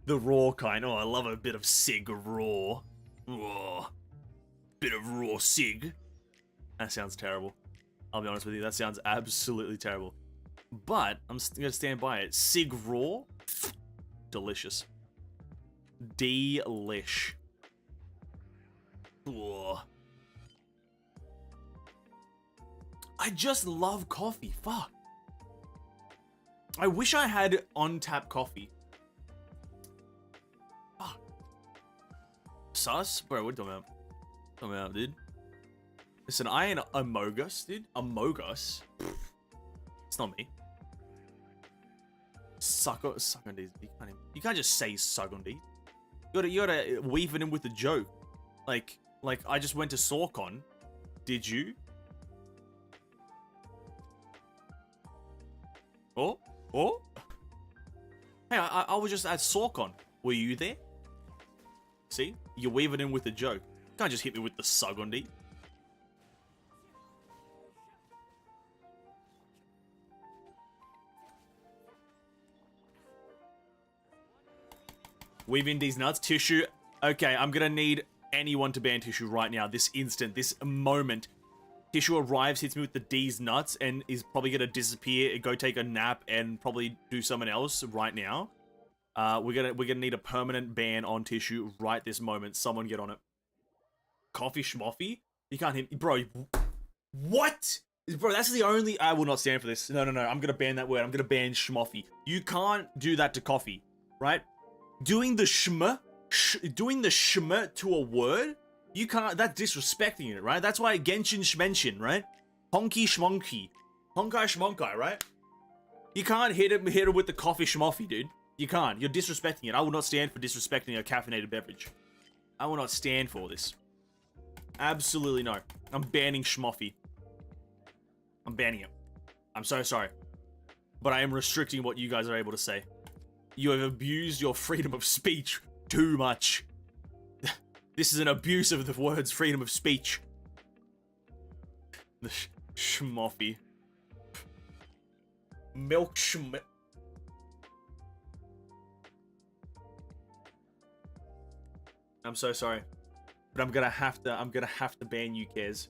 A: The raw kind. Oh, I love a bit of Sig Raw. Oh, bit of raw Sig. That sounds terrible. I'll be honest with you. That sounds absolutely terrible. but I'm gonna stand by it. Sig Raw, delicious. Delish. Ugh. I just love coffee. Fuck. I wish I had on-tap coffee. Fuck. Sus? Bro, what are you talking about? Talking about, dude? Listen, I ain't Amogus, dude. Amogus? It's not me. Suckundies. You can't just say Suckundies. You gotta weave it in with a joke. Like I just went to Sorcon. Did you? Oh? Hey, I was just at Sorcon. Were you there? See? You weave it in with a joke. You can't just hit me with the Sugundi. Weave in these nuts. Tissue. Okay, I'm gonna need anyone to ban Tissue right now. This instant. This moment. Tissue arrives, hits me with the D's nuts, and is probably gonna disappear, go take a nap, and probably do something else right now. We're gonna need a permanent ban on Tissue right this moment. Someone get on it. Coffee schmoffy? You can't hit me. Bro, what? Bro, that's the only... I will not stand for this. No. I'm gonna ban that word. I'm gonna ban schmoffy. You can't do that to coffee, right? Doing the schm to a word? You can't, that's disrespecting it, right? That's why Genshin Shmenshin, right? Honky Schmonky. Honkai Schmonkai, right? You can't hit it with the coffee schmoffy, dude. You can't. You're disrespecting it. I will not stand for disrespecting a caffeinated beverage. I will not stand for this. Absolutely no. I'm banning schmoffy. I'm banning it. I'm so sorry. But I am restricting what you guys are able to say. You have abused your freedom of speech too much. This is an abuse of the words freedom of speech. The schmoffy. Milk schm... I'm so sorry. But I'm gonna have to ban you, Kez.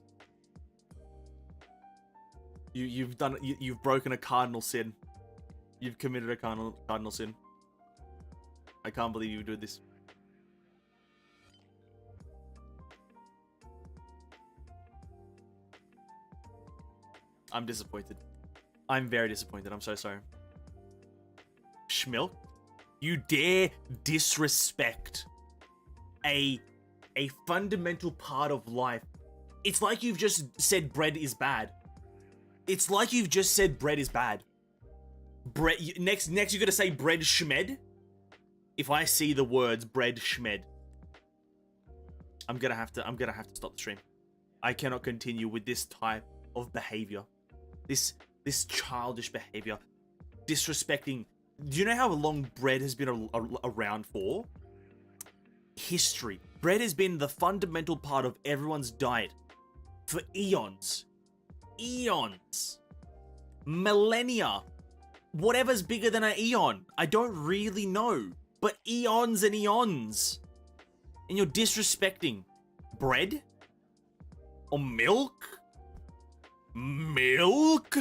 A: You've broken a cardinal sin. You've committed a cardinal sin. I can't believe you did this. I'm disappointed. I'm very disappointed. I'm so sorry. Schmilk? You dare disrespect a fundamental part of life. It's like you've just said bread is bad. It's like you've just said bread is bad. Bread. Next you're gonna say bread schmed. If I see the words bread schmed, I'm gonna have to stop the stream. I cannot continue with this type of behavior. This childish behavior. Disrespecting. Do you know how long bread has been around for? History. Bread has been the fundamental part of everyone's diet for eons. Eons. Millennia. Whatever's bigger than an eon. I don't really know. But eons and eons. And you're disrespecting bread? Or milk? Milk?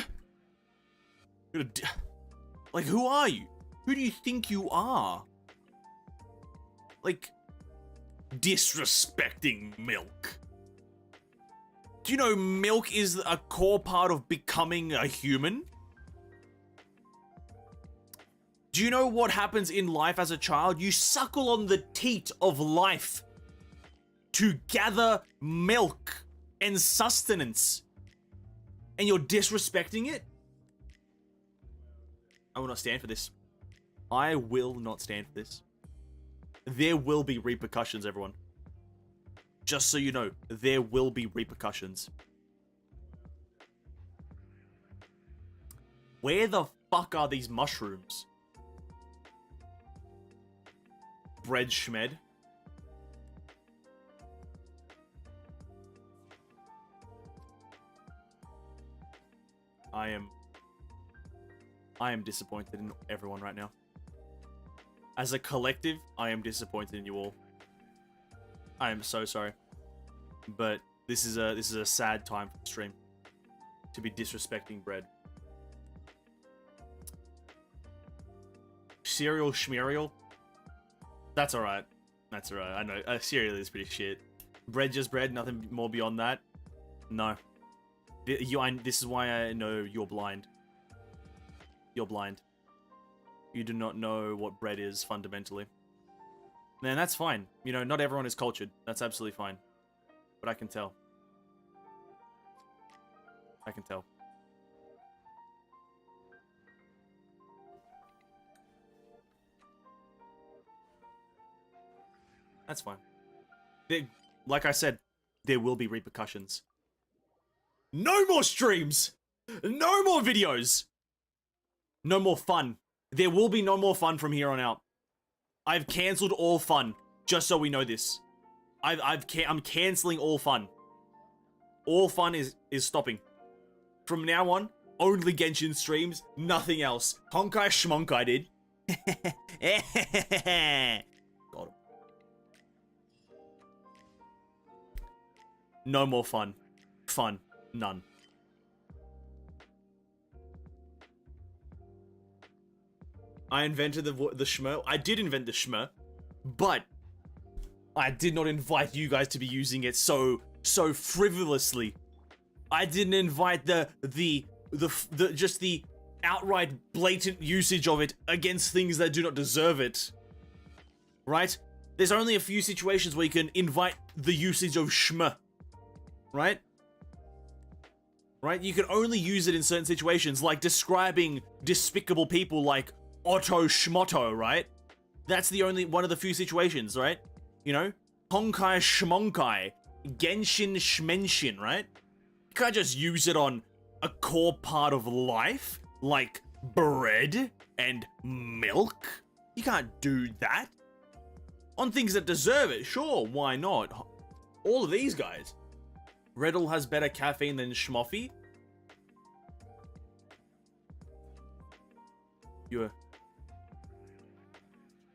A: Like, who are you? Who do you think you are? Like, disrespecting milk. Do you know milk is a core part of becoming a human? Do you know what happens in life as a child? You suckle on the teat of life to gather milk and sustenance. And you're disrespecting it? I will not stand for this. I will not stand for this. There will be repercussions, everyone. Just so you know, there will be repercussions. Where the fuck are these mushrooms? Bread schmed. I am disappointed in everyone right now. As a collective, I am disappointed in you all. I am so sorry. But this is a sad time for the stream. To be disrespecting bread. cereal schmerial. That's alright. That's alright. I know. Cereal is pretty shit. Bread, just bread. Nothing more beyond that. No. This is why I know you're blind. You're blind. You do not know what bread is, fundamentally. Man, that's fine. You know, not everyone is cultured. That's absolutely fine. But I can tell. I can tell. That's fine. Like I said, there will be repercussions. No more streams! No more videos! No more fun. There will be no more fun from here on out. I've cancelled all fun, just so we know this. I'm cancelling all fun. All fun is stopping. From now on, only Genshin streams, nothing else. Honkai Schmonkai did. Got him. No more fun. Fun. None. I invented the shmur. I did invent the shmur, but I did not invite you guys to be using it so frivolously. I didn't invite the just the outright blatant usage of it against things that do not deserve it. Right? There's only a few situations where you can invite the usage of shmur. Right? Right? You can only use it in certain situations, like describing despicable people like Otto Schmotto, right? That's the only one of the few situations, right? You know? Honkai Schmonkai. Genshin Schmenshin, right? You can't just use it on a core part of life, like bread and milk. You can't do that. On things that deserve it, sure, why not? All of these guys. Riddle has better caffeine than Schmoffy.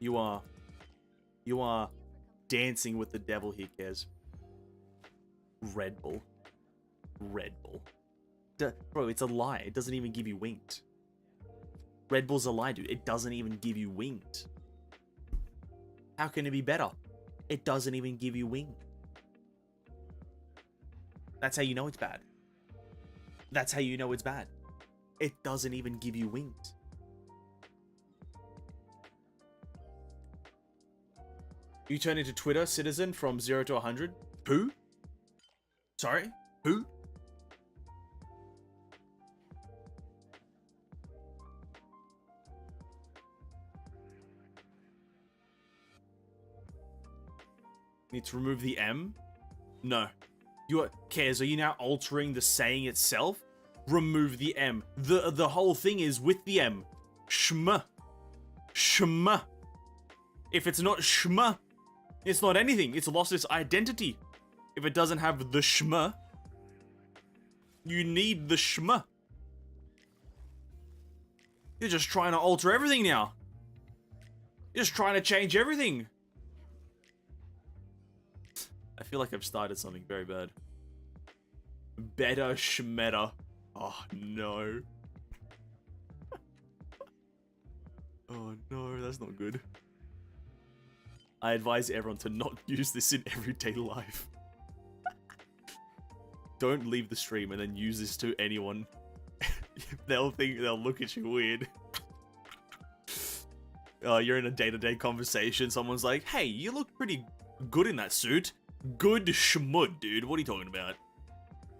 A: You are dancing with the devil, he cares. Red Bull. Red Bull. Bro, it's a lie. It doesn't even give you winged. Red Bull's a lie, dude. It doesn't even give you winged. How can it be better? It doesn't even give you winged. That's how you know it's bad. That's how you know it's bad. It doesn't even give you wings. You turn into Twitter citizen from 0 to 100? Who? Sorry? Who? Need to remove the M? No. Cares, are you now altering the saying itself? Remove the M. The whole thing is with the M. Shma. Shma. If it's not shma, it's not anything. It's lost its identity. If it doesn't have the shma, you need the shma. You're just trying to alter everything now. You're just trying to change everything. I feel like I've started something very bad. Better schmeta. Oh no. Oh no, that's not good. I advise everyone to not use this in everyday life. Don't leave the stream and then use this to anyone. They'll look at you weird. You're in a day-to-day conversation. Someone's like, "Hey, you look pretty good in that suit." Good schmud, dude. What are you talking about?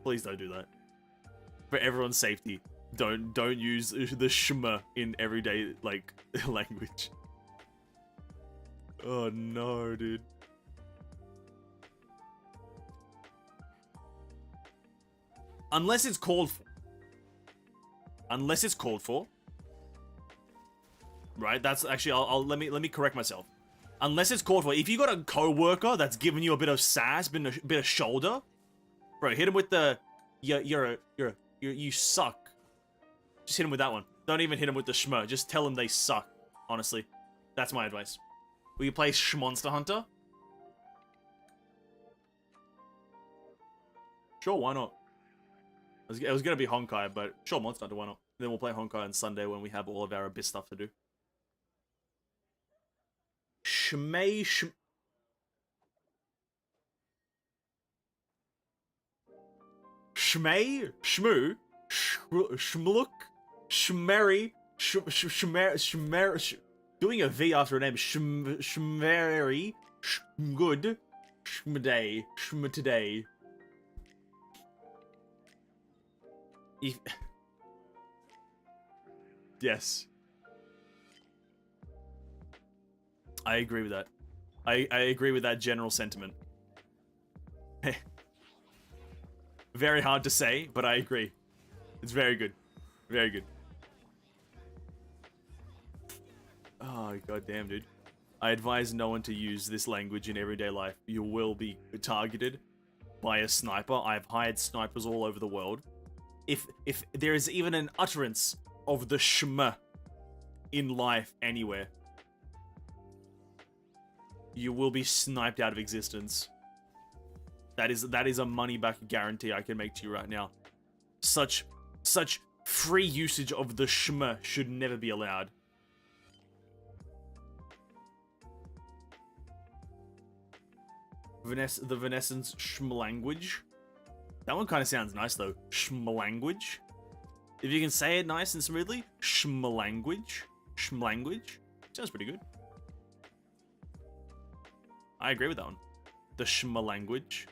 A: Please don't do that. For everyone's safety, don't use the shma in everyday like language. Oh no, dude. Unless it's called for. Unless it's called for. Right? That's actually let me correct myself. Unless it's called for. If you got a coworker that's giving you a bit of sass, bit of shoulder, bro, hit him with the you suck. Just hit him with that one. Don't even hit him with the shmo. Just tell him they suck. Honestly, that's my advice. Will you play Monster Hunter? Sure, why not? It was gonna be Honkai, but sure, Monster Hunter, why not? Then we'll play Honkai on Sunday when we have all of our Abyss stuff to do. Shmay, Shmay, Shmoo, Shmlook, Shmeri, Shmer, doing a V after a name, Shmeri, Shmgood, Shmday, Shmtoday. Yes. I agree with that. I agree with that general sentiment. Very hard to say, but I agree. It's very good. Very good. Oh, goddamn, dude. I advise no one to use this language in everyday life. You will be targeted by a sniper. I've hired snipers all over the world. If there is even an utterance of the shma in life anywhere, you will be sniped out of existence. That is a money back guarantee I can make to you right now. Such free usage of the shma should never be allowed. The Venescence Shm language. That one kind of sounds nice though. Shm language. If you can say it nice and smoothly, Shm language. Shm language. Sounds pretty good. I agree with that one. The Shm language.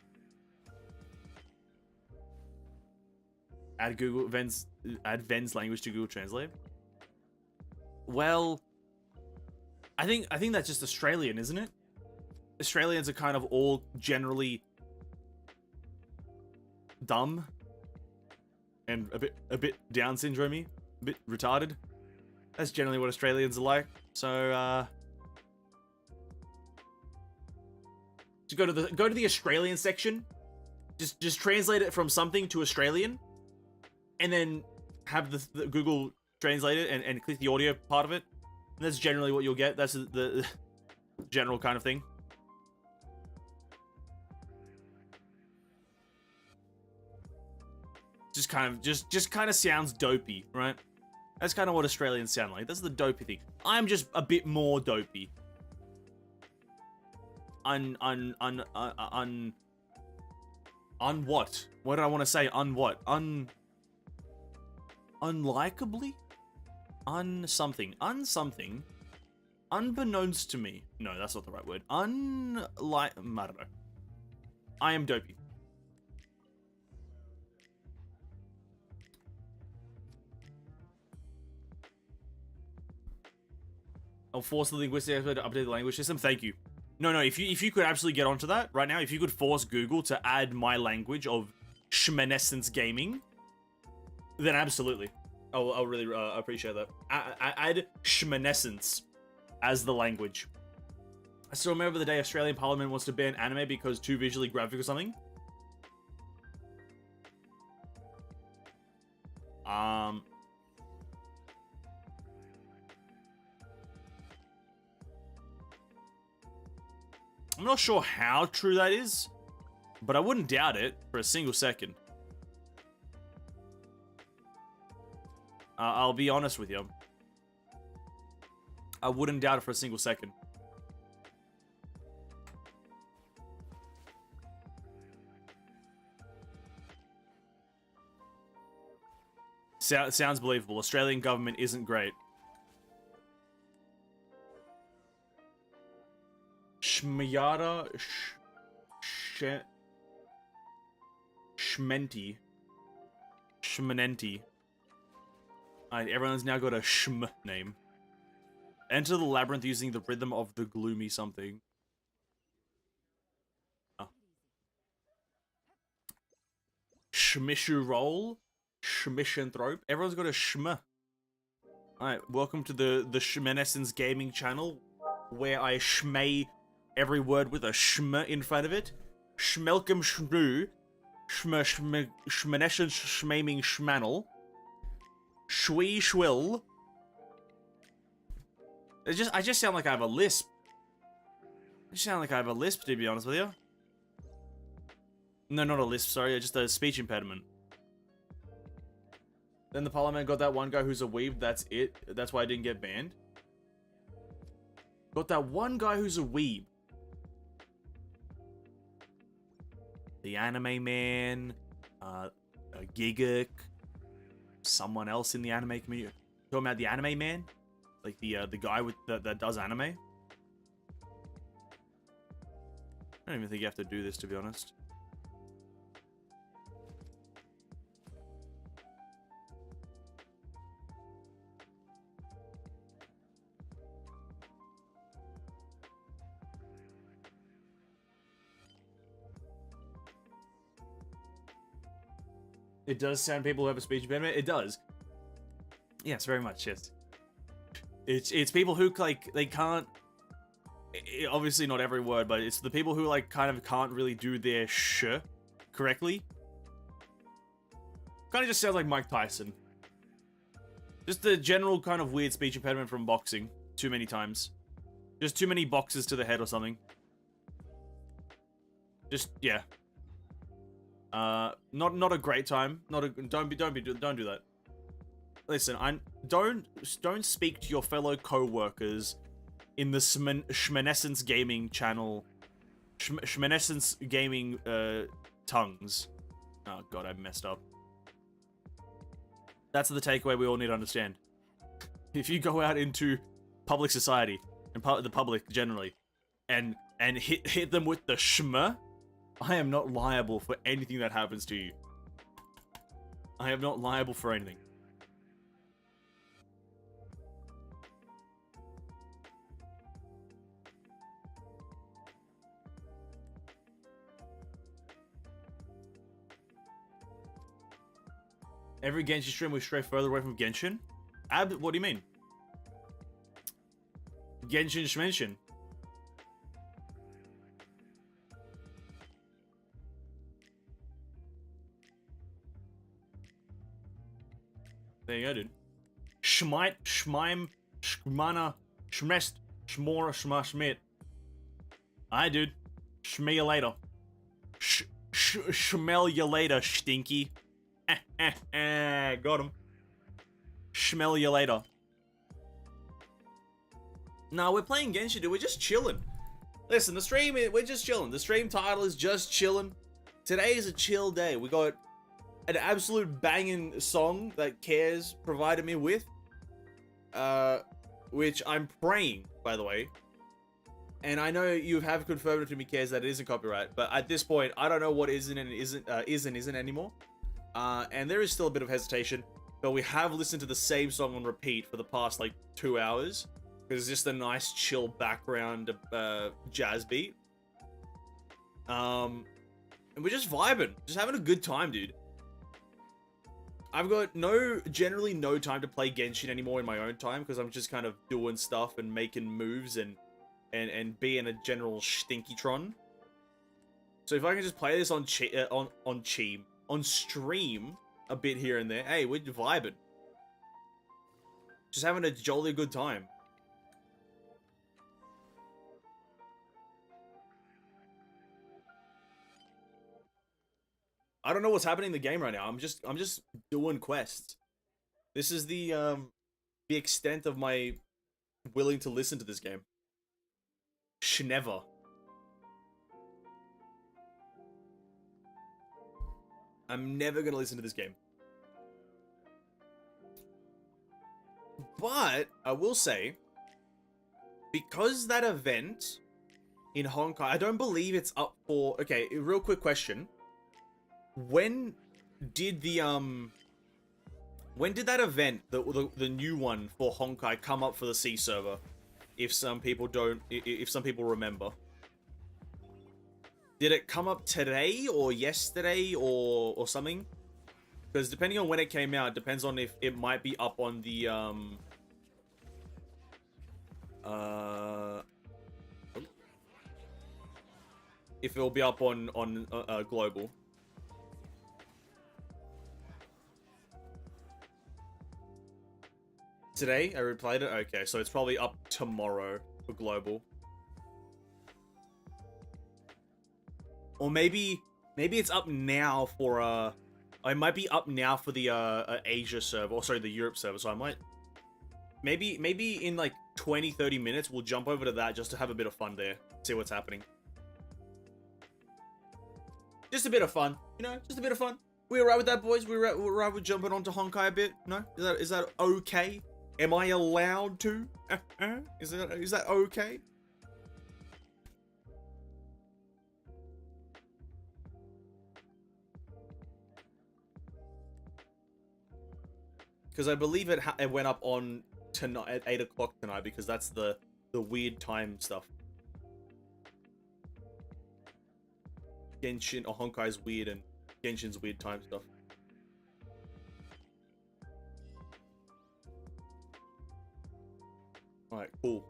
A: Add Ven's language to Google Translate. Well, I think that's just Australian, isn't it? Australians are kind of all generally dumb and a bit Down syndrome-y, a bit retarded. That's generally what Australians are like. So just go to the Australian section. Just translate it from something to Australian, and then have the Google translate it and click the audio part of it. And that's generally what you'll get. That's the general kind of thing. Just kind of sounds dopey, right? That's kind of what Australians sound like. That's the dopey thing. I'm just a bit more dopey. What? What did I want to say? What? Unlikably? Something. Unbeknownst to me. No, that's not the right word. I don't know. I am dopey. I'll force the linguistic expert to update the language system. Thank you. No, if you could absolutely get onto that right now, if you could force Google to add my language of Shmanescence Gaming, then absolutely. I'll really appreciate that. Add Shmanescence as the language. I still remember the day Australian Parliament wants to ban anime because too visually graphic or something. I'm not sure how true that is, but I wouldn't doubt it for a single second. I'll be honest with you. I wouldn't doubt it for a single second. Sounds believable. Australian government isn't great. Shmyada Shmenti. Shmanenti. Alright, everyone's now got a Shm name. Enter the labyrinth using the rhythm of the gloomy something. Oh. Shmishu roll. Shmishanthrope. Everyone's got a Shm. Alright, welcome to the Shmanescence Gaming channel, where I shmay every word with a shm in front of it. Shmelkum shmru. Shmanescence shmaming shmanel. Shwee shwill. I just sound like I have a lisp. I just sound like I have a lisp, to be honest with you. No, not a lisp, sorry, just a speech impediment. Then the Parliament got that one guy who's a weeb, that's it. That's why I didn't get banned. Got that one guy who's a weeb. The Anime Man, Gigak, someone else in the anime community. Talking about the Anime Man? Like the guy with that does anime? I don't even think you have to do this, to be honest. It does sound people who have a speech impediment. It does. Yes, very much. Yes. It's people who like they can't. Obviously not every word, but it's the people who like kind of can't really do their sh correctly. Kind of just sounds like Mike Tyson. Just the general kind of weird speech impediment from boxing too many times. Just too many boxes to the head or something. Just yeah. Not a great time. Don't do that. Listen, don't speak to your fellow co-workers in the Shmanescence Gaming channel, Shmanescence Gaming tongues. Oh god, I messed up. That's the takeaway we all need to understand. If you go out into public society and the public generally, and hit them with the shma, I am not liable for anything that happens to you. I am not liable for anything. Every Genshin stream we stray further away from Genshin? What do you mean? Genshin Shmenshin. There you go, dude. Schmite, Schmeim, Schmana, Schmest, Schmora, Schmashmit. Aye, dude. Schmee you later. Schmell you later, stinky. Got him. Schmell you later. No, we're playing Genshin, dude. We're just chilling. Listen, the stream, we're just chilling. The stream title is just chilling. Today is a chill day. We got an absolute banging song that Cares provided me with. Which I'm praying, by the way. And I know you have confirmed it to me, Cares, that it isn't copyright. But at this point, I don't know what isn't and isn't anymore. And there is still a bit of hesitation. But we have listened to the same song on repeat for the past, like, 2 hours. Because it's just a nice, chill background jazz beat. And we're just vibing. Just having a good time, dude. I've got generally no time to play Genshin anymore in my own time. Because I'm just kind of doing stuff and making moves and being a general stinkytron. So if I can just play this on stream a bit here and there, hey, we're vibing. Just having a jolly good time. I don't know what's happening in the game right now. I'm just doing quests. This is the extent of my willing to listen to this game. Schnever. I'm never gonna listen to this game. But I will say, because that event in Hong Kong, I don't believe it's up for. Okay, real quick question. When did that event, the new one for Honkai, come up for the C server? If some people remember. Did it come up today or yesterday or something? Because depending on when it came out, depends on if it might be up on the if it'll be up on global. Today? I replayed it? Okay, so it's probably up tomorrow for global. Or maybe it's up now for, it might be up now for the, Asia server, or sorry, the Europe server, so I might, maybe in, like, 20-30 minutes, we'll jump over to that just to have a bit of fun there. See what's happening. Just a bit of fun, you know, just a bit of fun. We alright with that, boys? We're right with jumping onto Honkai a bit? No? Is that okay? Am I allowed to? Is that okay? Because I believe it went up on tonight at 8 o'clock tonight, because that's the weird time stuff. Genshin or Honkai's weird and Genshin's weird time stuff. Alright, cool.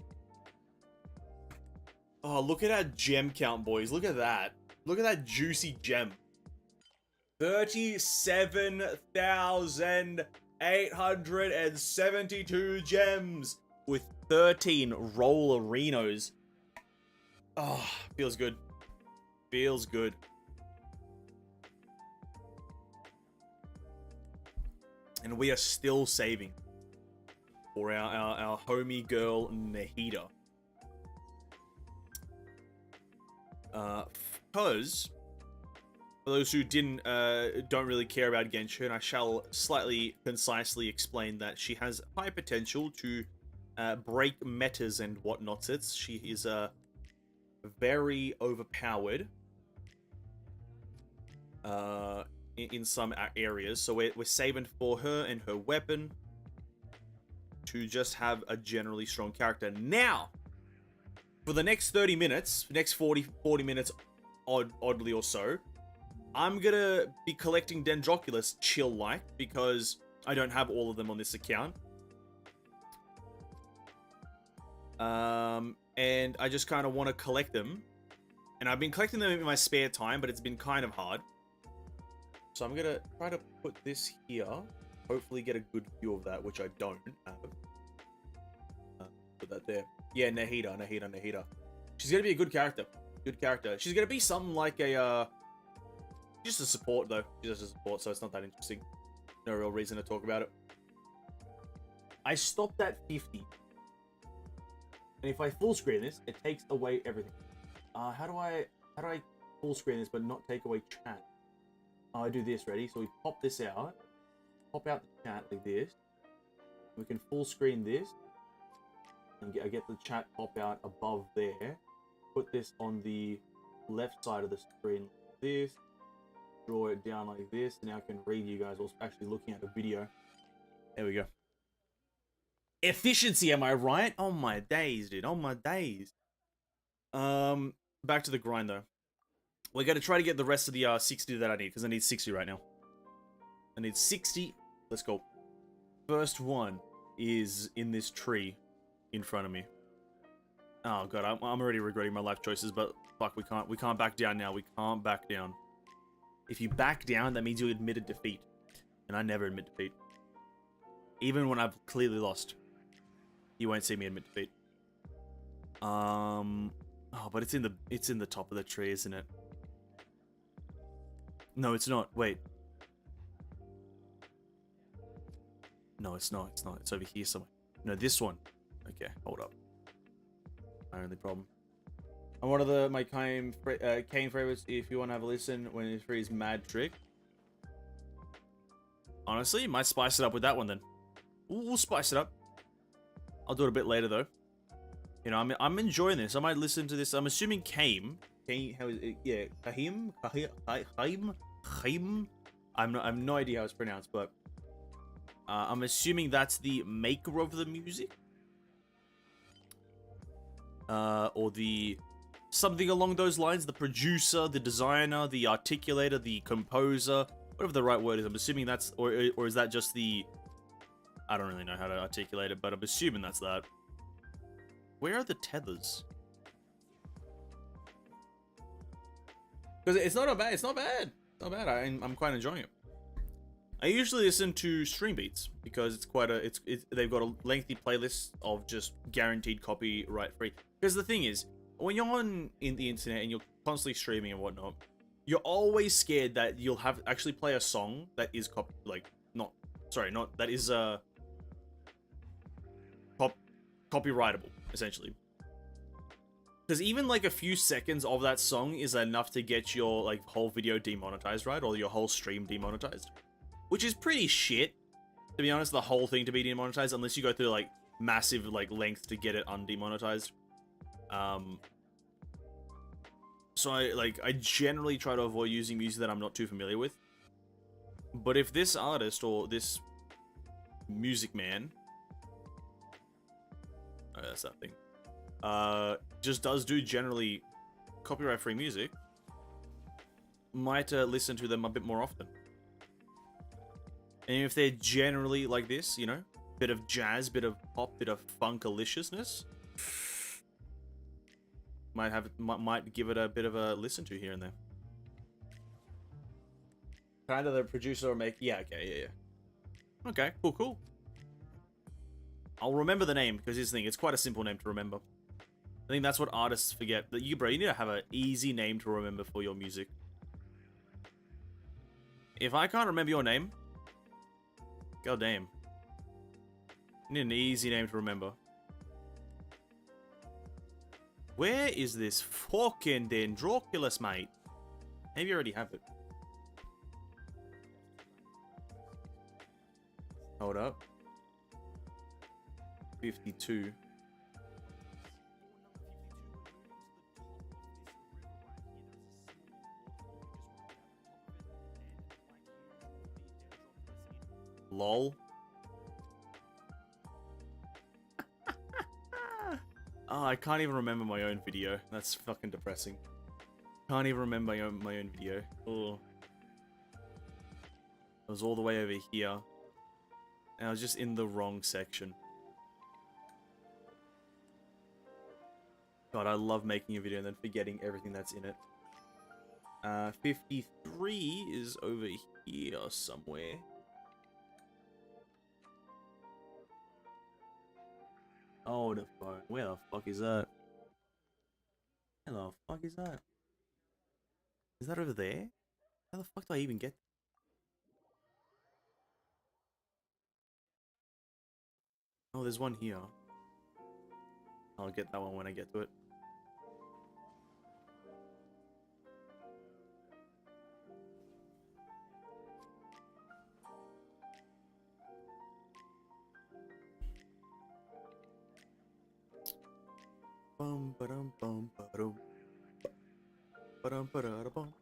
A: Oh, look at our gem count, boys. Look at that. Look at that juicy gem. 37,872 gems with 13 rollerinos. Oh, feels good. Feels good. And we are still saving for our homie girl Nahida. Because for those who don't really care about Genshin, I shall slightly concisely explain that she has high potential to break metas and whatnots. She is very overpowered in some areas, so we're saving for her and her weapon to just have a generally strong character. Now, for the next 30 minutes, next 40 minutes oddly or so, I'm gonna be collecting Dendroculus chill-like, because I don't have all of them on this account. And I just kind of want to collect them. And I've been collecting them in my spare time, but it's been kind of hard. So I'm gonna try to put this here. Hopefully get a good view of that, which I don't have. Put that there. Yeah, Nahida. She's gonna be a good character. Good character. She's gonna be something like a, just a support, though. She's just a support, so it's not that interesting. No real reason to talk about it. I stopped at 50. And if I full screen this, it takes away everything. How do I full screen this but not take away chat? I do this, ready? So we pop this out. Pop out the chat like this. We can full screen this. And I get the chat pop out above there. Put this on the left side of the screen like this. Draw it down like this. Now I can read you guys while actually looking at a video. There we go. Efficiency, am I right? Oh my days, dude. Oh my days. Back to the grind, though. We're going to try to get the rest of the 60 that I need, because I need 60 right now. I need 60. Let's go. First one is in this tree in front of me. Oh god, I'm already regretting my life choices, but fuck, we can't back down now. We can't back down. If you back down, that means you admitted defeat. And I never admit defeat. Even when I've clearly lost. You won't see me admit defeat. Oh, but it's in the top of the tree, isn't it? No, it's not. Wait. No, it's not. It's not. It's over here somewhere. No, this one. Okay, hold up. My only problem. And one of my Kane favorites, if you want to have a listen when it's free, is Mad Trick. Honestly, might spice it up with that one then. We'll spice it up. I'll do it a bit later though. You know, I'm enjoying this. I might listen to this. I'm assuming Kame. How is it? Yeah, Kahim. I have no idea how it's pronounced, but I'm assuming that's the maker of the music, or the something along those lines. The producer, the designer, the articulator, the composer, whatever the right word is. I'm assuming that's, or is that just the? I don't really know how to articulate it, but I'm assuming that's that. Where are the tethers? Because it's not bad. It's not bad. It's not bad. I'm quite enjoying it. I usually listen to stream beats because it's quite they've got a lengthy playlist of just guaranteed copyright free. Because the thing is, when you're on the internet and you're constantly streaming and whatnot, you're always scared that you'll have actually play a song that is copyrightable, essentially. Because even like a few seconds of that song is enough to get your like whole video demonetized, right? Or your whole stream demonetized. Which is pretty shit, to be honest, the whole thing to be demonetized, unless you go through like massive like length to get it undemonetized. So I generally try to avoid using music that I'm not too familiar with. But if this artist or this music man, oh, that's that thing, just does do generally copyright-free music, might listen to them a bit more often. And if they're generally like this, you know, bit of jazz, bit of pop, bit of funkaliciousness, might give it a bit of a listen to here and there. Kind of the producer or make, yeah, okay, yeah. Okay, cool. I'll remember the name because here's the thing, it's quite a simple name to remember. I think that's what artists forget. That you, bro, you need to have an easy name to remember for your music. If I can't remember your name, god damn. You need an easy name to remember. Where is this fucking Dendroculus, mate? Maybe you already have it. Hold up. 52. Lol. Oh, I can't even remember my own video. That's fucking depressing. Can't even remember my own video. Oh. I was all the way over here. And I was just in the wrong section. God, I love making a video and then forgetting everything that's in it. 53 is over here somewhere. Oh, the fuck. Where the fuck is that? Where the fuck is that? Is that over there? How the fuck do I even get? Oh, there's one here. I'll get that one when I get to it. Bum ba-dum bum ba-dum. Ba-dum ba-da-da-bum.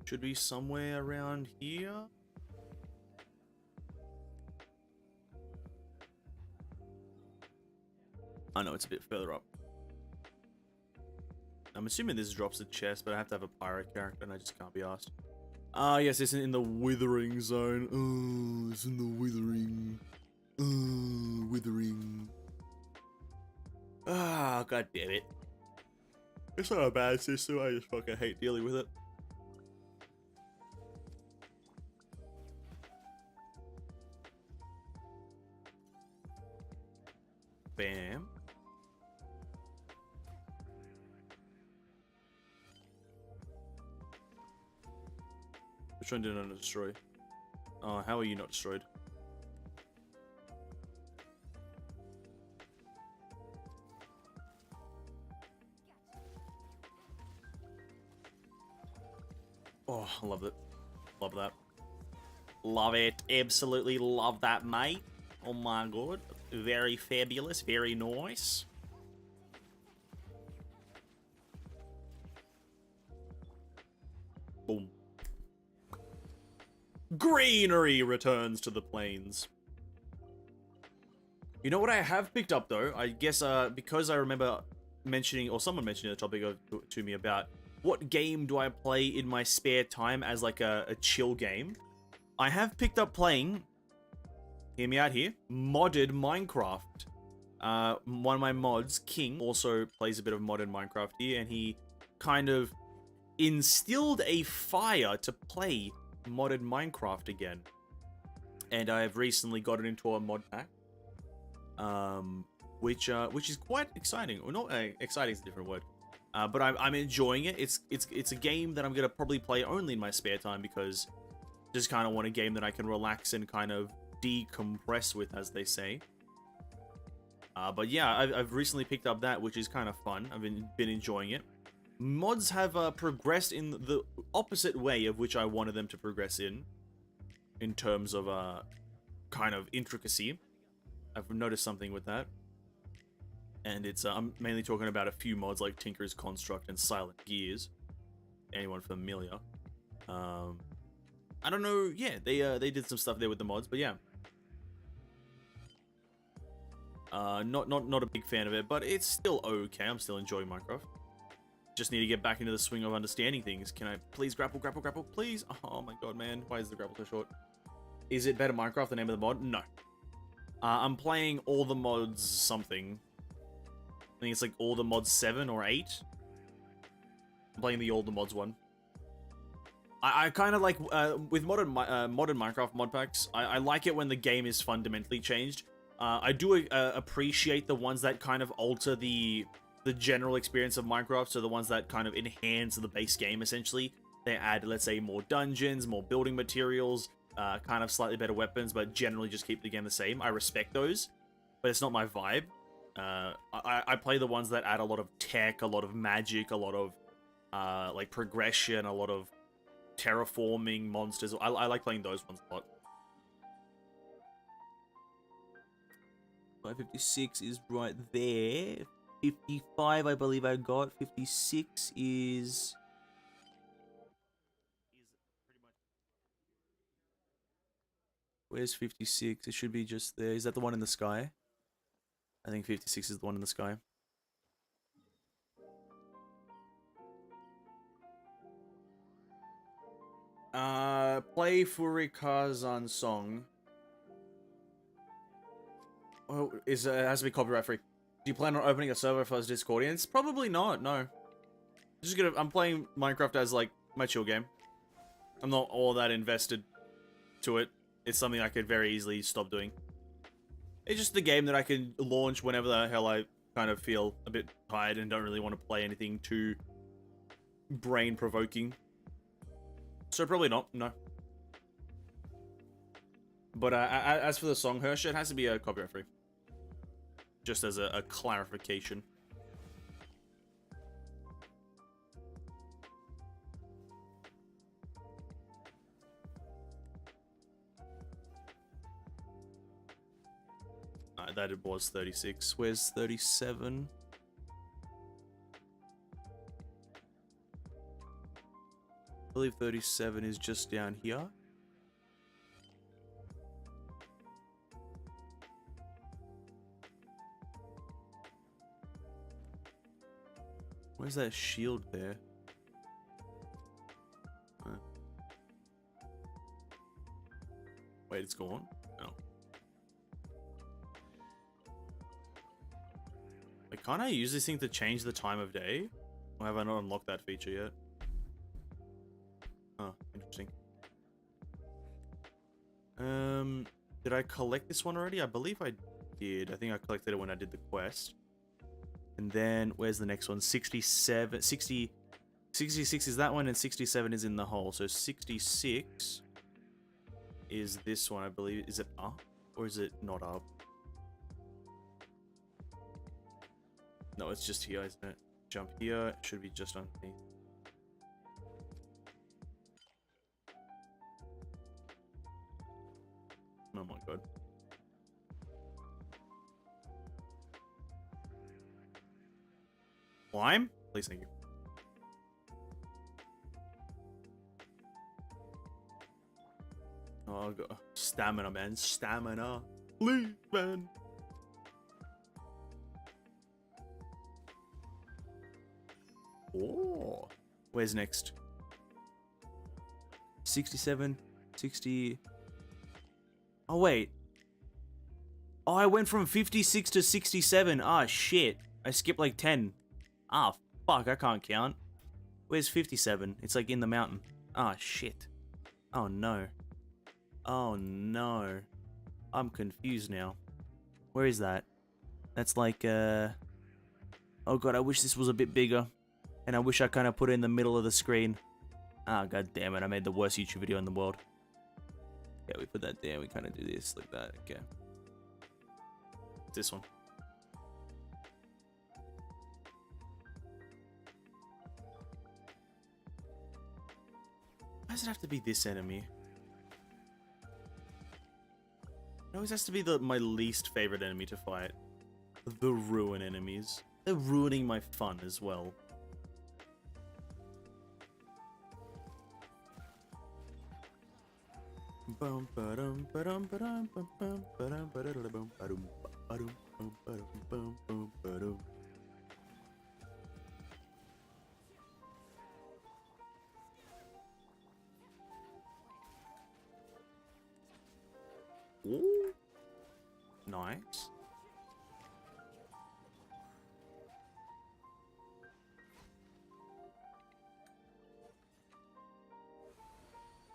A: Should be somewhere around here. I know it's a bit further up. I'm assuming this drops the chest, but I have to have a pirate character and I just can't be asked. Ah, yes, it's in the withering zone. Oh, it's in the withering. Oh, withering. Ah, god damn it. It's not a bad system, I just fucking hate dealing with it. Bam. Which one did I not destroy? Oh, how are you not destroyed? Oh, I love it. Love that. Love it. Absolutely love that, mate. Oh my god. Very fabulous. Very nice. Boom. Greenery returns to the plains. You know what I have picked up, though? I guess because I remember mentioning, or someone mentioned the topic to me about what game do I play in my spare time as like a chill game. I have picked up playing, hear me out here, modded Minecraft. One of my mods, King, also plays a bit of modded Minecraft here, and he kind of instilled a fire to play modded Minecraft again. And I have recently gotten into a mod pack, which is quite exciting. Or not exciting is a different word. But I'm enjoying it. It's a game that I'm gonna probably play only in my spare time because I just kind of want a game that I can relax and kind of decompress with, as they say. But yeah, I've recently picked up that, which is kind of fun. I've been enjoying it. Mods have progressed in the opposite way of which I wanted them to progress in terms of kind of intricacy. I've noticed something with that. And it's I'm mainly talking about a few mods like Tinker's Construct and Silent Gears. Anyone familiar? I don't know. Yeah, they did some stuff there with the mods, but yeah. Not a big fan of it, but it's still okay. I'm still enjoying Minecraft. Just need to get back into the swing of understanding things. Can I please grapple, please? Oh my god, man. Why is the grapple so short? Is it better Minecraft, the name of the mod? No. I'm playing all the mods something. I think it's like all the mods 7 or 8. I'm playing the all the mods one. I kind of like, with modern Minecraft mod packs, I like it when the game is fundamentally changed. I do appreciate the ones that kind of alter the general experience of Minecraft, so the ones that kind of enhance the base game, essentially. They add, let's say, more dungeons, more building materials, kind of slightly better weapons, but generally just keep the game the same. I respect those, but it's not my vibe. I play the ones that add a lot of tech, a lot of magic, a lot of, like, progression, a lot of terraforming monsters. I like playing those ones a lot. 556 is right there. 55, I believe I got. 56 is... Where's 56? It should be just there. Is that the one in the sky? I think 56 is the one in the sky. Play Furikazan song. Oh, it has to be copyright free. Do you plan on opening a server for his Discordians? Probably not, no. I'm playing Minecraft as, like, my chill game. I'm not all that invested to it. It's something I could very easily stop doing. It's just the game that I can launch whenever the hell I kind of feel a bit tired and don't really want to play anything too brain-provoking. So probably not, no. But as for the song, Hersh, it has to be copyright free. Just as a clarification. That it was 36. Where's 37? I believe 37 is just down here. Where's that shield there? Wait, it's gone? No. Wait, can't I use this thing to change the time of day? Or have I not unlocked that feature yet? Oh, interesting. Did I collect this one already? I believe I did. I think I collected it when I did the quest. And then, where's the next one? 67, 60, 66 is that one, and 67 is in the hole. So 66 is this one, I believe. Is it up? Or is it not up? No, it's just here, isn't it? Jump here. It should be just underneath. Oh my god. Climb? Please, thank you. Oh, God. Stamina, man. Stamina. Please, man. Oh. Where's next? 67, 60. Oh, wait. Oh, I went from 56 to 67. Ah, shit. I skipped like 10. Ah, fuck, I can't count. Where's 57? It's like in the mountain. Ah, shit. Oh, no. Oh, no. I'm confused now. Where is that? That's like, Oh, God, I wish this was a bit bigger. And I wish I kind of put it in the middle of the screen. Ah, God damn it, I made the worst YouTube video in the world. Yeah, we put that there, we kind of do this, like that, okay. This one. does it have to be this enemy? It always has to be my least favorite enemy to fight. The ruin enemies. They're ruining my fun as well. Bum ba-dum ba-dum ba-dum bum ba-dum ba-da-da-bum ba-dum ba-dum bum ba-dum bum bum ba-dum. Ooh. Nice.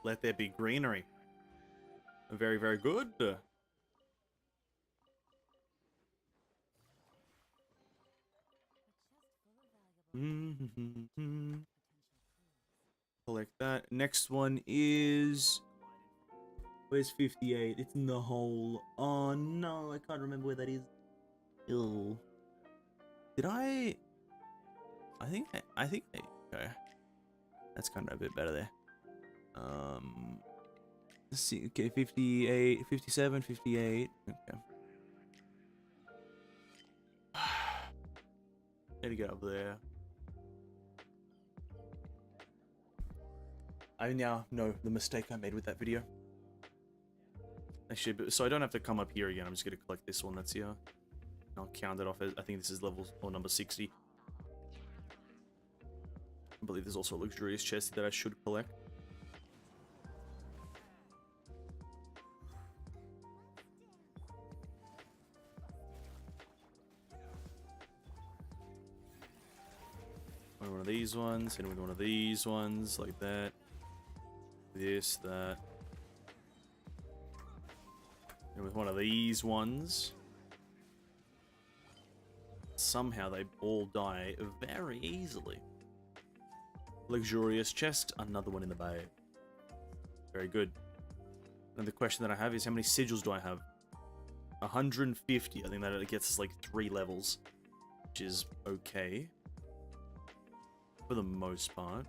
A: Let there be greenery. Very, very good. Collect that. Next one is... Where's 58? It's in the hole. Oh no, I can't remember where that is. Ew. Did I... I think okay. That's kind of a bit better there. Let's see. Okay, 58, 57, 58. Okay. Need to get up there. I now know the mistake I made with that video. Actually, so I don't have to come up here again. I'm just gonna collect this one that's here. I'll count it off as, I think this is level or number 60. I believe there's also a luxurious chest that I should collect. One of these ones, and with one of these ones, like that. This, that. And with one of these ones. Somehow they all die very easily. Luxurious chest, another one in the bay. Very good. And the question that I have is, how many sigils do I have? 150. I think that gets us like 3 levels, which is okay for the most part.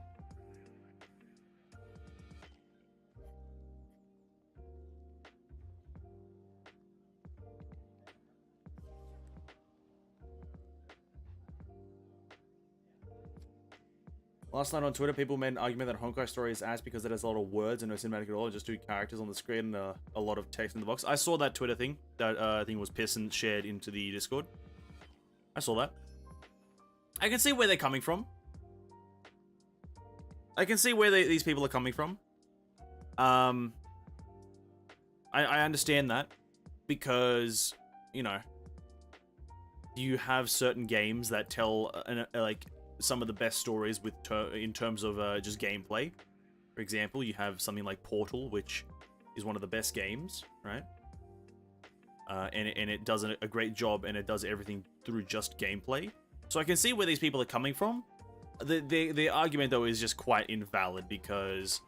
A: Last night on Twitter, people made an argument that Honkai Story is ass because it has a lot of words and no cinematic at all, just 2 characters on the screen and a lot of text in the box. I saw that Twitter thing that I think was Pearson shared into the Discord. I saw that. I can see where they're coming from. I can see where these people are coming from. I understand that because, you know, you have certain games that tell like some of the best stories with in terms of just gameplay. For example, you have something like Portal, which is one of the best games, right? And it does a great job, and it does everything through just gameplay. So I can see where these people are coming from. The argument, though, is just quite invalid because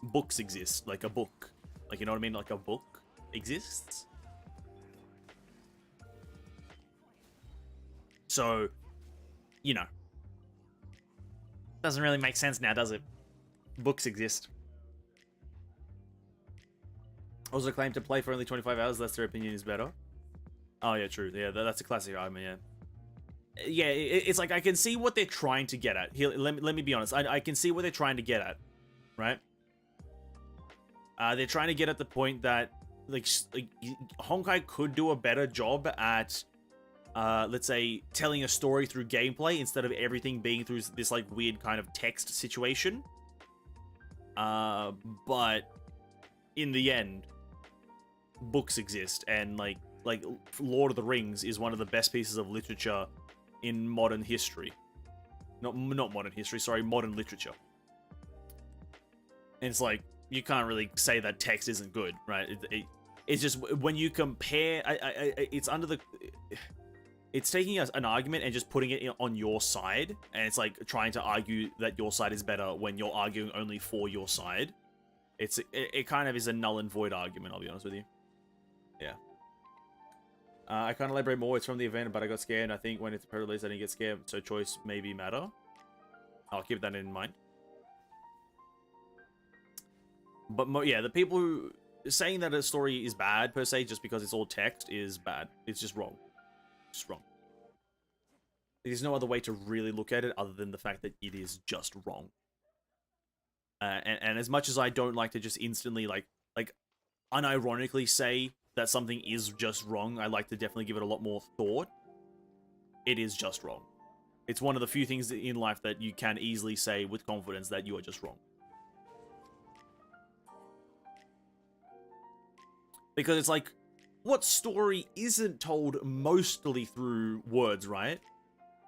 A: books exist. Like a book. Like, you know what I mean? Like a book exists. So, you know. Doesn't really make sense now, does it? Books exist. Also claim to play for only 25 hours, less their opinion is better. Oh, yeah, true. Yeah, that's a classic argument, yeah. Yeah, it's like I can see what they're trying to get at. Here, let me be honest. I can see what they're trying to get at, right? They're trying to get at the point that like Honkai could do a better job at, let's say, telling a story through gameplay instead of everything being through this like weird kind of text situation. But in the end, books exist, and like Lord of the Rings is one of the best pieces of literature in modern history. Not modern history, sorry, modern literature. And it's like, you can't really say that text isn't good, right? It's just, when you compare, it's under the... It's taking an argument and just putting it on your side, and it's like trying to argue that your side is better when you're arguing only for your side. It kind of is a null and void argument, I'll be honest with you. Yeah. I can't elaborate more. It's from the event, but I got scared. I think when it's pre-release, I didn't get scared, so choice maybe matter. I'll keep that in mind. But yeah, the people who saying that a story is bad per se just because it's all text is bad. It's just wrong. Just wrong. There's no other way to really look at it other than the fact that it is just wrong. And as much as I don't like to just instantly like unironically say that something is just wrong, I like to definitely give it a lot more thought. It is just wrong. It's one of the few things in life that you can easily say with confidence that you are just wrong. Because it's like, what story isn't told mostly through words, right?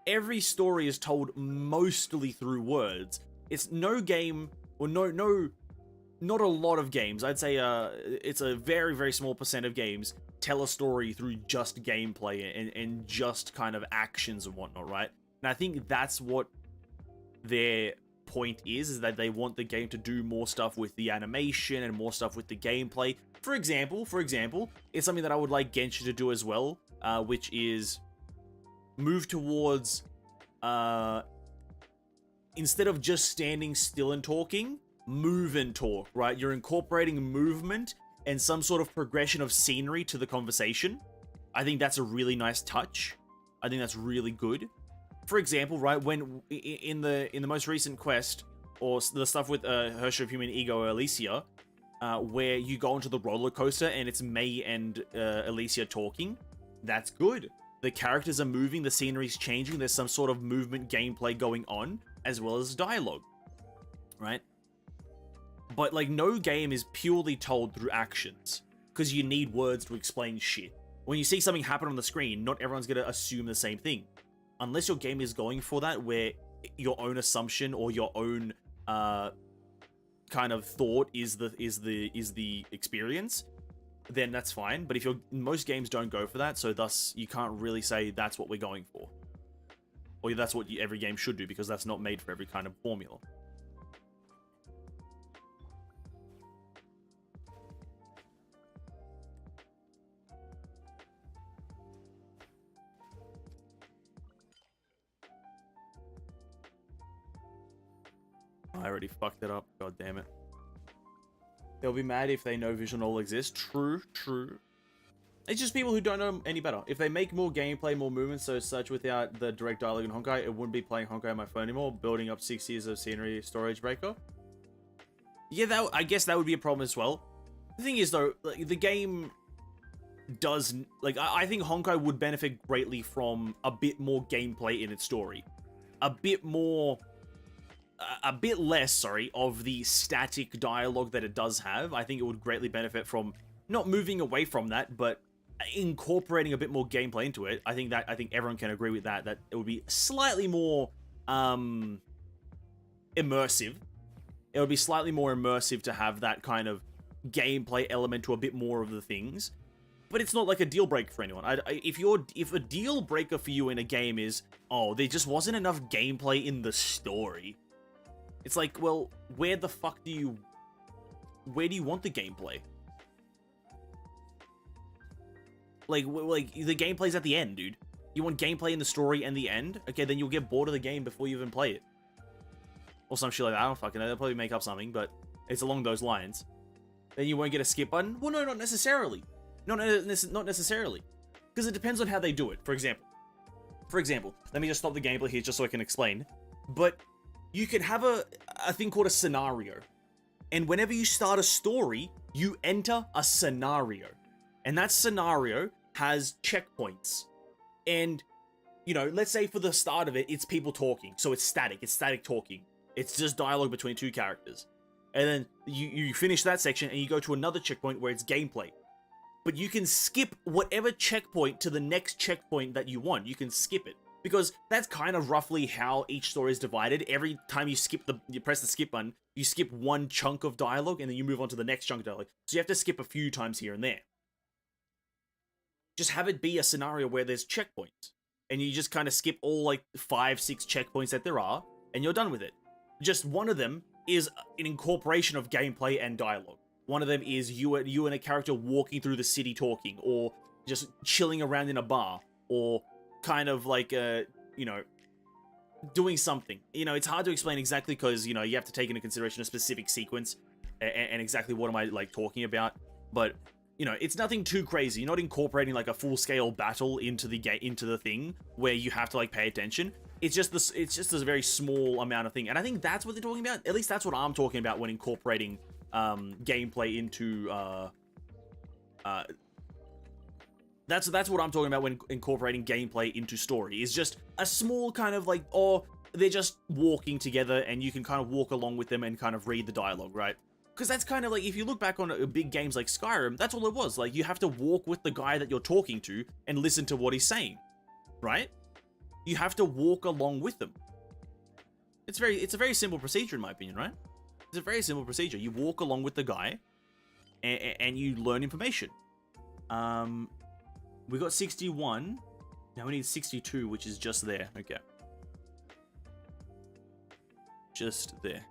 A: Every story is told mostly through words. It's no game, or not a lot of games. I'd say it's a very, very small percent of games tell a story through just gameplay and just kind of actions and whatnot, right? And I think that's what their point is that they want the game to do more stuff with the animation and more stuff with the gameplay. For example, it's something that I would like Genshin to do as well, which is move towards, instead of just standing still and talking, move and talk, right? You're incorporating movement and some sort of progression of scenery to the conversation. I think that's a really nice touch. I think that's really good. For example, right, when in the most recent quest, or the stuff with Herrscher of Human Ego Alicia, where you go onto the roller coaster and it's May and Alicia talking, that's good. The characters are moving, the scenery's changing, there's some sort of movement gameplay going on, as well as dialogue, right? But like, no game is purely told through actions, because you need words to explain shit. When you see something happen on the screen, not everyone's gonna assume the same thing. Unless your game is going for that, where your own assumption or your own kind of thought is the experience, then that's fine. But if most games don't go for that, so thus you can't really say that's what we're going for, or that's what every game should do, because that's not made for every kind of formula. I already fucked it up. God damn it. They'll be mad if they know visual novel exists. True. It's just people who don't know any better. If they make more gameplay, more movements, so such without the direct dialogue in Honkai, it wouldn't be playing Honkai on my phone anymore, building up 6 years of scenery storage breaker. Yeah, I guess that would be a problem as well. The thing is, though, like, the game does... Like, I think Honkai would benefit greatly from a bit more gameplay in its story. A bit less, sorry, of the static dialogue that it does have. I think it would greatly benefit from not moving away from that, but incorporating a bit more gameplay into it. I think everyone can agree with that it would be slightly more immersive. It would be slightly more immersive to have that kind of gameplay element to a bit more of the things. But it's not like a deal breaker for anyone. If a deal breaker for you in a game is, oh, there just wasn't enough gameplay in the story, it's like, well, where do you want the gameplay? Like the gameplay's at the end, dude. You want gameplay in the story and the end? Okay, then you'll get bored of the game before you even play it. Or some shit like that. I don't fucking know. They'll probably make up something, but it's along those lines. Then you won't get a skip button? Well, no, not necessarily. Not necessarily. Because it depends on how they do it. For example, let me just stop the gameplay here just so I can explain. But you can have a thing called a scenario. And whenever you start a story, you enter a scenario. And that scenario has checkpoints. And, you know, let's say for the start of it, it's people talking. So it's static talking. It's just dialogue between two characters. And then you finish that section and you go to another checkpoint where it's gameplay. But you can skip whatever checkpoint to the next checkpoint that you want. You can skip it. Because that's kind of roughly how each story is divided. Every time you press the skip button, you skip one chunk of dialogue and then you move on to the next chunk of dialogue. So you have to skip a few times here and there. Just have it be a scenario where there's checkpoints. And you just kind of skip all like 5-6 checkpoints that there are, and you're done with it. Just one of them is an incorporation of gameplay and dialogue. One of them is you and a character walking through the city talking, or just chilling around in a bar, or kind of like, you know, doing something. You know, it's hard to explain exactly because, you know, you have to take into consideration a specific sequence. and exactly what am I like talking about. But you know, it's nothing too crazy. You're not incorporating like a full-scale battle into the thing where you have to like pay attention. It's just this. It's just a very small amount of thing, and I think that's what they're talking about. At least that's what I'm talking about when incorporating gameplay into. That's what I'm talking about when incorporating gameplay into story. Is just a small kind of like, or they're just walking together, and you can kind of walk along with them and kind of read the dialogue, right? Because that's kind of like, if you look back on big games like Skyrim, that's all it was. Like, you have to walk with the guy that you're talking to and listen to what he's saying, right? You have to walk along with them. It's a very simple procedure in my opinion, right? It's a very simple procedure. You walk along with the guy, and you learn information. We got 61. Now we need 62, which is just there. Okay. Just there.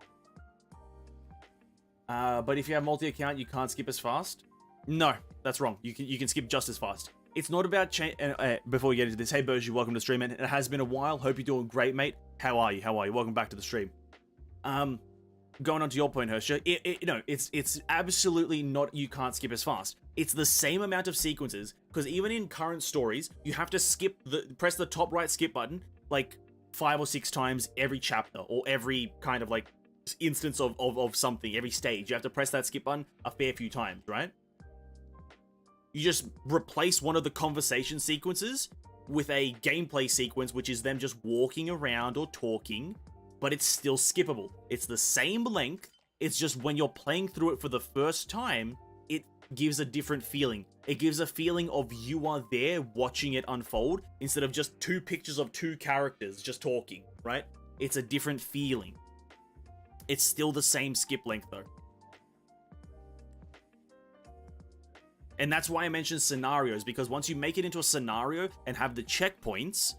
A: But if you have multi-account, you can't skip as fast. No, that's wrong. You can skip just as fast. It's not about before we get into this, hey Bergie, welcome to the stream, man. It has been a while. Hope you're doing great, mate. How are you? Welcome back to the stream. Going on to your point, Hersha, it's absolutely not you can't skip as fast. It's the same amount of sequences, because even in current stories, you have to press the top right skip button like 5 or 6 times every chapter, or every kind of like instance of something, every stage. You have to press that skip button a fair few times, right? You just replace one of the conversation sequences with a gameplay sequence, which is them just walking around or talking, but it's still skippable. It's the same length, it's just when you're playing through it for the first time, it gives a different feeling. It gives a feeling of you are there watching it unfold, instead of just 2 pictures of 2 characters just talking, right? It's a different feeling. It's still the same skip length though. And that's why I mentioned scenarios, because once you make it into a scenario and have the checkpoints,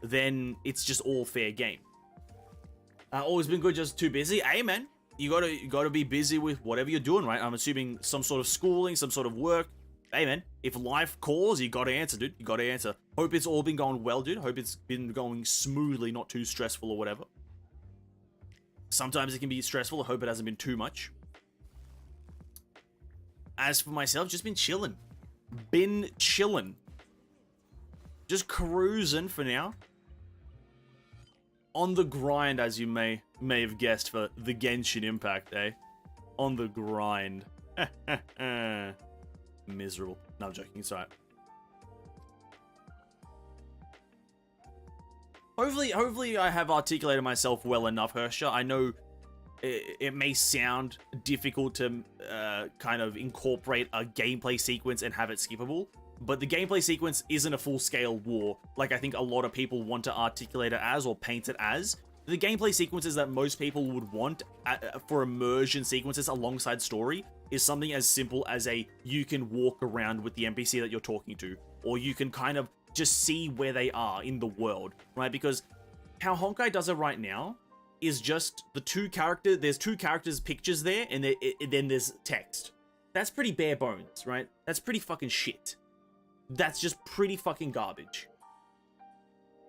A: then it's just all fair game. Always been good, just too busy. Hey man, you gotta be busy with whatever you're doing, right? I'm assuming some sort of schooling, some sort of work. Hey man, if life calls, you gotta answer, dude. You gotta answer. Hope it's all been going well, dude. Hope it's been going smoothly, not too stressful or whatever. Sometimes it can be stressful. I hope it hasn't been too much. As for myself, just been chilling. Just cruising for now. On the grind, as you may have guessed, for the Genshin Impact, eh? On the grind. Miserable. No, I'm joking. It's alright. Hopefully I have articulated myself well enough, Hersha. I know it may sound difficult to kind of incorporate a gameplay sequence and have it skippable, but the gameplay sequence isn't a full-scale war like I think a lot of people want to articulate it as or paint it as. The gameplay sequences that most people would want for immersion sequences alongside story is something as simple as you can walk around with the NPC that you're talking to, or you can kind of just see where they are in the world, right? Because how Honkai does it right now is just there's 2 characters pictures there, and then there's text. That's pretty bare bones, right? That's pretty fucking shit. That's just pretty fucking garbage,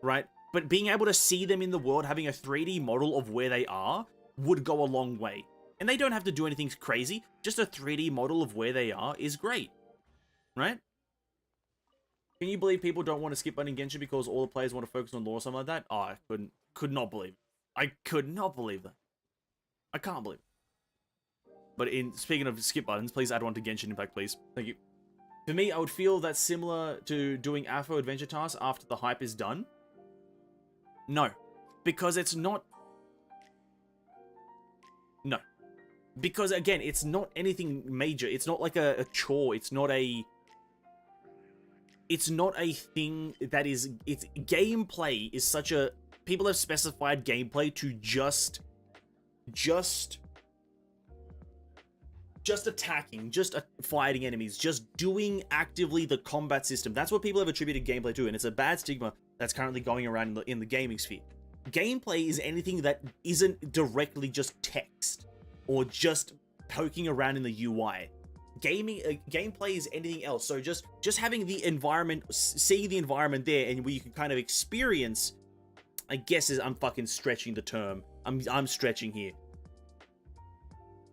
A: right? But being able to see them in the world, having a 3D model of where they are, would go a long way. And they don't have to do anything crazy. Just a 3D model of where they are is great, right? Can you believe people don't want to skip button Genshin because all the players want to focus on lore or something like that? Oh, I could not believe it. I could not believe that. I can't believe it. But speaking of skip buttons, please add one to Genshin Impact, please. Thank you. For me, I would feel that's similar to doing AFO adventure tasks after the hype is done. No. Because it's not... No. Because, again, it's not anything major. It's not like a chore. It's not a thing that is... Gameplay is such a... People have specified gameplay to just attacking, just fighting enemies, just doing actively the combat system. That's what people have attributed gameplay to, and it's a bad stigma that's currently going around in the gaming sphere. Gameplay is anything that isn't directly just text or just poking around in the UI. Gameplay is anything else. So just having the environment, seeing the environment there, and where you can kind of experience. I guess I'm fucking stretching the term. I'm stretching here.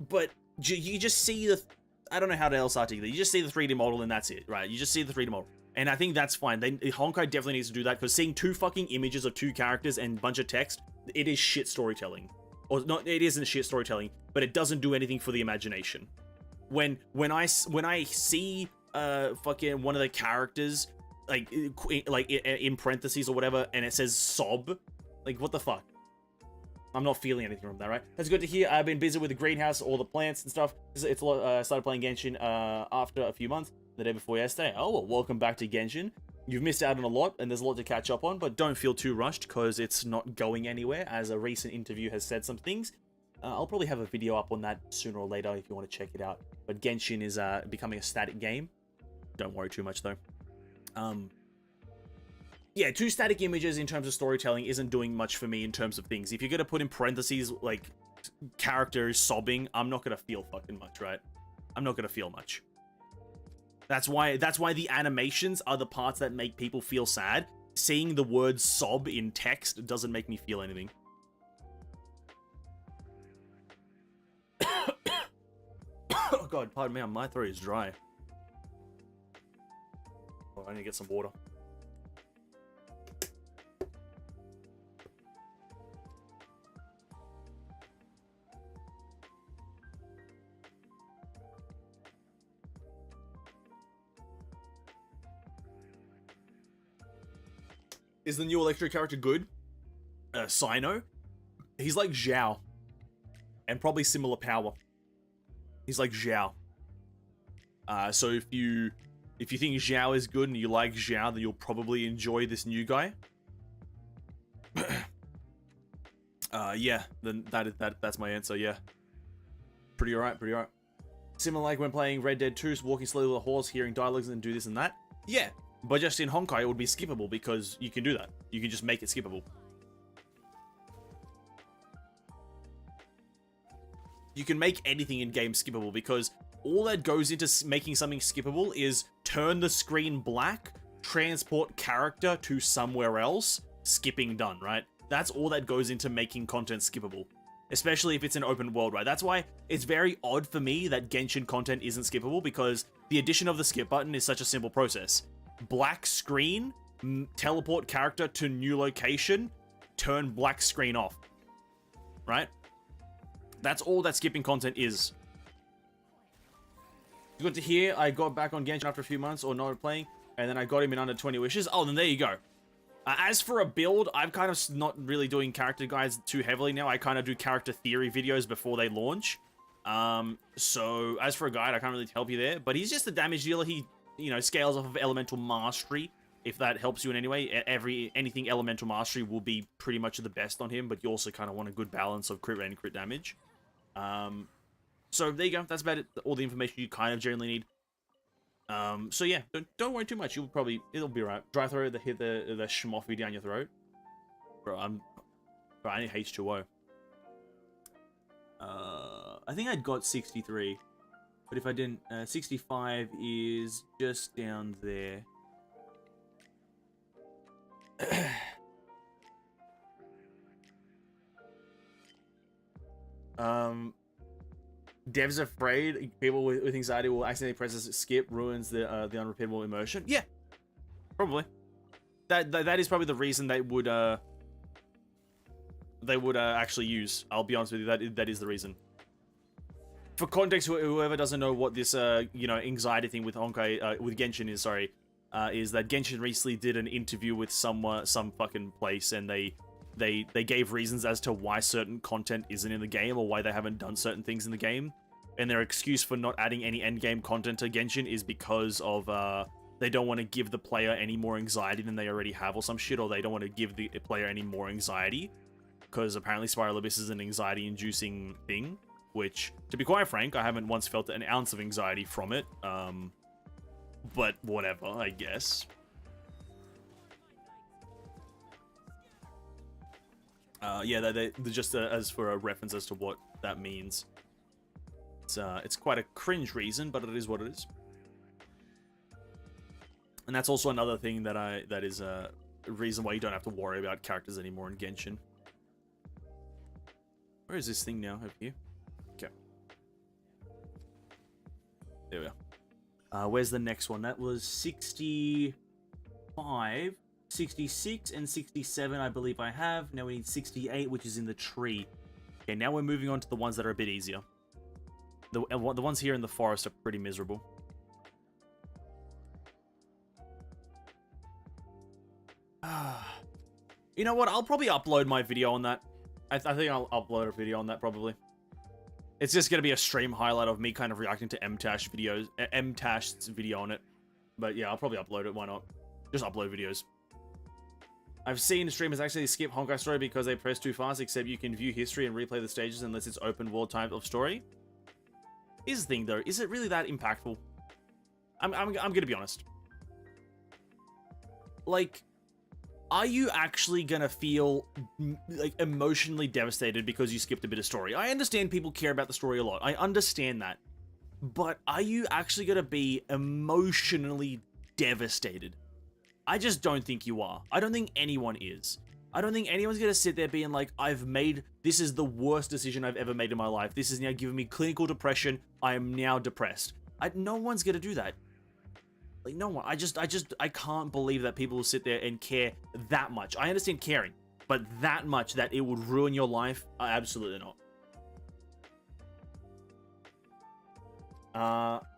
A: But you just see the, I don't know how to else articulate. You just see the 3D model and that's it, right? You just see the 3D model. And I think that's fine. Honkai definitely needs to do that, because seeing 2 fucking images of 2 characters and a bunch of text, it is shit storytelling. Or not, it isn't shit storytelling, but it doesn't do anything for the imagination. When I see fucking one of the characters like in parentheses or whatever, and it says sob, like what the fuck? I'm not feeling anything from that, right? That's good to hear. I've been busy with the greenhouse, all the plants and stuff. It's a lot. Started playing Genshin after a few months, the day before yesterday. Oh, well, welcome back to Genshin. You've missed out on a lot, and there's a lot to catch up on, but don't feel too rushed, because it's not going anywhere, as a recent interview has said some things. I'll probably have a video up on that sooner or later if you want to check it out. But Genshin is becoming a static game. Don't worry too much, though. Yeah, 2 static images in terms of storytelling isn't doing much for me in terms of things. If you're going to put in parentheses, like, characters sobbing, I'm not going to feel fucking much, right? I'm not going to feel much. That's why the animations are the parts that make people feel sad. Seeing the word sob in text doesn't make me feel anything. Oh god, pardon me, my throat is dry. Oh, I need to get some water. Is the new Electro character good? Cyno? He's like Zhao. And probably similar power. He's like Zhao. So if you think Zhao is good and you like Zhao, then you'll probably enjoy this new guy. Yeah, then that's my answer, yeah. Pretty alright, pretty alright. Similar like when playing Red Dead 2, walking slowly with a horse, hearing dialogues and do this and that. Yeah, but just in Honkai it would be skippable, because you can do that. You can just make it skippable. You can make anything in game skippable, because all that goes into making something skippable is turn the screen black, transport character to somewhere else, skipping done, right? That's all that goes into making content skippable. Especially if it's an open world, right? That's why it's very odd for me that Genshin content isn't skippable, because the addition of the skip button is such a simple process. Black screen, teleport character to new location, turn black screen off. Right? That's all that skipping content is. Good to hear. I got back on Genshin after a few months or not playing, and then I got him in under 20 wishes. Oh, then there you go. As for a build, I'm kind of not really doing character guides too heavily now. I kind of do character theory videos before they launch. So as for a guide, I can't really help you there. But he's just a damage dealer. He, you know, scales off of elemental mastery. If that helps you in any way, anything elemental mastery will be pretty much the best on him. But you also kind of want a good balance of crit rate and crit damage. So there you go. That's about it. All the information you kind of generally need. So yeah, don't worry too much. It'll be right. Dry throat, hit the schmoffy down your throat. Bro, I need H2O. I think I'd got 63. But if I didn't, 65 is just down there. Dev's afraid people with anxiety will accidentally press skip, ruins the unrepeatable immersion. Yeah, probably. That is probably the reason they would actually use. I'll be honest with you, that is the reason. For context, whoever doesn't know what this anxiety thing with Honkai with Genshin is, is that Genshin recently did an interview with some fucking place, and they gave reasons as to why certain content isn't in the game, or why they haven't done certain things in the game. And their excuse for not adding any endgame content to Genshin is because of, they don't want to give the player any more anxiety than they already have or some shit, or they don't want to give the player any more anxiety. Because apparently Spiral Abyss is an anxiety-inducing thing, which, to be quite frank, I haven't once felt an ounce of anxiety from it. But whatever, I guess. Yeah, they just as for a reference as to what that means. It's quite a cringe reason, but it is what it is. And that's also another thing that is a reason why you don't have to worry about characters anymore in Genshin. Where is this thing now? Over here. Okay. There we are. Where's the next one? That was 65, 66, and 67, I believe I have. Now we need 68, which is in the tree. Okay, now we're moving on to the ones that are a bit easier. The ones here in the forest are pretty miserable. You know what? I'll probably upload my video on that. I think I'll upload a video on that, probably. It's just going to be a stream highlight of me kind of reacting to M-Tash's video on it. But yeah, I'll probably upload it. Why not? Just upload videos. I've seen streamers actually skip Honkai story because they press too fast, except you can view history and replay the stages unless it's open world type of story. Here's the thing though, is it really that impactful? I'm gonna be honest. Like, are you actually gonna feel like emotionally devastated because you skipped a bit of story? I understand people care about the story a lot. I understand that. But are you actually gonna be emotionally devastated? I just don't think you are. I don't think anyone is. I don't think anyone's gonna sit there being like, this is the worst decision I've ever made in my life. This is now giving me clinical depression. I am now depressed. No one's gonna do that. Like, no one. I can't believe that people will sit there and care that much. I understand caring, but that much that it would ruin your life? Absolutely not.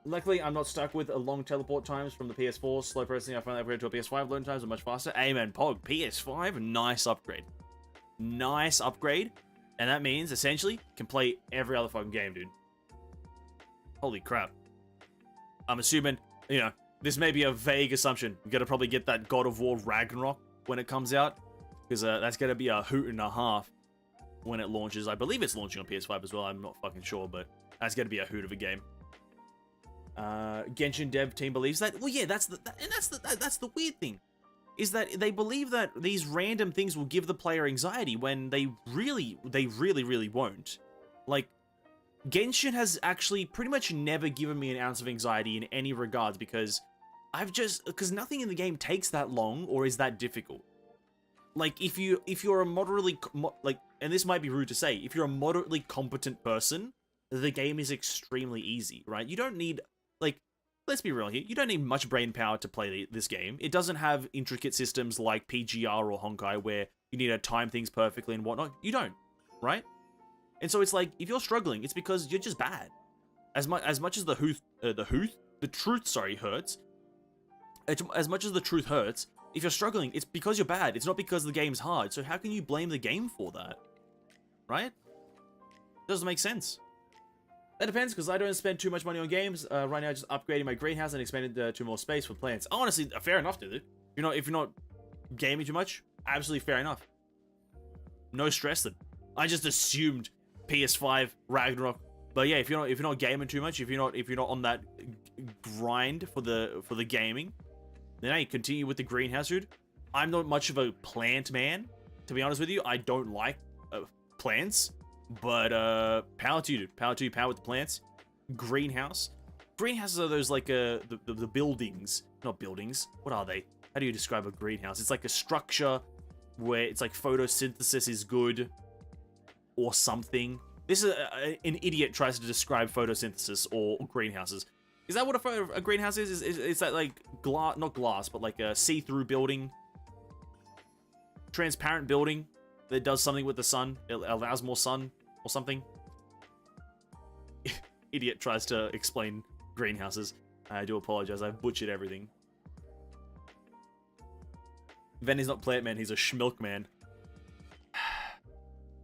A: Luckily, I'm not stuck with long teleport times from the PS4. Slow processing, I finally upgraded to a PS5. Loading times are much faster. Amen, Pog. PS5, nice upgrade. Nice upgrade. And that means, essentially, you can play every other fucking game, dude. Holy crap. I'm assuming, you know, this may be a vague assumption. You're gonna probably get that God of War Ragnarok when it comes out. Because that's gonna be a hoot and a half when it launches. I believe it's launching on PS5 as well. I'm not fucking sure, but that's gonna be a hoot of a game. Genshin dev team believes that. Well, yeah, that's the weird thing, is that they believe that these random things will give the player anxiety when they really won't. Like, Genshin has actually pretty much never given me an ounce of anxiety in any regards because because nothing in the game takes that long or is that difficult. Like, if you're a moderately and this might be rude to say, if you're a moderately competent person, the game is extremely easy, right? You don't need, like, let's be real here, you don't need much brain power to play this game. It doesn't have intricate systems like PGR or Honkai where you need to time things perfectly and whatnot. You don't, right? And so it's like, if you're struggling, it's because you're just bad. As much as the truth hurts, as much as the truth hurts, if you're struggling, it's because you're bad. It's not because the game's hard. So how can you blame the game for that? Right? Doesn't make sense. That depends, because I don't spend too much money on games. Right now, just upgrading my greenhouse and expanded to more space for plants. Honestly, fair enough, dude. If you're not gaming too much, absolutely fair enough. No stress then. I just assumed PS5 Ragnarok. But yeah, if you're not gaming too much, if you're not on that grind for the gaming, then I continue with the greenhouse, dude. I'm not much of a plant man, to be honest with you. I don't like plants. But power to you, dude. Power to you, power with the plants. Greenhouse. Greenhouses are those like the buildings. Not buildings. What are they? How do you describe a greenhouse? It's like a structure where it's like photosynthesis is good or something. This is an idiot tries to describe photosynthesis or greenhouses. Is that what a greenhouse is? Is that like glass? Not glass, but like a see-through building, transparent building that does something with the sun. It allows more sun or something. Idiot tries to explain greenhouses. I do apologize. I've butchered everything. Venny's not plant man. He's a schmilk man.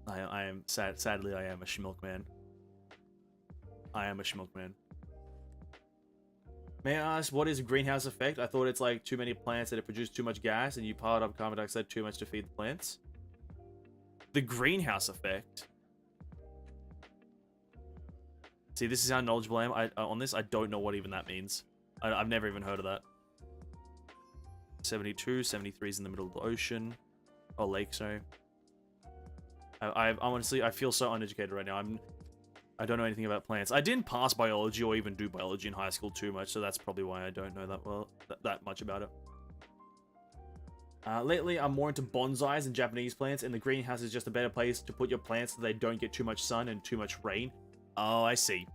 A: I am sadly I am a schmilk man. I am a schmilk man. May I ask, what is a greenhouse effect? I thought it's like too many plants that it produces too much gas and you piled up carbon dioxide too much to feed the plants. The greenhouse effect. See, this is how knowledgeable I am on this. I don't know what even that means. I've never even heard of that. 72, 73 is in the middle of the ocean. Oh, lake, sorry. I honestly, I feel so uneducated right now. I don't know anything about plants. I didn't pass biology or even do biology in high school too much, so that's probably why I don't know that much about it. Lately, I'm more into bonsais and Japanese plants, and the greenhouse is just a better place to put your plants so they don't get too much sun and too much rain. Oh, I see.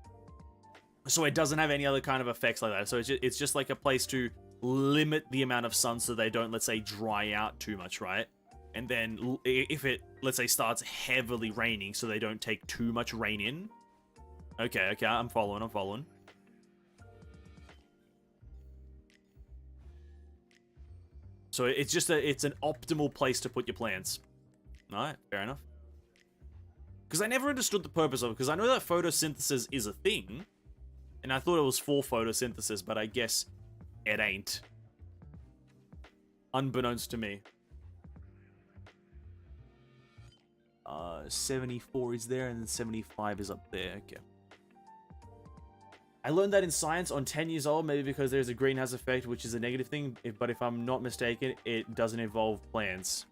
A: So it doesn't have any other kind of effects like that. So it's just like a place to limit the amount of sun so they don't, let's say, dry out too much, right? And then if it, let's say, starts heavily raining so they don't take too much rain in. Okay, I'm following. So it's just it's an optimal place to put your plants. Alright, fair enough. Because I never understood the purpose of it, because I know that photosynthesis is a thing, and I thought it was for photosynthesis, but I guess it ain't. Unbeknownst to me. 74 is there, and then 75 is up there. Okay. I learned that in science on 10 years old, maybe because there's a greenhouse effect, which is a negative thing, but if I'm not mistaken, it doesn't involve plants.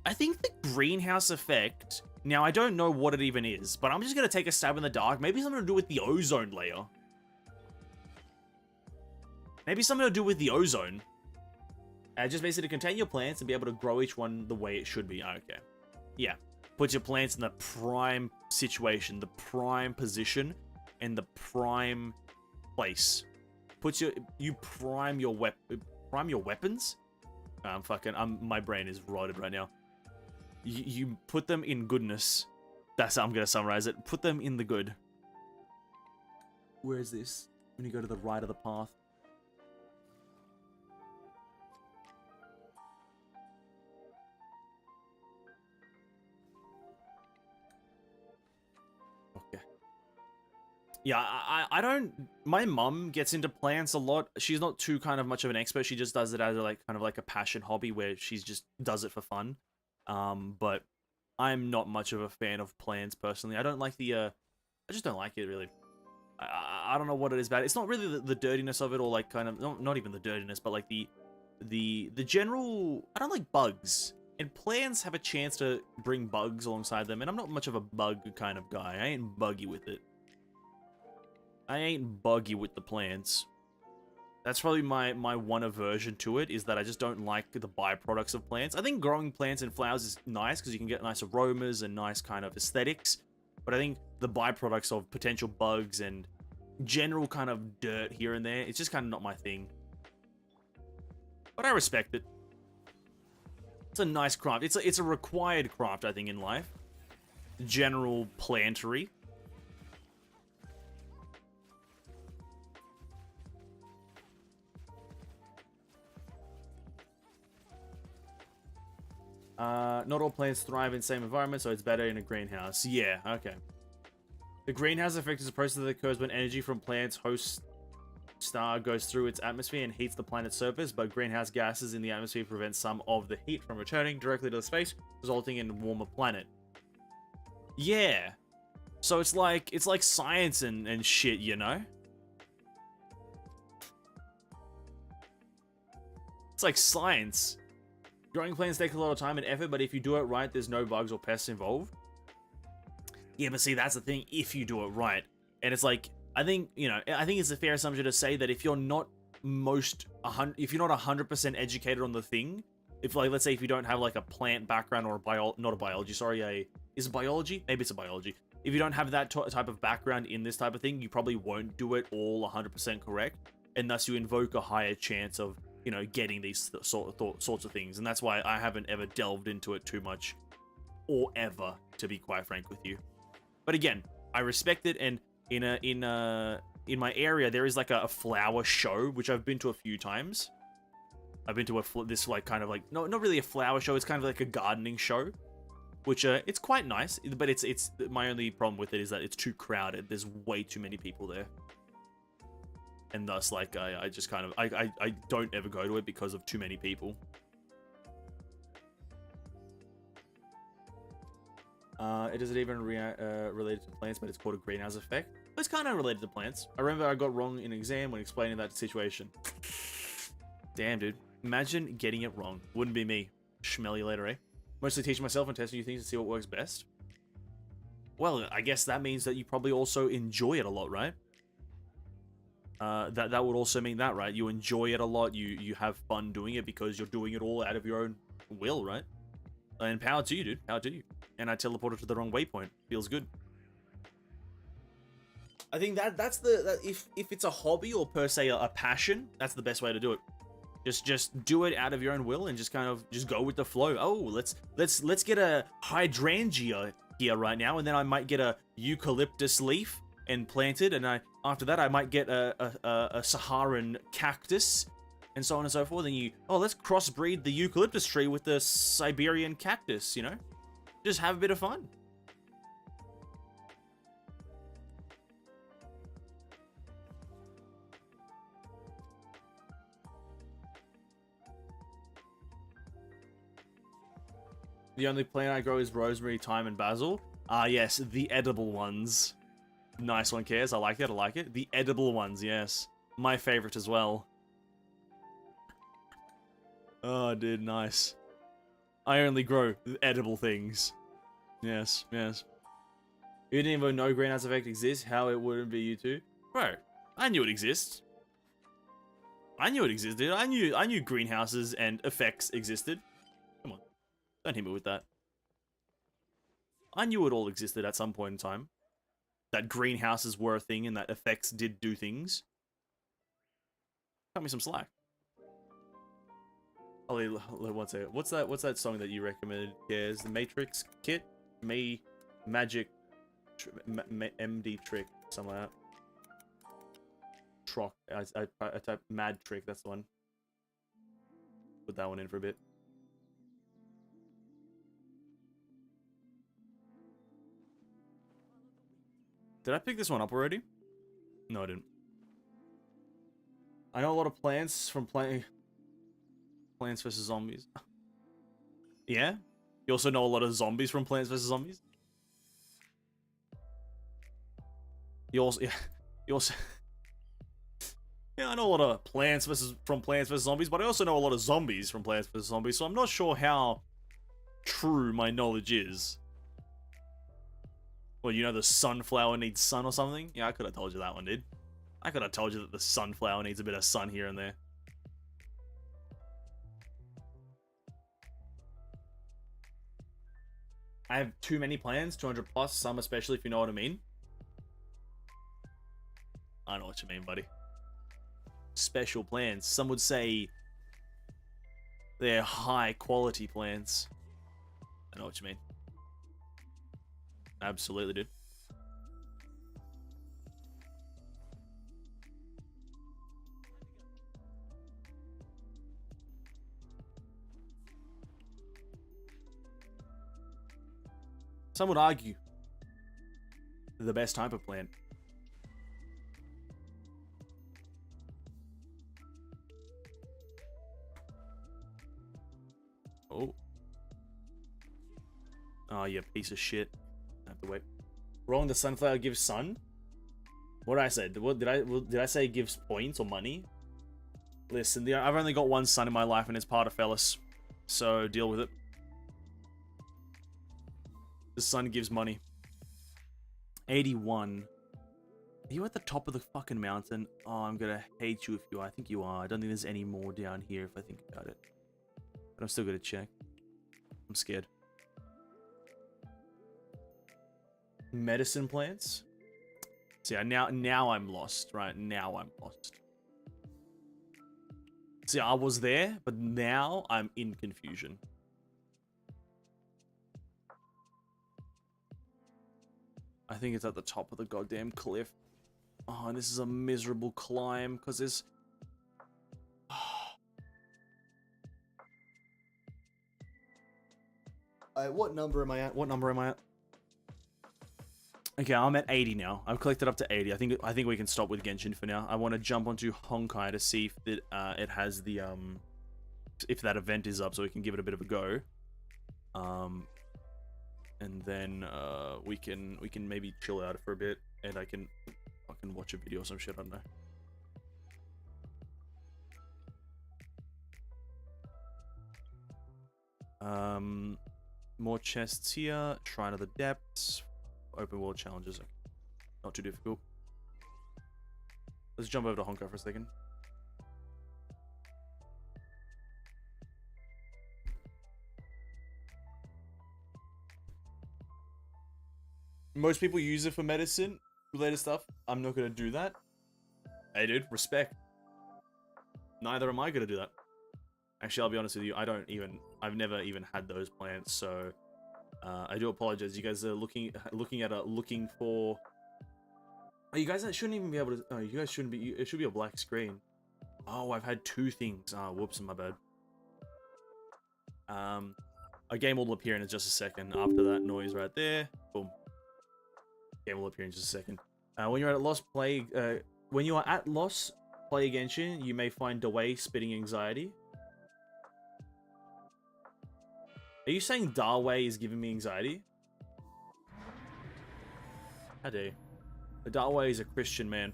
A: I think the greenhouse effect... Now, I don't know what it even is, but I'm just going to take a stab in the dark. Maybe something to do with the ozone layer. Maybe something to do with the ozone. Just basically contain your plants and be able to grow each one the way it should be. Okay. Yeah. Put your plants in the prime situation, the prime position, and the prime place. You prime your weapons? My brain is rotted right now. You put them in goodness. That's how I'm going to summarize it. Put them in the good. Where is this? When you go to the right of the path. Okay. Yeah, I don't... My mum gets into plants a lot. She's not too kind of much of an expert. She just does it as like kind of like a passion hobby where she just does it for fun. But I'm not much of a fan of plants personally. I don't like the, I just don't like it really. I don't know what it is about it. It's not really the dirtiness of it or like kind of, not even the dirtiness, but like the general, I don't like bugs. And plants have a chance to bring bugs alongside them, and I'm not much of a bug kind of guy. I ain't buggy with it. I ain't buggy with the plants. That's probably my one aversion to it, is that I just don't like the byproducts of plants. I think growing plants and flowers is nice because you can get nice aromas and nice kind of aesthetics. But I think the byproducts of potential bugs and general kind of dirt here and there, it's just kind of not my thing. But I respect it. It's a nice craft. It's a required craft, I think, in life. General plantery. Not all plants thrive in the same environment, so it's better in a greenhouse. Yeah, okay. The greenhouse effect is a process that occurs when energy from plants' host star goes through its atmosphere and heats the planet's surface, but greenhouse gases in the atmosphere prevent some of the heat from returning directly to the space, resulting in a warmer planet. Yeah. So it's like science and shit, you know? It's like science. Growing plants takes a lot of time and effort, but if you do it right, there's no bugs or pests involved. Yeah, but see, that's the thing, if you do it right. And it's like, I think it's a fair assumption to say that if you're not if you're not 100% educated on the thing, if like, let's say if you don't have like a plant background or is it biology? Maybe it's a biology. If you don't have that type of background in this type of thing, you probably won't do it all 100% correct. And thus you invoke a higher chance of, getting these sorts of things. And that's why I haven't ever delved into it too much, or ever, to be quite frank with you. But again, I respect it, and in my area, there is like a flower show, which I've been to a few times. I've been to this like kind of like, no, not really a flower show, it's kind of like a gardening show, which it's quite nice, but it's my only problem with it is that it's too crowded. There's way too many people there. And thus, like, I just kind of, I don't ever go to it because of too many people. It isn't even related to plants, but it's called a greenhouse effect. But it's kind of related to plants. I remember I got wrong in an exam when explaining that situation. Damn, dude. Imagine getting it wrong. Wouldn't be me. Schmell you later, eh? Mostly teaching myself and testing new things to see what works best. Well, I guess that means that you probably also enjoy it a lot, right? That would also mean that, right? You enjoy it a lot, you have fun doing it because you're doing it all out of your own will, right? And power to you, dude. Power to you. And I teleported to the wrong waypoint. Feels good. I think that's if it's a hobby or per se a passion, that's the best way to do it. Just do it out of your own will and just kind of just go with the flow. Oh, let's get a hydrangea here right now, and then I might get a eucalyptus leaf and plant it, and after that I might get a Saharan cactus, and so on and so forth. And let's crossbreed the eucalyptus tree with the Siberian cactus. You know, just have a bit of fun. The only plant I grow is rosemary, thyme, and basil. Yes, the edible ones. Nice one, Cares. I like it, I like it. The edible ones, yes. My favorite as well. Oh, dude, nice. I only grow edible things. Yes, yes. You didn't even know greenhouse effect exists, how it wouldn't be you too? Bro, I knew it exists. I knew it existed. I knew greenhouses and effects existed. Come on. Don't hit me with that. I knew it all existed at some point in time. That greenhouses were a thing and that effects did do things. Cut me some slack. Ollie, what's that song that you recommended? Cares? The Matrix Kit? Magic MD Trick, something like that. Trock. I type Mad Trick, that's the one. Put that one in for a bit. Did I pick this one up already? No, I didn't. I know a lot of plants from playing Plants vs. Zombies. Yeah? You also know a lot of zombies from Plants vs. Zombies? You also... Yeah, I know a lot of from Plants vs. Zombies, but I also know a lot of zombies from Plants vs. Zombies, so I'm not sure how true my knowledge is. Well, you know the sunflower needs sun or something? Yeah, I could have told you that one, dude. I could have told you that the sunflower needs a bit of sun here and there. I have too many plans, 200 plus, some especially if you know what I mean. I know what you mean, buddy. Special plans. Some would say they're high quality plans. I know what you mean. Absolutely, dude. Some would argue the best type of plant. Oh. Oh, you piece of shit. I have to wait. Wrong, the sunflower gives sun? What did I say? Did I say it gives points or money? Listen, I've only got one son in my life and it's part of Fellas. So deal with it. The sun gives money. 81. Are you at the top of the fucking mountain? Oh, I'm gonna hate you if you are. I think you are. I don't think there's any more down here if I think about it. But I'm still gonna check. I'm scared. Medicine plants? See, now I'm lost, right? Now I'm lost. See, I was there, but now I'm in confusion. I think it's at the top of the goddamn cliff. Oh, and this is a miserable climb, because there's... what number am I at? What number am I at? Okay, I'm at 80 now. I've collected up to 80. I think we can stop with Genshin for now. I want to jump onto Honkai to see if it has the if that event is up, so we can give it a bit of a go. And then we can maybe chill out for a bit, and I can watch a video or some shit. I don't know. More chests here. Shrine of the Depths. Open world challenges. Not too difficult. Let's jump over to Honkai for a second. Most people use it for medicine. related stuff. I'm not gonna do that. Hey, dude, respect. Neither am I gonna do that. Actually, I'll be honest with you. I've never even had those plans, so I do apologize. You guys are looking for. Oh, you guys shouldn't even be able to. Oh, you guys shouldn't be. It should be a black screen. Oh, I've had 2 things. Ah, whoops, my bad. A game will appear in just a second. After that noise right there, boom. Game will appear in just a second. When you're at loss, play. When you are at loss, play Genshin. You may find Dawei spitting anxiety. Are you saying Dawei is giving me anxiety? How dare you? The Dawei is a Christian man.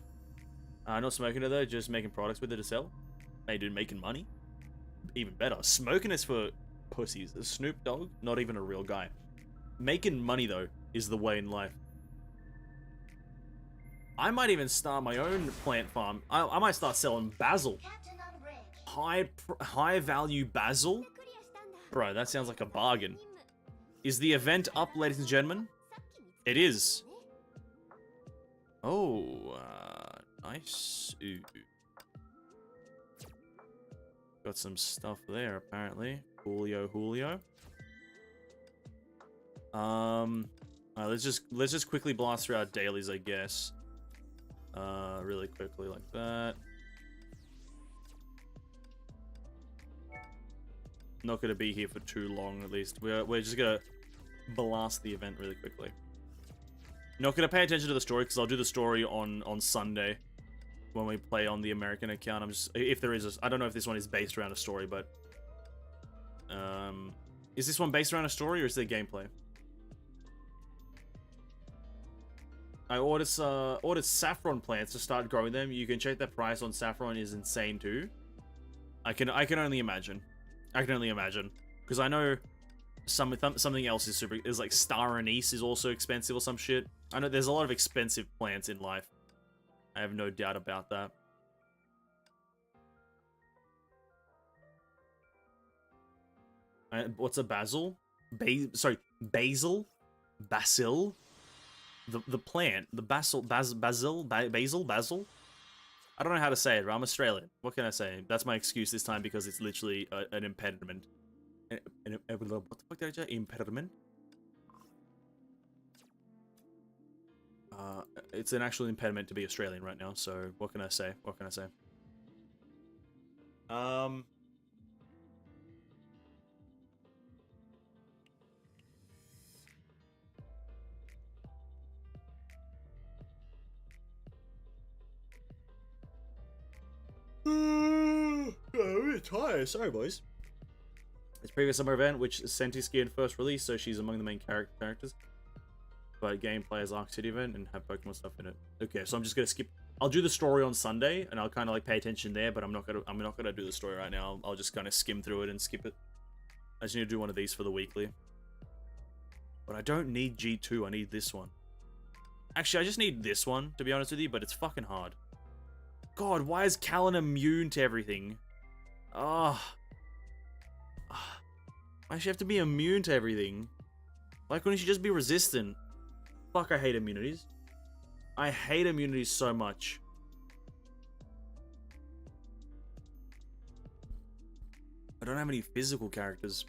A: Not smoking it though, just making products with it to sell. Hey dude, making money? Even better. Smoking is for pussies. Snoop Dogg, not even a real guy. Making money though, is the way in life. I might even start my own plant farm. I might start selling basil. High value basil? Bro, that sounds like a bargain. Is the event up, ladies and gentlemen? It is. Oh, nice. Ooh. Got some stuff there, apparently. Julio. Let's just quickly blast through our dailies, I guess. Really quickly like that. Not gonna be here for too long, at least. We're just gonna blast the event really quickly. Not gonna pay attention to the story because I'll do the story on Sunday when we play on the American account. I'm just if there is I don't know if this one is based around a story, but is this one based around a story or is there gameplay? I ordered saffron plants to start growing them. You can check the price on saffron is insane too. I can only imagine. I can only imagine because I know something else is like star anise is also expensive or some shit. I know there's a lot of expensive plants in life. I have no doubt about that. What's a basil? Basil? The plant, the basil. I don't know how to say it, but I'm Australian. What can I say? That's my excuse this time because it's literally an impediment. What the fuck did I say? Impediment? It's an actual impediment to be Australian right now, so what can I say? What can I say? I'm really tired. Sorry, boys. It's previous summer event, which Senti skinned first release, so she's among the main characters. But gameplay is Arc City event and have Pokemon stuff in it. Okay, so I'm just gonna skip. I'll do the story on Sunday, and I'll kind of like pay attention there. But I'm not gonna do the story right now. I'll just kind of skim through it and skip it. I just need to do one of these for the weekly. But I don't need G2. I need this one. Actually, I just need this one to be honest with you. But it's fucking hard. God, why is Callan immune to everything? Why does she have to be immune to everything? Why couldn't she just be resistant? Fuck, I hate immunities. I hate immunities so much. I don't have any physical characters.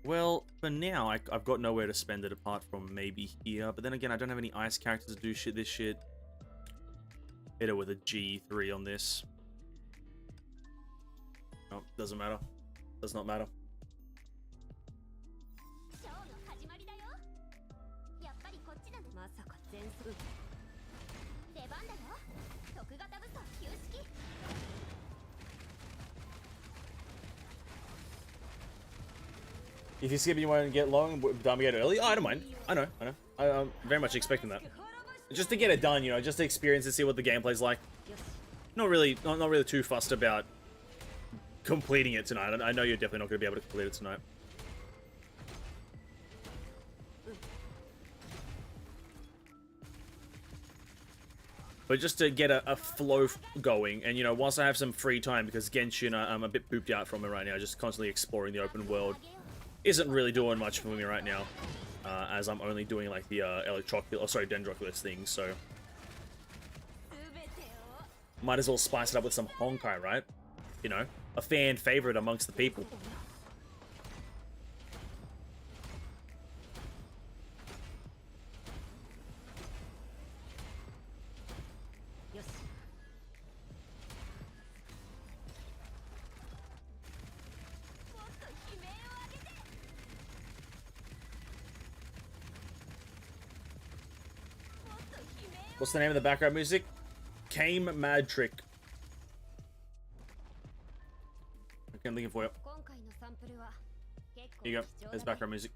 A: Well, for now, I've got nowhere to spend it apart from maybe here. But then again, I don't have any ice characters to do this shit. Hit it with a G3 on this. Oh, doesn't matter. Does not matter. If you skip, you won't get long. Done we get early? Oh, I don't mind. I know. I'm very much expecting that. Just to get it done, you know, just to experience and see what the gameplay's like. Not really too fussed about completing it tonight. I know you're definitely not going to be able to complete it tonight. But just to get a flow going, and you know, once I have some free time, because Genshin, I'm a bit pooped out from it right now, just constantly exploring the open world. isn't really doing much for me right now, as I'm only doing like the Dendroculus thing, so might as well spice it up with some Honkai, right? You know, a fan favorite amongst the people. What's the name of the background music? Came Mad Trick. Okay, I'm looking for you. Here you go. There's background music.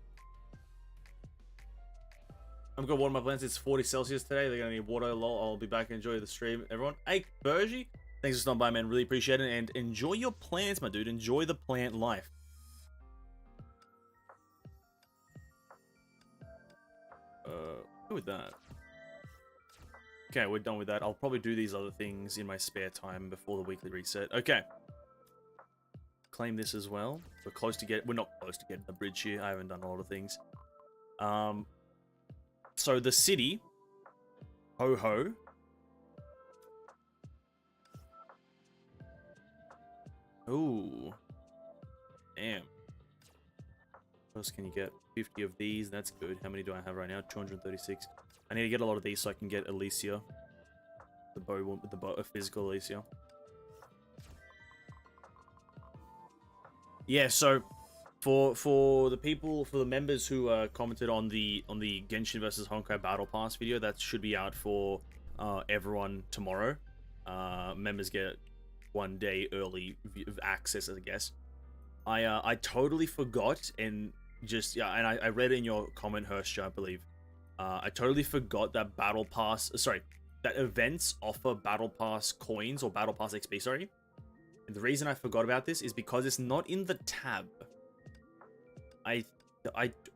A: I'm gonna water my plants. It's 40 Celsius today. They're gonna need water. Lol. I'll be back and enjoy the stream, everyone. Hey, Bergie. Thanks for stopping by, man. Really appreciate it. And enjoy your plants, my dude. Enjoy the plant life. Who with that? Okay, we're done with that. I'll probably do these other things in my spare time before the weekly reset. Okay. Claim this as well. We're close to we're not close to getting the bridge here. I haven't done a lot of things. So the city, Ho-Ho. Ooh. Damn. What else can you get? 50 of these. That's good. How many do I have right now? 236. I need to get a lot of these so I can get Alicia. The physical Alicia. Yeah, so for the members who commented on the Genshin versus Honkai Battle Pass video, that should be out for everyone tomorrow. Members get 1 day early access, I guess. I totally forgot and I read in your comment, Hershja, I believe. I totally forgot that that events offer Battle Pass coins or Battle Pass XP, sorry. And the reason I forgot about this is because it's not in the tab. I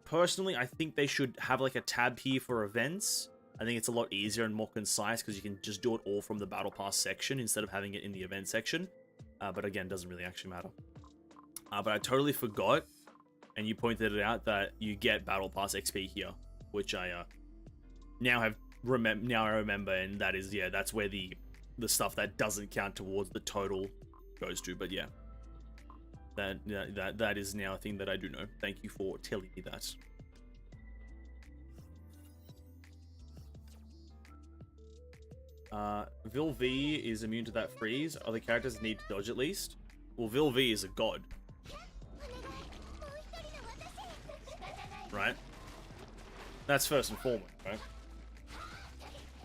A: personally, I think they should have like a tab here for events. I think it's a lot easier and more concise because you can just do it all from the Battle Pass section instead of having it in the event section. But again, doesn't really actually matter. But I totally forgot, and you pointed it out that you get Battle Pass XP here, which I now remember, and that is, yeah, that's where the stuff that doesn't count towards the total goes to. But yeah, that is now a thing that I do know. Thank you for telling me that. Vil V is immune to that freeze. Other characters need to dodge at least. Well, Vil V is a god, right? That's first and foremost, right?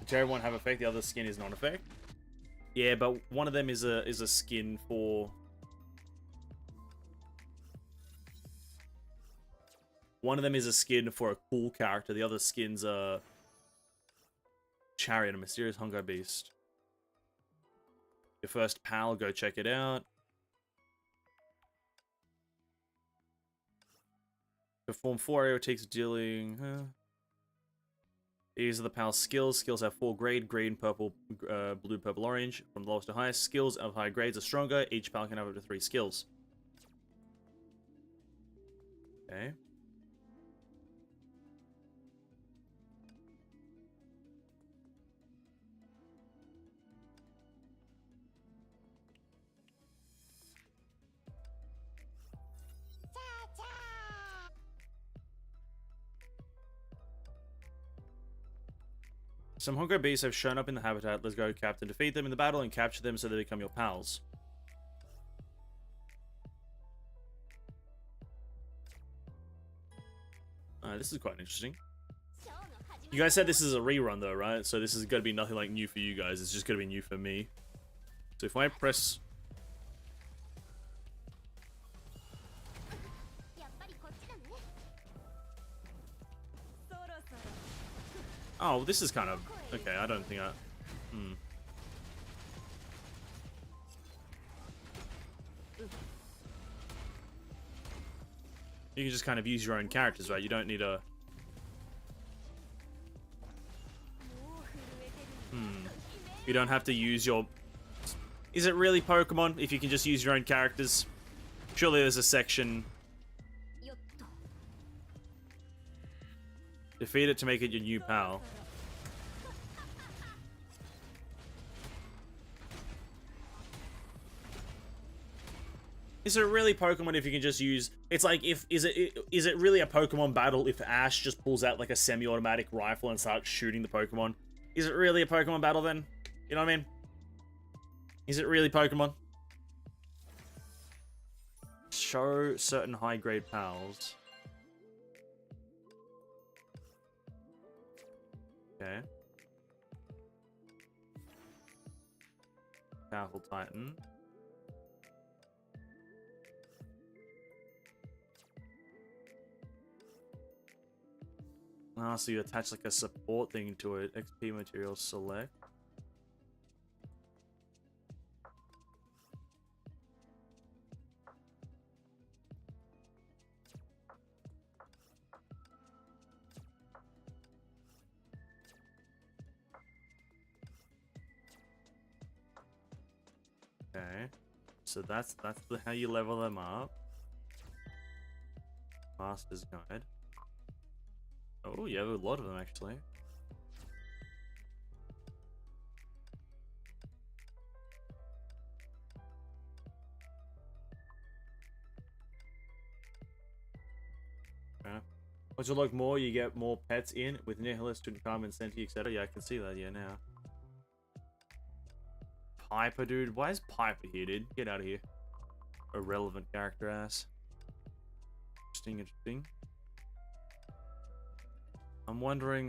A: The cherry one have effect, the other skin is non-effect. Yeah, but one of them is a skin for... One of them is a skin for a cool character, the other skin's a... Chariot, a mysterious Honkai beast. Your first pal, go check it out. Perform 4 aerial takes dealing... These are the pal's skills. Skills have 4 grade: green, purple, blue, purple, orange. From lowest to highest, skills of high grades are stronger. Each pal can have up to 3 skills. Okay. Some Honkai beasts have shown up in the habitat. Let's go, Captain. Defeat them in the battle and capture them so they become your pals. This is quite interesting. You guys said this is a rerun though, right? So this is going to be nothing like new for you guys. It's just going to be new for me. So if I press... Oh, this is kind of... Okay, I don't think I... You can just kind of use your own characters, right? You don't need a... You don't have to use your... Is it really Pokemon if you can just use your own characters? Surely there's a section Defeat it to make it your new pal. Is it really Pokemon if you can just use... It's like, is it really a Pokemon battle if Ash just pulls out like a semi-automatic rifle and starts shooting the Pokemon? Is it really a Pokemon battle then? You know what I mean? Is it really Pokemon? Show certain high-grade pals. Okay. Powerful Titan. Ah, so you attach like a support thing to it. XP material select. Okay, so that's how you level them up. Master's Guide. Oh, you have a lot of them actually. Okay. Once you look more, you get more pets in with Nihilist, Tutankhamun, Senti, etc. Yeah, I can see that, yeah, now. Piper, dude. Why is Piper here, dude? Get out of here. Irrelevant character ass. Interesting. I'm wondering,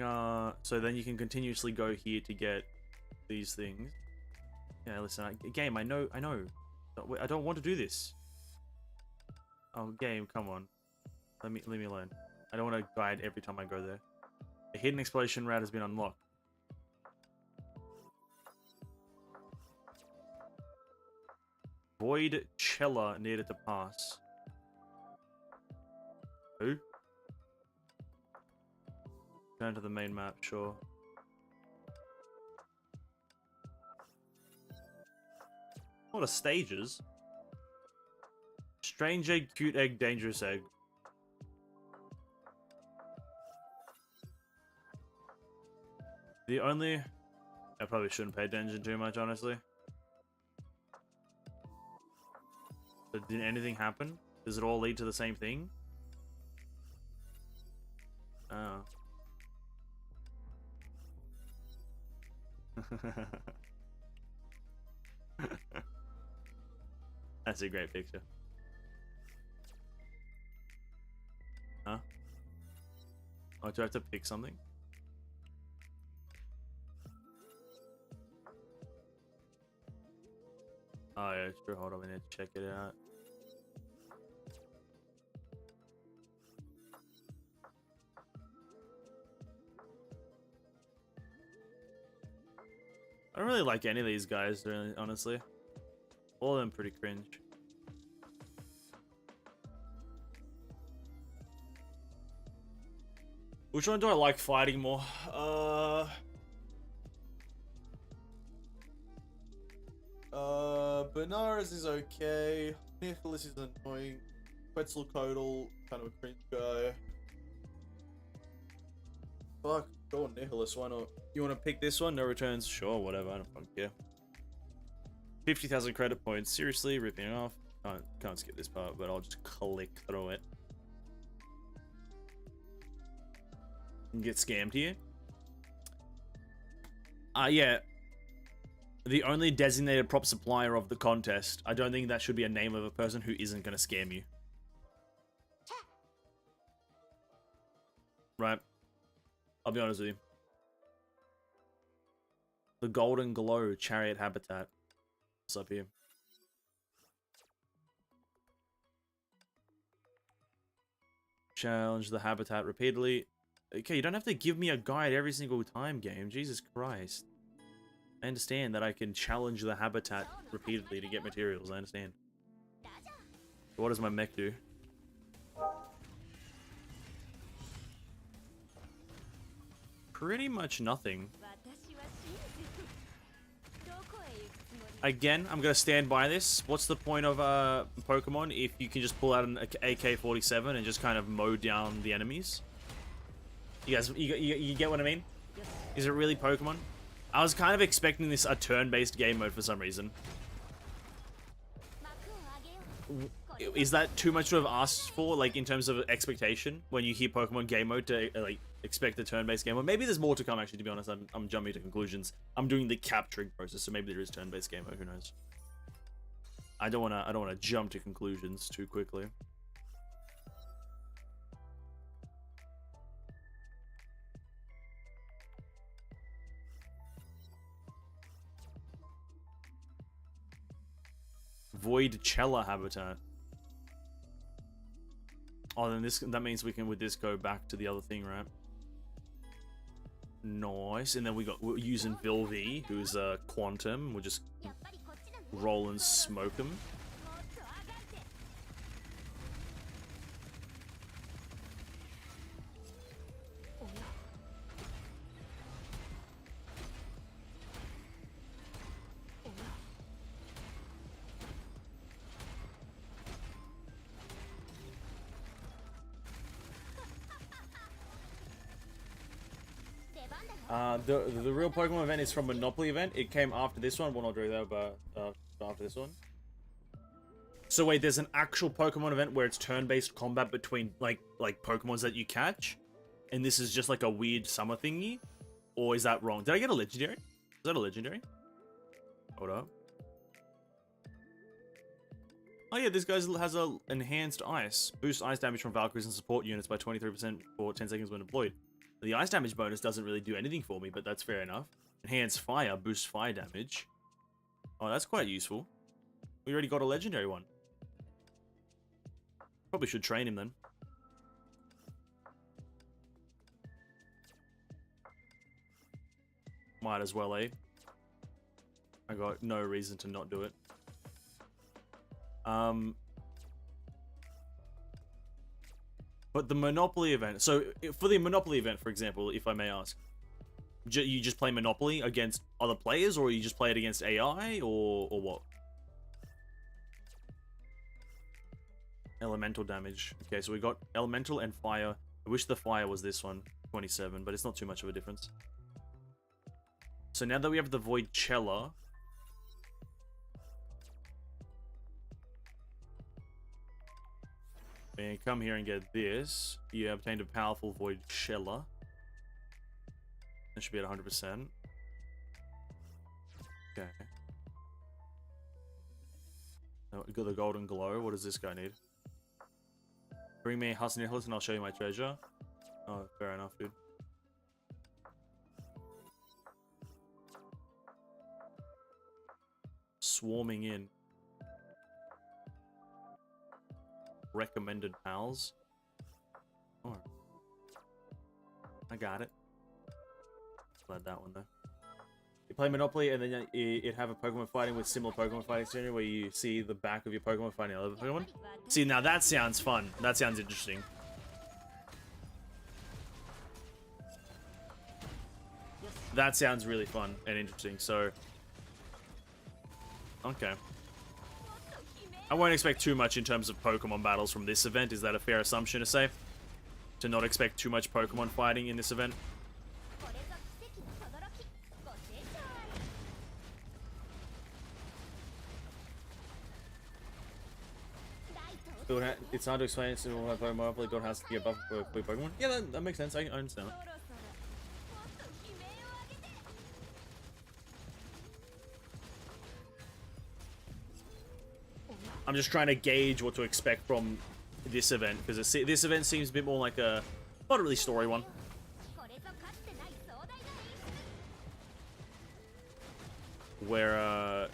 A: so then you can continuously go here to get these things. Yeah, listen, game, I know. I don't want to do this. Oh, game, come on. Leave me alone. I don't want to guide every time I go there. A hidden exploration route has been unlocked. Void Chella needed to pass. Who? Turn to the main map, sure. What are stages? Strange egg, cute egg, dangerous egg. The only... I probably shouldn't pay attention too much, honestly. But did anything happen? Does it all lead to the same thing? Oh. That's a great picture. Huh? Oh, do I have to pick something? Oh yeah, sure, hold on, we need to check it out. I don't really like any of these guys, really, honestly. All of them pretty cringe. Which one do I like fighting more? Benares is okay. Nicholas is annoying. Quetzalcoatl, kind of a cringe guy. Fuck, go on Nicholas, why not? You want to pick this one? No returns? Sure, whatever, I don't fucking care. 50,000 credit points. Seriously, ripping it off. Can't skip this part, but I'll just click through it. And get scammed here. Yeah. The only designated prop supplier of the contest. I don't think that should be a name of a person who isn't going to scam you. Right. I'll be honest with you. The Golden Glow Chariot Habitat. What's up here? Challenge the habitat repeatedly. Okay, you don't have to give me a guide every single time, game. Jesus Christ. I understand that I can challenge the habitat repeatedly to get materials. I understand. But what does my mech do? Pretty much nothing. Again, I'm going to stand by this. What's the point of Pokemon if you can just pull out an AK-47 and just kind of mow down the enemies? You guys, you get what I mean? Is it really Pokemon? I was kind of expecting this a turn-based game mode for some reason. Is that too much to have asked for, like, in terms of expectation? When you hear Pokemon game mode to, like, expect a turn-based game mode? Maybe there's more to come, actually, to be honest. I'm jumping to conclusions. I'm doing the capturing process, so maybe there is turn-based game mode, who knows? I don't wanna jump to conclusions too quickly. Void Chella habitat. Oh, then that means we can with this go back to the other thing, right? Nice. And then we're using Vilvi, who's Quantum. We'll just roll and smoke him. The real Pokemon event is from Monopoly event. It came after this one. Well, not during that, but after this one. So wait, there's an actual Pokemon event where it's turn-based combat between like Pokemons that you catch, and this is just like a weird summer thingy, or is that wrong? Did I get a legendary? Is that a legendary? Hold up. Oh yeah, this guy has a enhanced ice. Boosts ice damage from Valkyries and support units by 23% for 10 seconds when deployed. The ice damage bonus doesn't really do anything for me, but that's fair enough. Enhanced fire boosts fire damage. Oh, that's quite useful. We already got a legendary one. Probably should train him then. Might as well, eh? I got no reason to not do it. But the Monopoly event, so for the Monopoly event, for example, if I may ask, you just play Monopoly against other players, or you just play it against AI, or what? Elemental damage. Okay, so we got elemental and fire. I wish the fire was this one, 27, but it's not too much of a difference. So now that we have the Void Chella, and come here and get this. You obtained a powerful Void Chella. That should be at 100%. Okay. Oh, got the golden glow. What does this guy need? Bring me Husnicholas and I'll show you my treasure. Oh, fair enough, dude. Swarming in. Recommended pals. Oh. I got it. Glad that one though. You play Monopoly and then it have a Pokemon fighting with similar Pokemon fighting scenario where you see the back of your Pokemon fighting other Pokemon. See, now that sounds fun. That sounds interesting. That sounds really fun and interesting, so... Okay. I won't expect too much in terms of Pokemon battles from this event. Is that a fair assumption to say? To not expect too much Pokemon fighting in this event? It's hard to explain it to Monopoly build has to get buff for Pokemon. Yeah, that makes sense. I understand that. I'm just trying to gauge what to expect from this event, because this event seems a bit more like a, not a really story one. Where,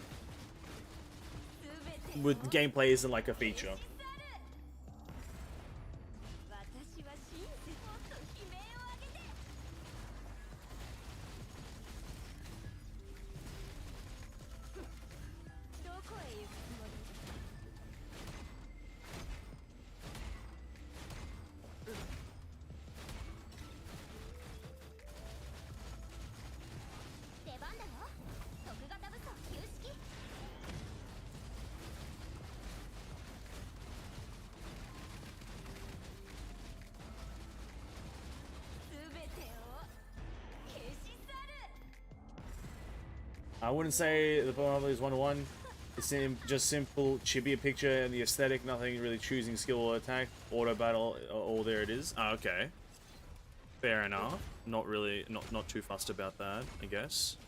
A: with gameplay isn't like a feature. I wouldn't say the Pokemon is 1-1. It's just simple chibi picture and the aesthetic, nothing really choosing skill or attack. Auto battle, all there it is. Ah, okay. Fair enough. Not really, not too fussed about that, I guess.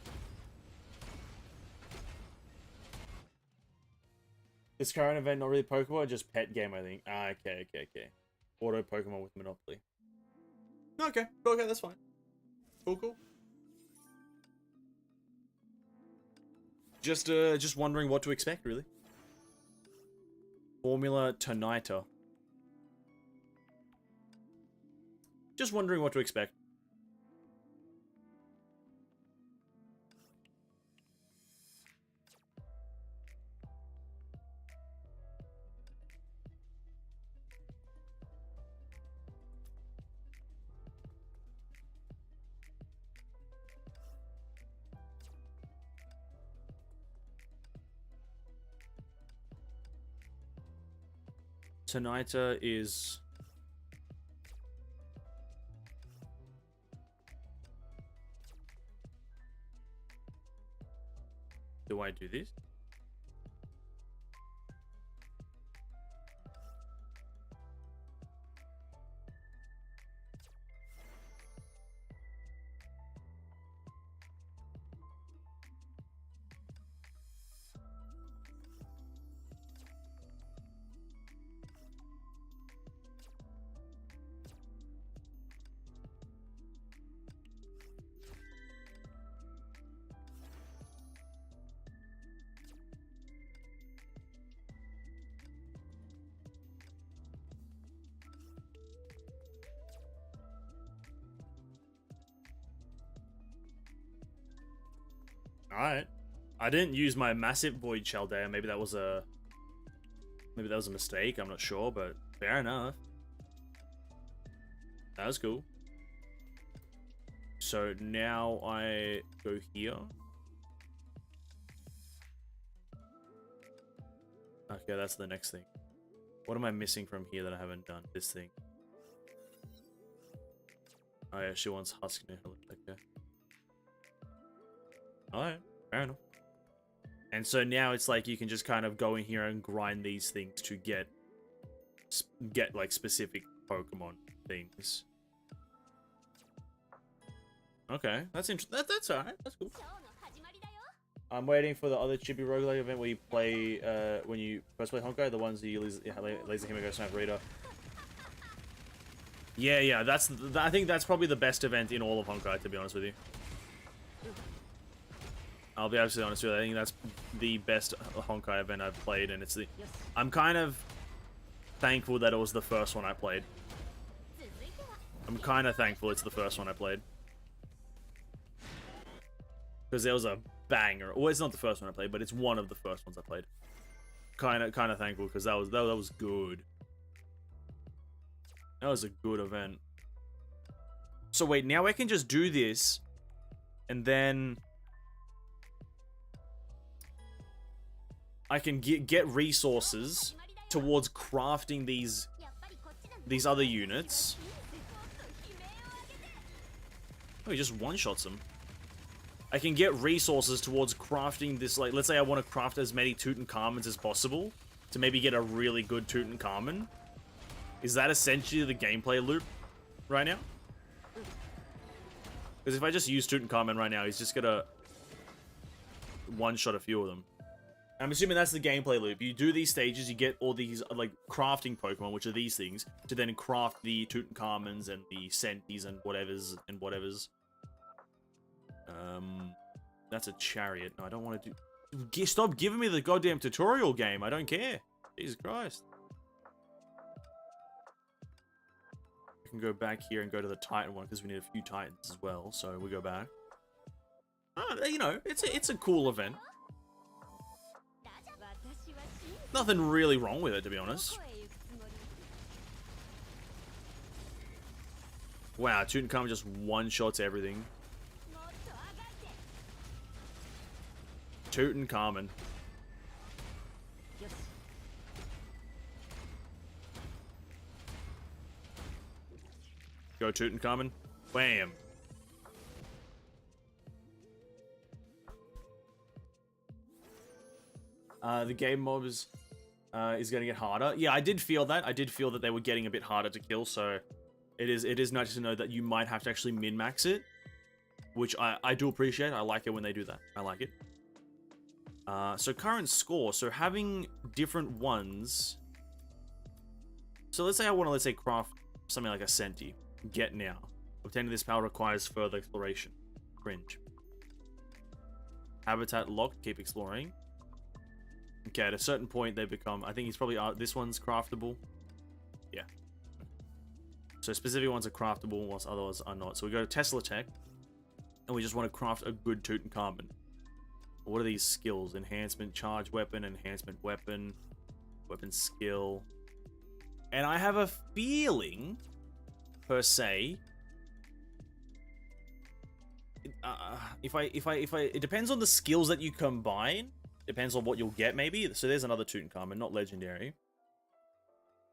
A: This current event not really Pokemon, just pet game, I think. Ah, okay. Auto Pokemon with Monopoly. Okay, that's fine. Cool. Just wondering what to expect, really. Formula Tonita. Just wondering what to expect. Tonita is... Do I do this? Alright. I didn't use my massive void shell there. Maybe that was a mistake, I'm not sure, but fair enough. That was cool. So now I go here. Okay, that's the next thing. What am I missing from here that I haven't done? This thing. Oh yeah, she wants Husk Nihil. Okay. Alright, fair enough. And so now it's like you can just kind of go in here and grind these things to get like specific Pokemon things. Okay, that's interesting. That's alright. That's cool. I'm waiting for the other Chibi roguelike event where you play when you first play Honkai, the ones that you Laser Himigo Snap Reader. Yeah, I think that's probably the best event in all of Honkai, to be honest with you. I'll be absolutely honest with you. I think that's the best Honkai event I've played, and it's the... I'm kind of thankful that it was the first one I played. I'm kind of thankful it's the first one I played. Because there was a banger. Well, it's not the first one I played, but it's one of the first ones I played. Kind of thankful, because that was good. That was a good event. So wait, now I can just do this, and then... I can get resources towards crafting these other units. Oh, he just one-shots them. I can get resources towards crafting this, like, let's say I want to craft as many Tutankhamens as possible to maybe get a really good Tutankhamen. Is that essentially the gameplay loop right now? Because if I just use Tutankhamen right now, he's just gonna one-shot a few of them. I'm assuming that's the gameplay loop. You do these stages, you get all these, like, crafting Pokemon, which are these things, to then craft the Tutankhamens and the Sentis and whatevers. That's a chariot. No, I don't want to do... Stop giving me the goddamn tutorial game. I don't care. Jesus Christ. I can go back here and go to the Titan one, because we need a few Titans as well, so we go back. You know, it's a cool event. Nothing really wrong with it, to be honest. Wow, Tutankhamen just one-shots everything. Tutankhamen. Go Tutankhamen. Bam. The game mobs is going to get harder. Yeah, I did feel that. I did feel that they were getting a bit harder to kill, so it is nice to know that you might have to actually min-max it, which I do appreciate. I like it when they do that. I like it. So current score. So having different ones. So let's say I want to, let's say, craft something like a Senti. Get now. Obtaining this power requires further exploration. Cringe. Habitat locked. Keep exploring. Okay, at a certain point they become, I think it's probably, this one's craftable. Yeah. So specific ones are craftable, whilst others are not. So we go to Tesla Tech, and we just want to craft a good Tutankhamun. What are these skills? Enhancement, charge weapon, enhancement weapon, weapon skill. And I have a feeling, per se, it depends on the skills that you combine. Depends on what you'll get, maybe. So there's another Tutankhamun, not legendary.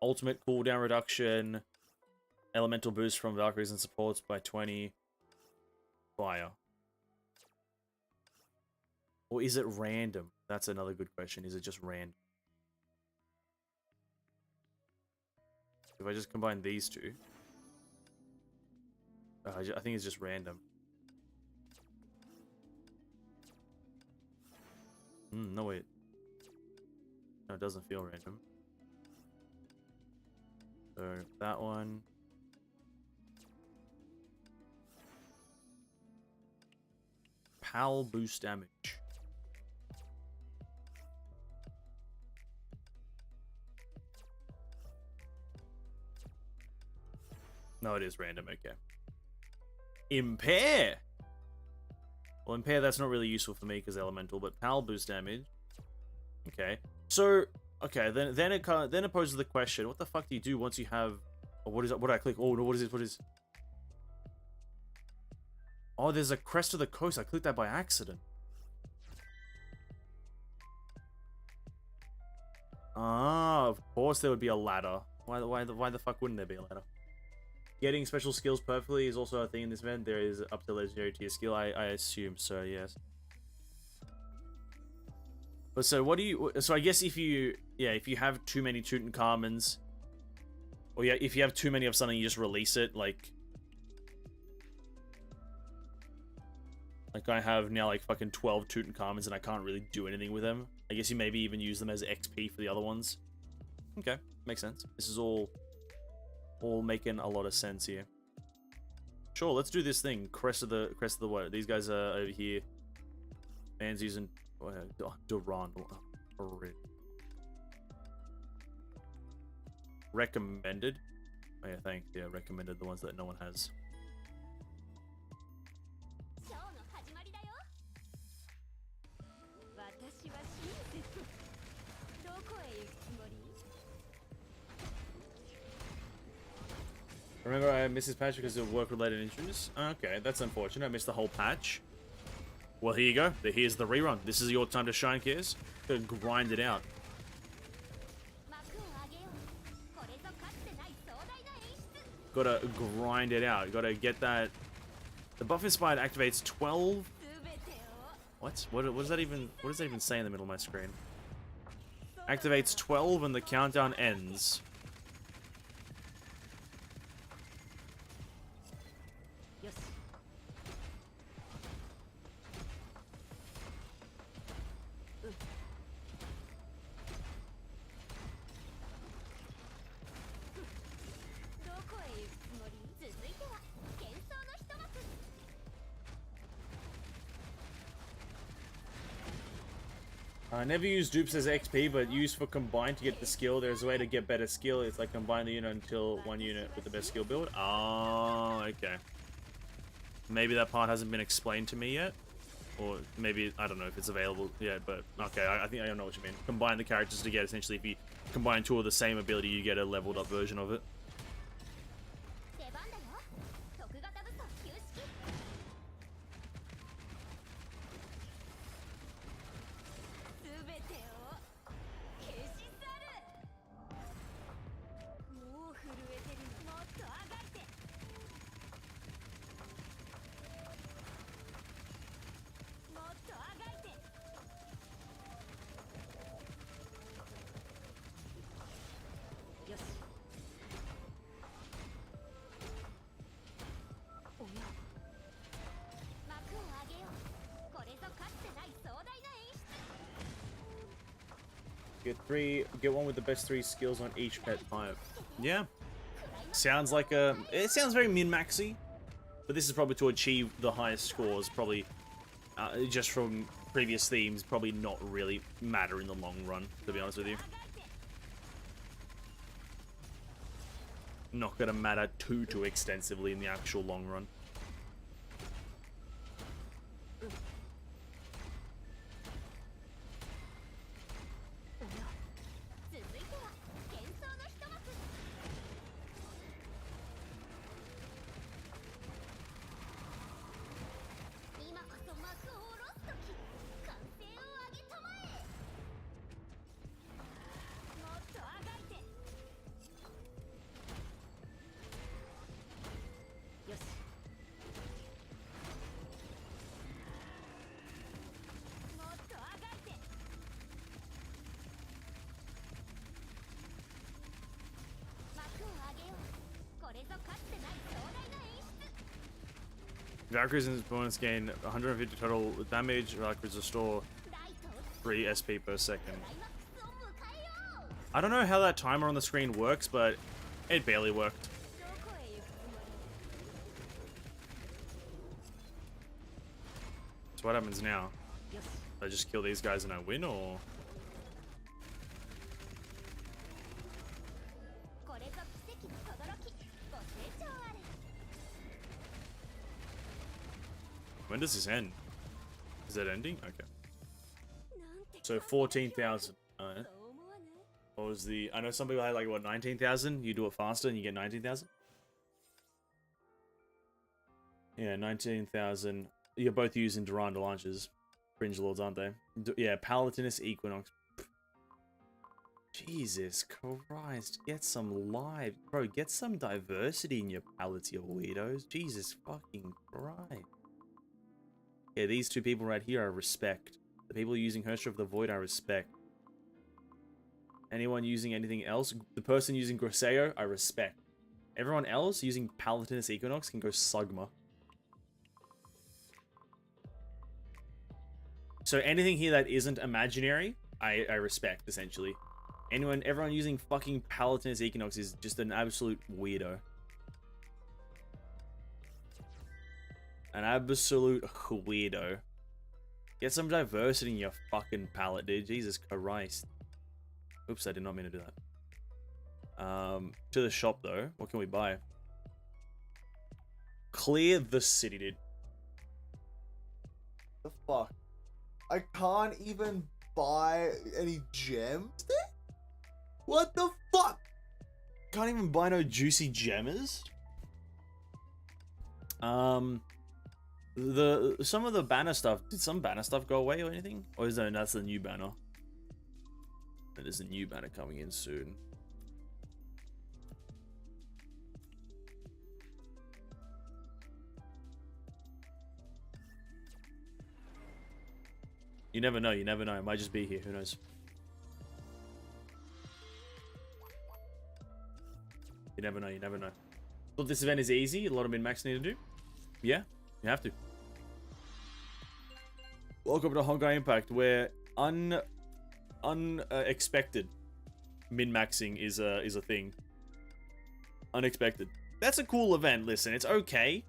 A: Ultimate cooldown reduction. Elemental boost from Valkyries and supports by 20. Fire. Or is it random? That's another good question. Is it just random? If I just combine these two. I think it's just random. No, wait. No, it doesn't feel random. So, that one. PAL boost damage. No, it is random, okay. Impair! Well, Impair, that's not really useful for me because elemental, but PAL boost damage. Okay. So, okay, then it poses the question, what the fuck do you do once you have... Oh, what is it? What did I click? Oh, no, what is this? What is... Oh, there's a Crest of the Coast. I clicked that by accident. Ah, of course there would be a ladder. Why the fuck wouldn't there be a ladder? Getting special skills perfectly is also a thing in this event. There is up to legendary tier skill. I assume so, yes. But so what do you... So I guess if you... Yeah, if you have too many Tutankhamons... Or yeah, if you have too many of something, you just release it, like... Like I have now like fucking 12 Tutankhamons and I can't really do anything with them. I guess you maybe even use them as XP for the other ones. Okay, makes sense. This is all making a lot of sense here. Sure, let's do this thing. Crest of the what? These guys are over here. Man's using Duran. Recommended. Oh yeah, thanks. Yeah, recommended the ones that no one has. Remember, I missed this patch because of work-related issues? Okay, that's unfortunate. I missed the whole patch. Well, here you go. Here's the rerun. This is your time to shine, kids. Gotta grind it out. Gotta grind it out. Gotta get that... The buff inspired activates 12... What? What does that even say in the middle of my screen? Activates 12 and the countdown ends. I never use dupes as XP, but used for combine to get the skill. There's a way to get better skill. It's like combine the unit until one unit with the best skill build. Oh, okay. Maybe that part hasn't been explained to me yet. Or maybe, I don't know if it's available yet, but okay, I think I don't know what you mean. Combine the characters to get, essentially, if you combine two of the same ability, you get a leveled up version of it. Get one with the best 3 skills on each pet type. Yeah. Sounds like a... It sounds very min-maxy. But this is probably to achieve the highest scores. Probably, just from previous themes, probably not really matter in the long run, to be honest with you. Not gonna matter too extensively in the actual long run. Valkyrie's opponents gain 150 total damage. Valkyries restore 3 SP per second. I don't know how that timer on the screen works, but it barely worked. So what happens now? I just kill these guys and I win, or? When does this end? Is that ending? Okay. So 14,000. What was the... I know some people had like, what, 19,000? You do it faster and you get 19,000? Yeah, 19,000. You're both using Duranda launches. Fringe Lords, aren't they? Yeah, Palatinus Equinox. Jesus Christ. Get some live... Bro, get some diversity in your palettes, you weirdos. Jesus fucking Christ. Yeah, these 2 people right here I respect. The people using Herstra of the Void I respect. Anyone using anything else? The person using Grosseio I respect. Everyone else using Palatinus Equinox can go Sugma. So anything here that isn't imaginary, I respect, essentially. Everyone using fucking Palatinus Equinox is just an absolute weirdo. An absolute weirdo. Get some diversity in your fucking palette, dude. Jesus Christ. Oops, I did not mean to do that. To the shop, though. What can we buy? Clear the city, dude.
G: The fuck? I can't even buy any gems there? What the fuck?
A: Can't even buy no juicy gemmers? Some of the banner stuff, did some banner stuff go away or anything? Or is that, that's the new banner? There's a new banner coming in soon. You never know, you never know. It might just be here, who knows? You never know, you never know. Thought this event is easy, a lot of min-max need to do. Yeah, you have to. Welcome to Honkai Impact, where unexpected min-maxing is a thing. Unexpected. That's a cool event. Listen, it's okay.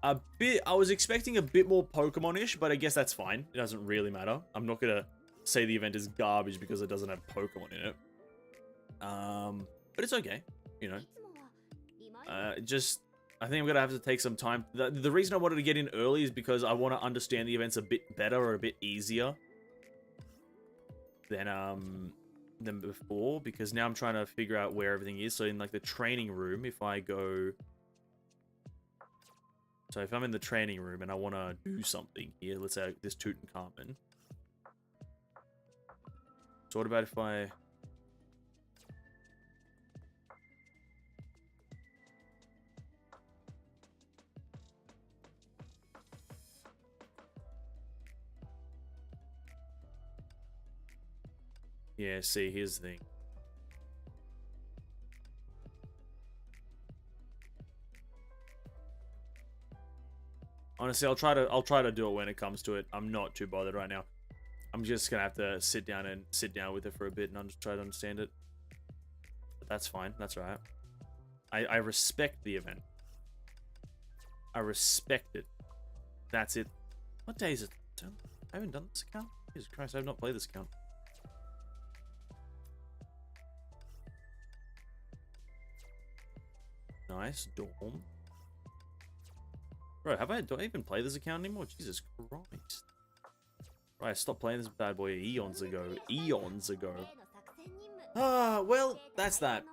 A: I was expecting a bit more Pokemon-ish, but I guess that's fine. It doesn't really matter. I'm not gonna say the event is garbage because it doesn't have Pokemon in it. But it's okay, you know. I think I'm gonna have to take some time. The reason I wanted to get in early is because I want to understand the events a bit better or a bit easier than before. Because now I'm trying to figure out where everything is. So in like the training room, if I go, so if I'm in the training room and I want to do something here, let's say this Tutankhamun. So what about if I? Yeah, see, here's the thing. Honestly, I'll try to do it when it comes to it. I'm not too bothered right now. I'm just gonna have to sit down with it for a bit and try to understand it. But that's fine. That's alright. I respect the event. I respect it. That's it. What day is it? I haven't done this account? Jesus Christ, I have not played this account. Nice. Dorm. Bro, do I even play this account anymore? Jesus Christ. Right, I stopped playing this bad boy eons ago. Eons ago. Well, that's that.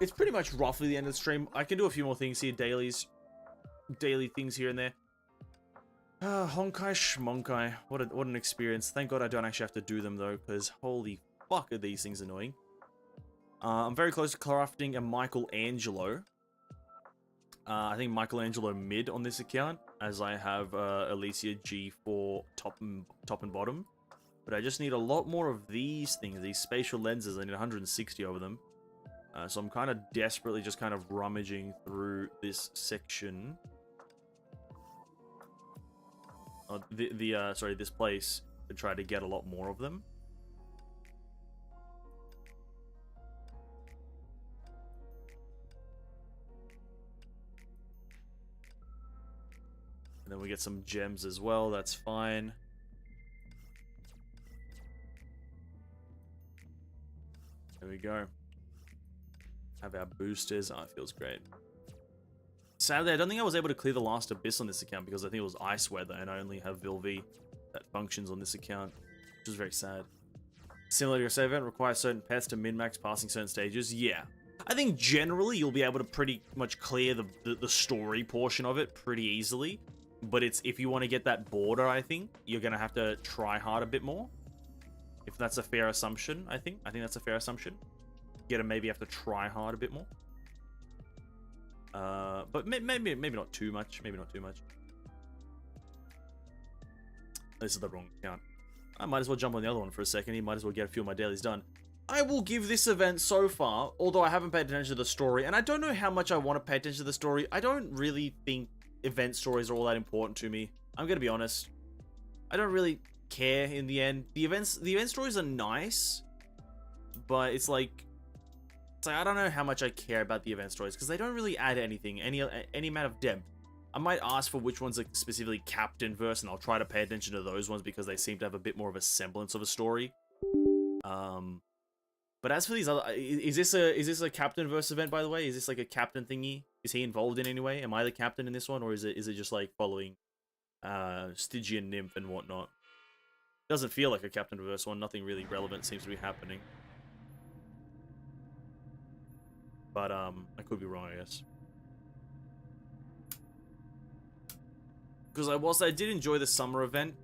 A: It's pretty much roughly the end of the stream. I can do a few more things here, daily things here and there. Honkai Schmonkai. What an experience. Thank God I don't actually have to do them though, because holy fuck are these things annoying. I'm very close to crafting a Michelangelo. I think Michelangelo mid on this account, as I have Alicia G4 top and bottom. But I just need a lot more of these things, these spatial lenses. I need 160 of them. So I'm kind of desperately just kind of rummaging through this section. Sorry, this place to try to get a lot more of them. And then we get some gems as well, that's fine. There we go. Have our boosters. Oh, it feels great. Sadly, I don't think I was able to clear the last abyss on this account because I think it was ice weather and I only have Vilv that functions on this account, which is very sad. Similar to your save event, requires certain pets to min-max passing certain stages. Yeah. I think generally you'll be able to pretty much clear the story portion of it pretty easily. But it's if you want to get that border, I think, you're going to have to try hard a bit more. If that's a fair assumption, I think that's a fair assumption. You're gonna maybe have to try hard a bit more. But maybe not too much. Maybe not too much. This is the wrong account. I might as well jump on the other one for a second. You might as well get a few of my dailies done. I will give this event so far, although I haven't paid attention to the story, and I don't know how much I want to pay attention to the story. I don't really think event stories are all that important to me. I'm gonna be honest. I don't really care in the end. The event stories are nice, but it's like I don't know how much I care about the event stories because they don't really add anything, any amount of depth. I might ask for which ones are specifically Captain verse, and I'll try to pay attention to those ones because they seem to have a bit more of a semblance of a story. But as for these other, is this a Captain verse event, by the way? Is this like a captain thingy? Is he involved in any way? Am I the captain in this one, or is it just like following Stygian Nymph and whatnot? Doesn't feel like a Captain verse one. Nothing really relevant seems to be happening. But I could be wrong, I guess. Because whilst I did enjoy the summer event,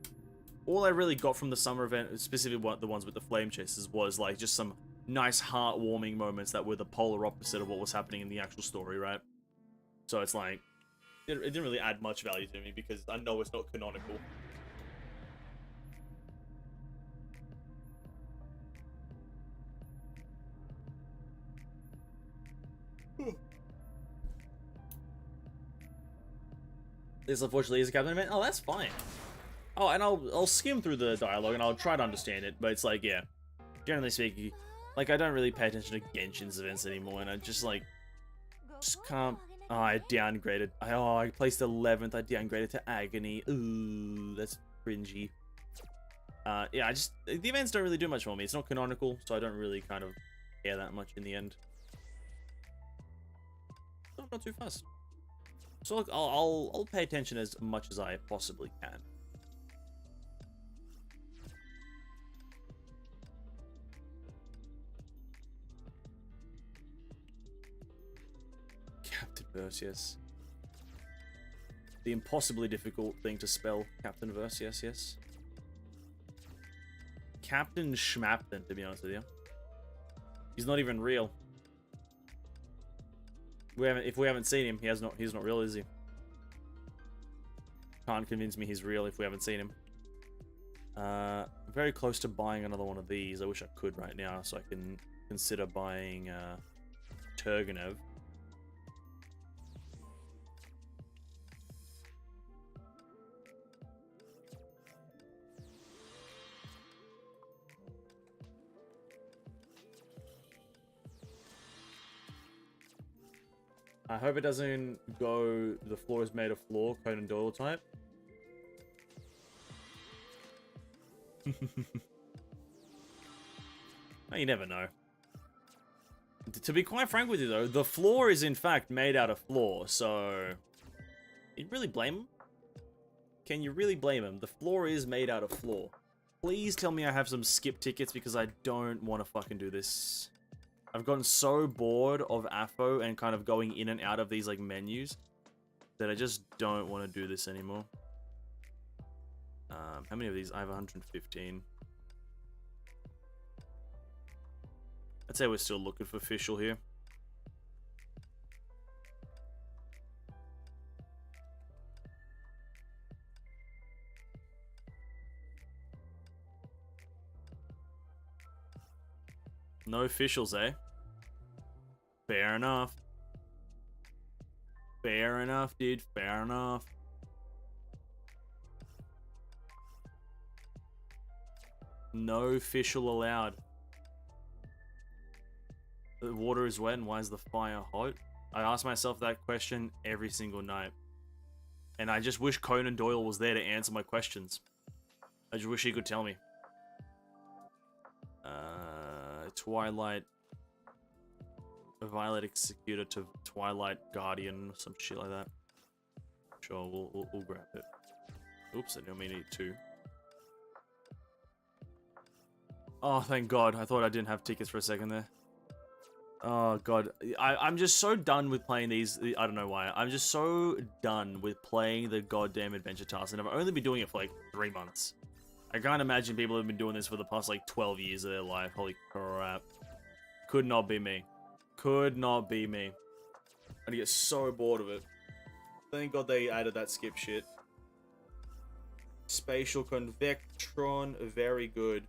A: all I really got from the summer event, specifically the ones with the flame chasers, was like just some nice heartwarming moments that were the polar opposite of what was happening in the actual story, right? So it's like, it didn't really add much value to me because I know it's not canonical. This unfortunately is a Captain event. Oh, that's fine. Oh, and I'll skim through the dialogue and I'll try to understand it, but it's like, yeah, generally speaking, like I don't really pay attention to Genshin's events anymore, and I just can't. Oh, I downgraded. I placed 11th. I downgraded to Agony. Ooh, that's cringy. Yeah, the events don't really do much for me. It's not canonical, so I don't really kind of care that much in the end. So I'm not too fussed. So look, I'll pay attention as much as I possibly can. Captain Verse, yes. The impossibly difficult thing to spell, Captain Verse, yes. Captain Schmapton, to be honest with you. He's not even real. If we haven't seen him, he's not real, is he? Can't convince me he's real if we haven't seen him. Very close to buying another one of these. I wish I could right now, so I can consider buying Turgenev. I hope it doesn't go the floor is made of floor, Conan Doyle type. You never know. To be quite frank with you though, the floor is in fact made out of floor, so... You really blame him? Can you really blame him? The floor is made out of floor. Please tell me I have some skip tickets because I don't want to fucking do this. I've gotten so bored of AFO and kind of going in and out of these like menus that I just don't want to do this anymore. How many of these? I have 115. I'd say we're still looking for official here. No officials, eh? Fair enough. Fair enough, dude. Fair enough. No official allowed. The water is wet and why is the fire hot? I ask myself that question every single night. And I just wish Conan Doyle was there to answer my questions. I just wish he could tell me. Twilight... Violet Executor to Twilight Guardian, some shit like that. Sure, we'll grab it. Oops, I only need 2. Oh, thank God. I thought I didn't have tickets for a second there. Oh, God. I'm just so done with playing these. I don't know why. I'm just so done with playing the goddamn adventure tasks. And I've only been doing it for like 3 months. I can't imagine people have been doing this for the past like 12 years of their life. Holy crap. Could not be me. Could not be me. I'd get so bored of it. Thank God they added that skip shit. Spatial Convectron. Very good.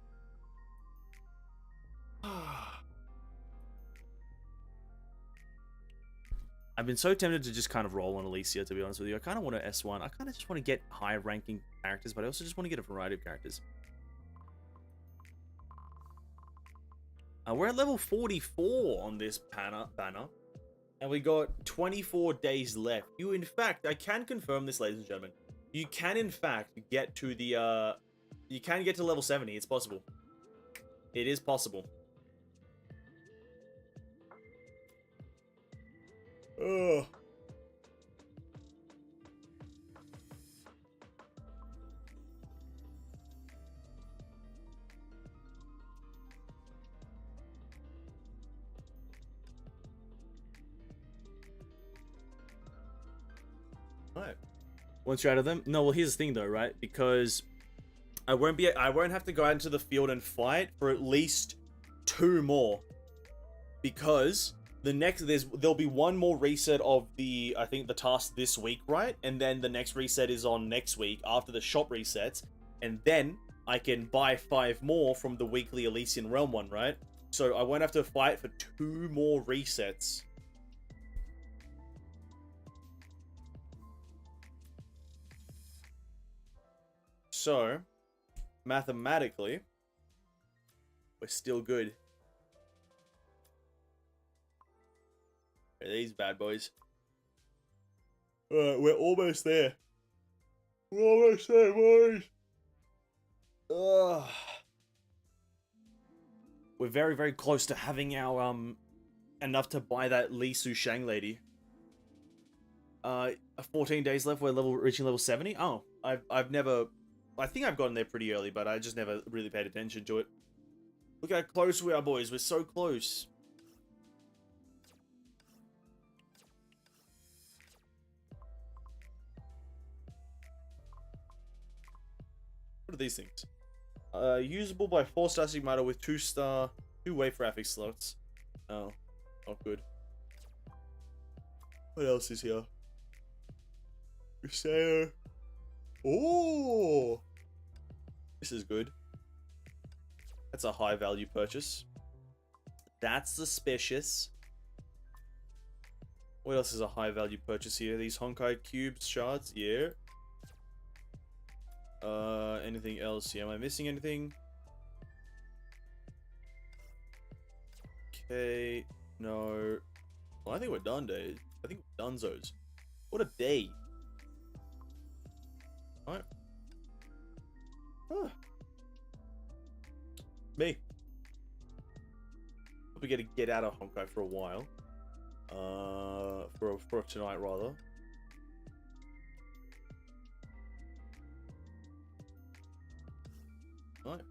A: I've been so tempted to just kind of roll on Alicia, to be honest with you. I kind of want to S1. I kind of just want to get higher ranking characters, but I also just want to get a variety of characters. We're at level 44 on this banner, and we got 24 days left. You, in fact, I can confirm this, ladies and gentlemen. You can, in fact, get to the, you can get to level 70. It's possible. It is possible. Ugh. Right. Once you're out of them, no. Well, here's the thing, though, right? Because I won't have to go out into the field and fight for at least 2 more. Because the next there'll be 1 more reset of the, I think, the task this week, right? And then the next reset is on next week after the shop resets, and then I can buy 5 more from the weekly Elysian Realm one, right? So I won't have to fight for 2 more resets. So, mathematically, we're still good. Are these bad boys? We're almost there. We're almost there, boys. Ugh. We're very, very close to having our, enough to buy that Li Su Shang lady. 14 days left, we're reaching level 70? Oh, I've never... I think I've gotten there pretty early, but I just never really paid attention to it. Look how close we are, boys. We're so close. What are these things? Usable by 4-star Sigmata with 2-star, 2 wave graphic slots. Oh, not good. What else is here? Crusader. Oh! This is good. That's a high value purchase. That's suspicious. What else is a high value purchase here? These Honkai cubes, shards, yeah. Anything else here? Am I missing anything? Okay, no. Well, I think we're done, dude. I think we're Dunzos. What a day. Alright. Huh. Me. Probably gonna get out of Honkai for a while. For tonight rather. Alright.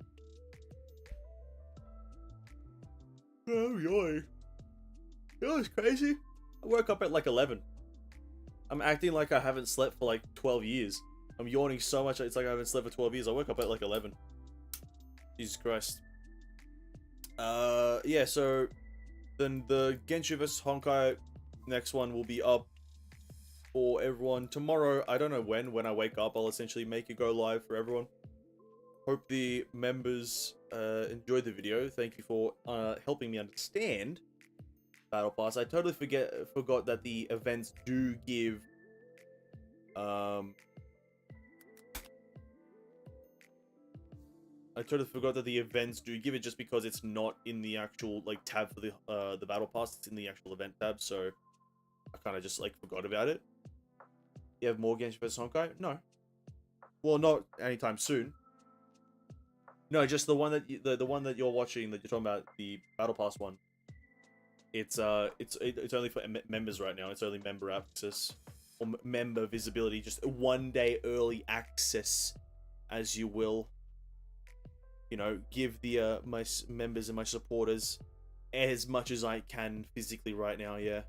A: Oh, yoy. You know what's crazy? I woke up at like 11. I'm acting like I haven't slept for like 12 years. I'm yawning so much, it's like I haven't slept for 12 years. I woke up at like 11. Jesus Christ. Yeah, so then the Genshin vs Honkai next one will be up for everyone tomorrow. I don't know when I wake up, I'll essentially make it go live for everyone. Hope the members enjoyed the video. Thank you for helping me understand Battle Pass. I totally forgot that the events do give I totally forgot that the events do give it, just because it's not in the actual like tab for the Battle Pass. It's in the actual event tab, so I kind of just like forgot about it. You have more Genshin vs Honkai? No. Well, not anytime soon. No, just the one that the one that you're watching, that you're talking about, the Battle Pass one. It's only for members right now. It's only member access or member visibility. Just 1 day early access, as you will. You know, give the my members and my supporters as much as I can physically right now. Yeah.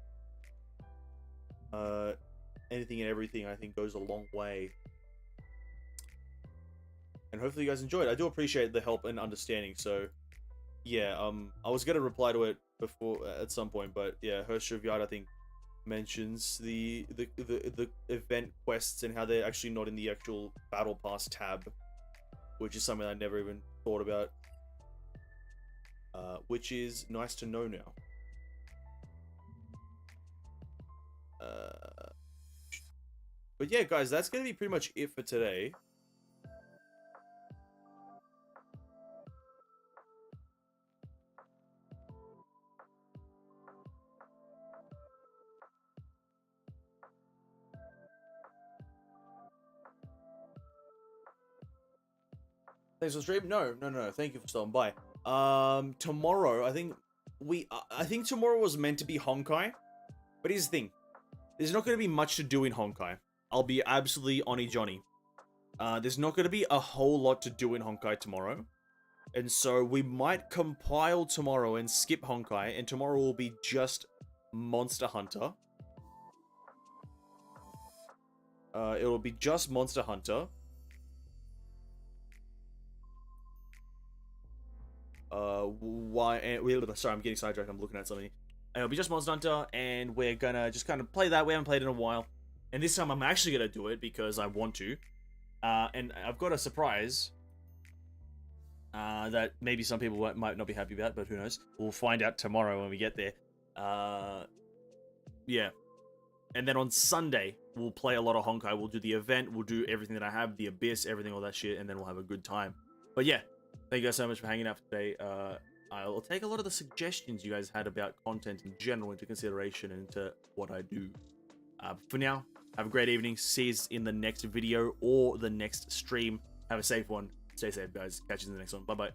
A: Anything and everything, I think, goes a long way. And hopefully you guys enjoyed. I do appreciate the help and understanding. So, yeah, I was gonna reply to it before at some point, but yeah, Hershuviyad, I think, mentions the event quests and how they're actually not in the actual Battle Pass tab, which is something I never even thought about. Which is nice to know now. But yeah, guys, that's gonna be pretty much it for today. Thanks for stream. No. Thank you for stopping by. Tomorrow, I think tomorrow was meant to be Honkai, but here's the thing: there's not going to be much to do in Honkai. I'll be absolutely Oni Johnny. There's not going to be a whole lot to do in Honkai tomorrow, and so we might compile tomorrow and skip Honkai, and tomorrow will be just Monster Hunter. It will be just Monster Hunter. Sorry, I'm getting sidetracked. I'm looking at something. It'll be just Monster Hunter, and we're gonna just kind of play that. We haven't played in a while, and this time I'm actually gonna do it because I want to. And I've got a surprise that maybe some people might not be happy about, but who knows? We'll find out tomorrow when we get there. Yeah. And then on Sunday, we'll play a lot of Honkai. We'll do the event. We'll do everything that I have, the Abyss, everything, all that shit, and then we'll have a good time. But yeah, thank you guys so much for hanging out today. I'll take a lot of the suggestions you guys had about content in general into consideration and into what I do. For now, have a great evening. See you in the next video or the next stream. Have a safe one. Stay safe, guys. Catch you in the next one. Bye-bye.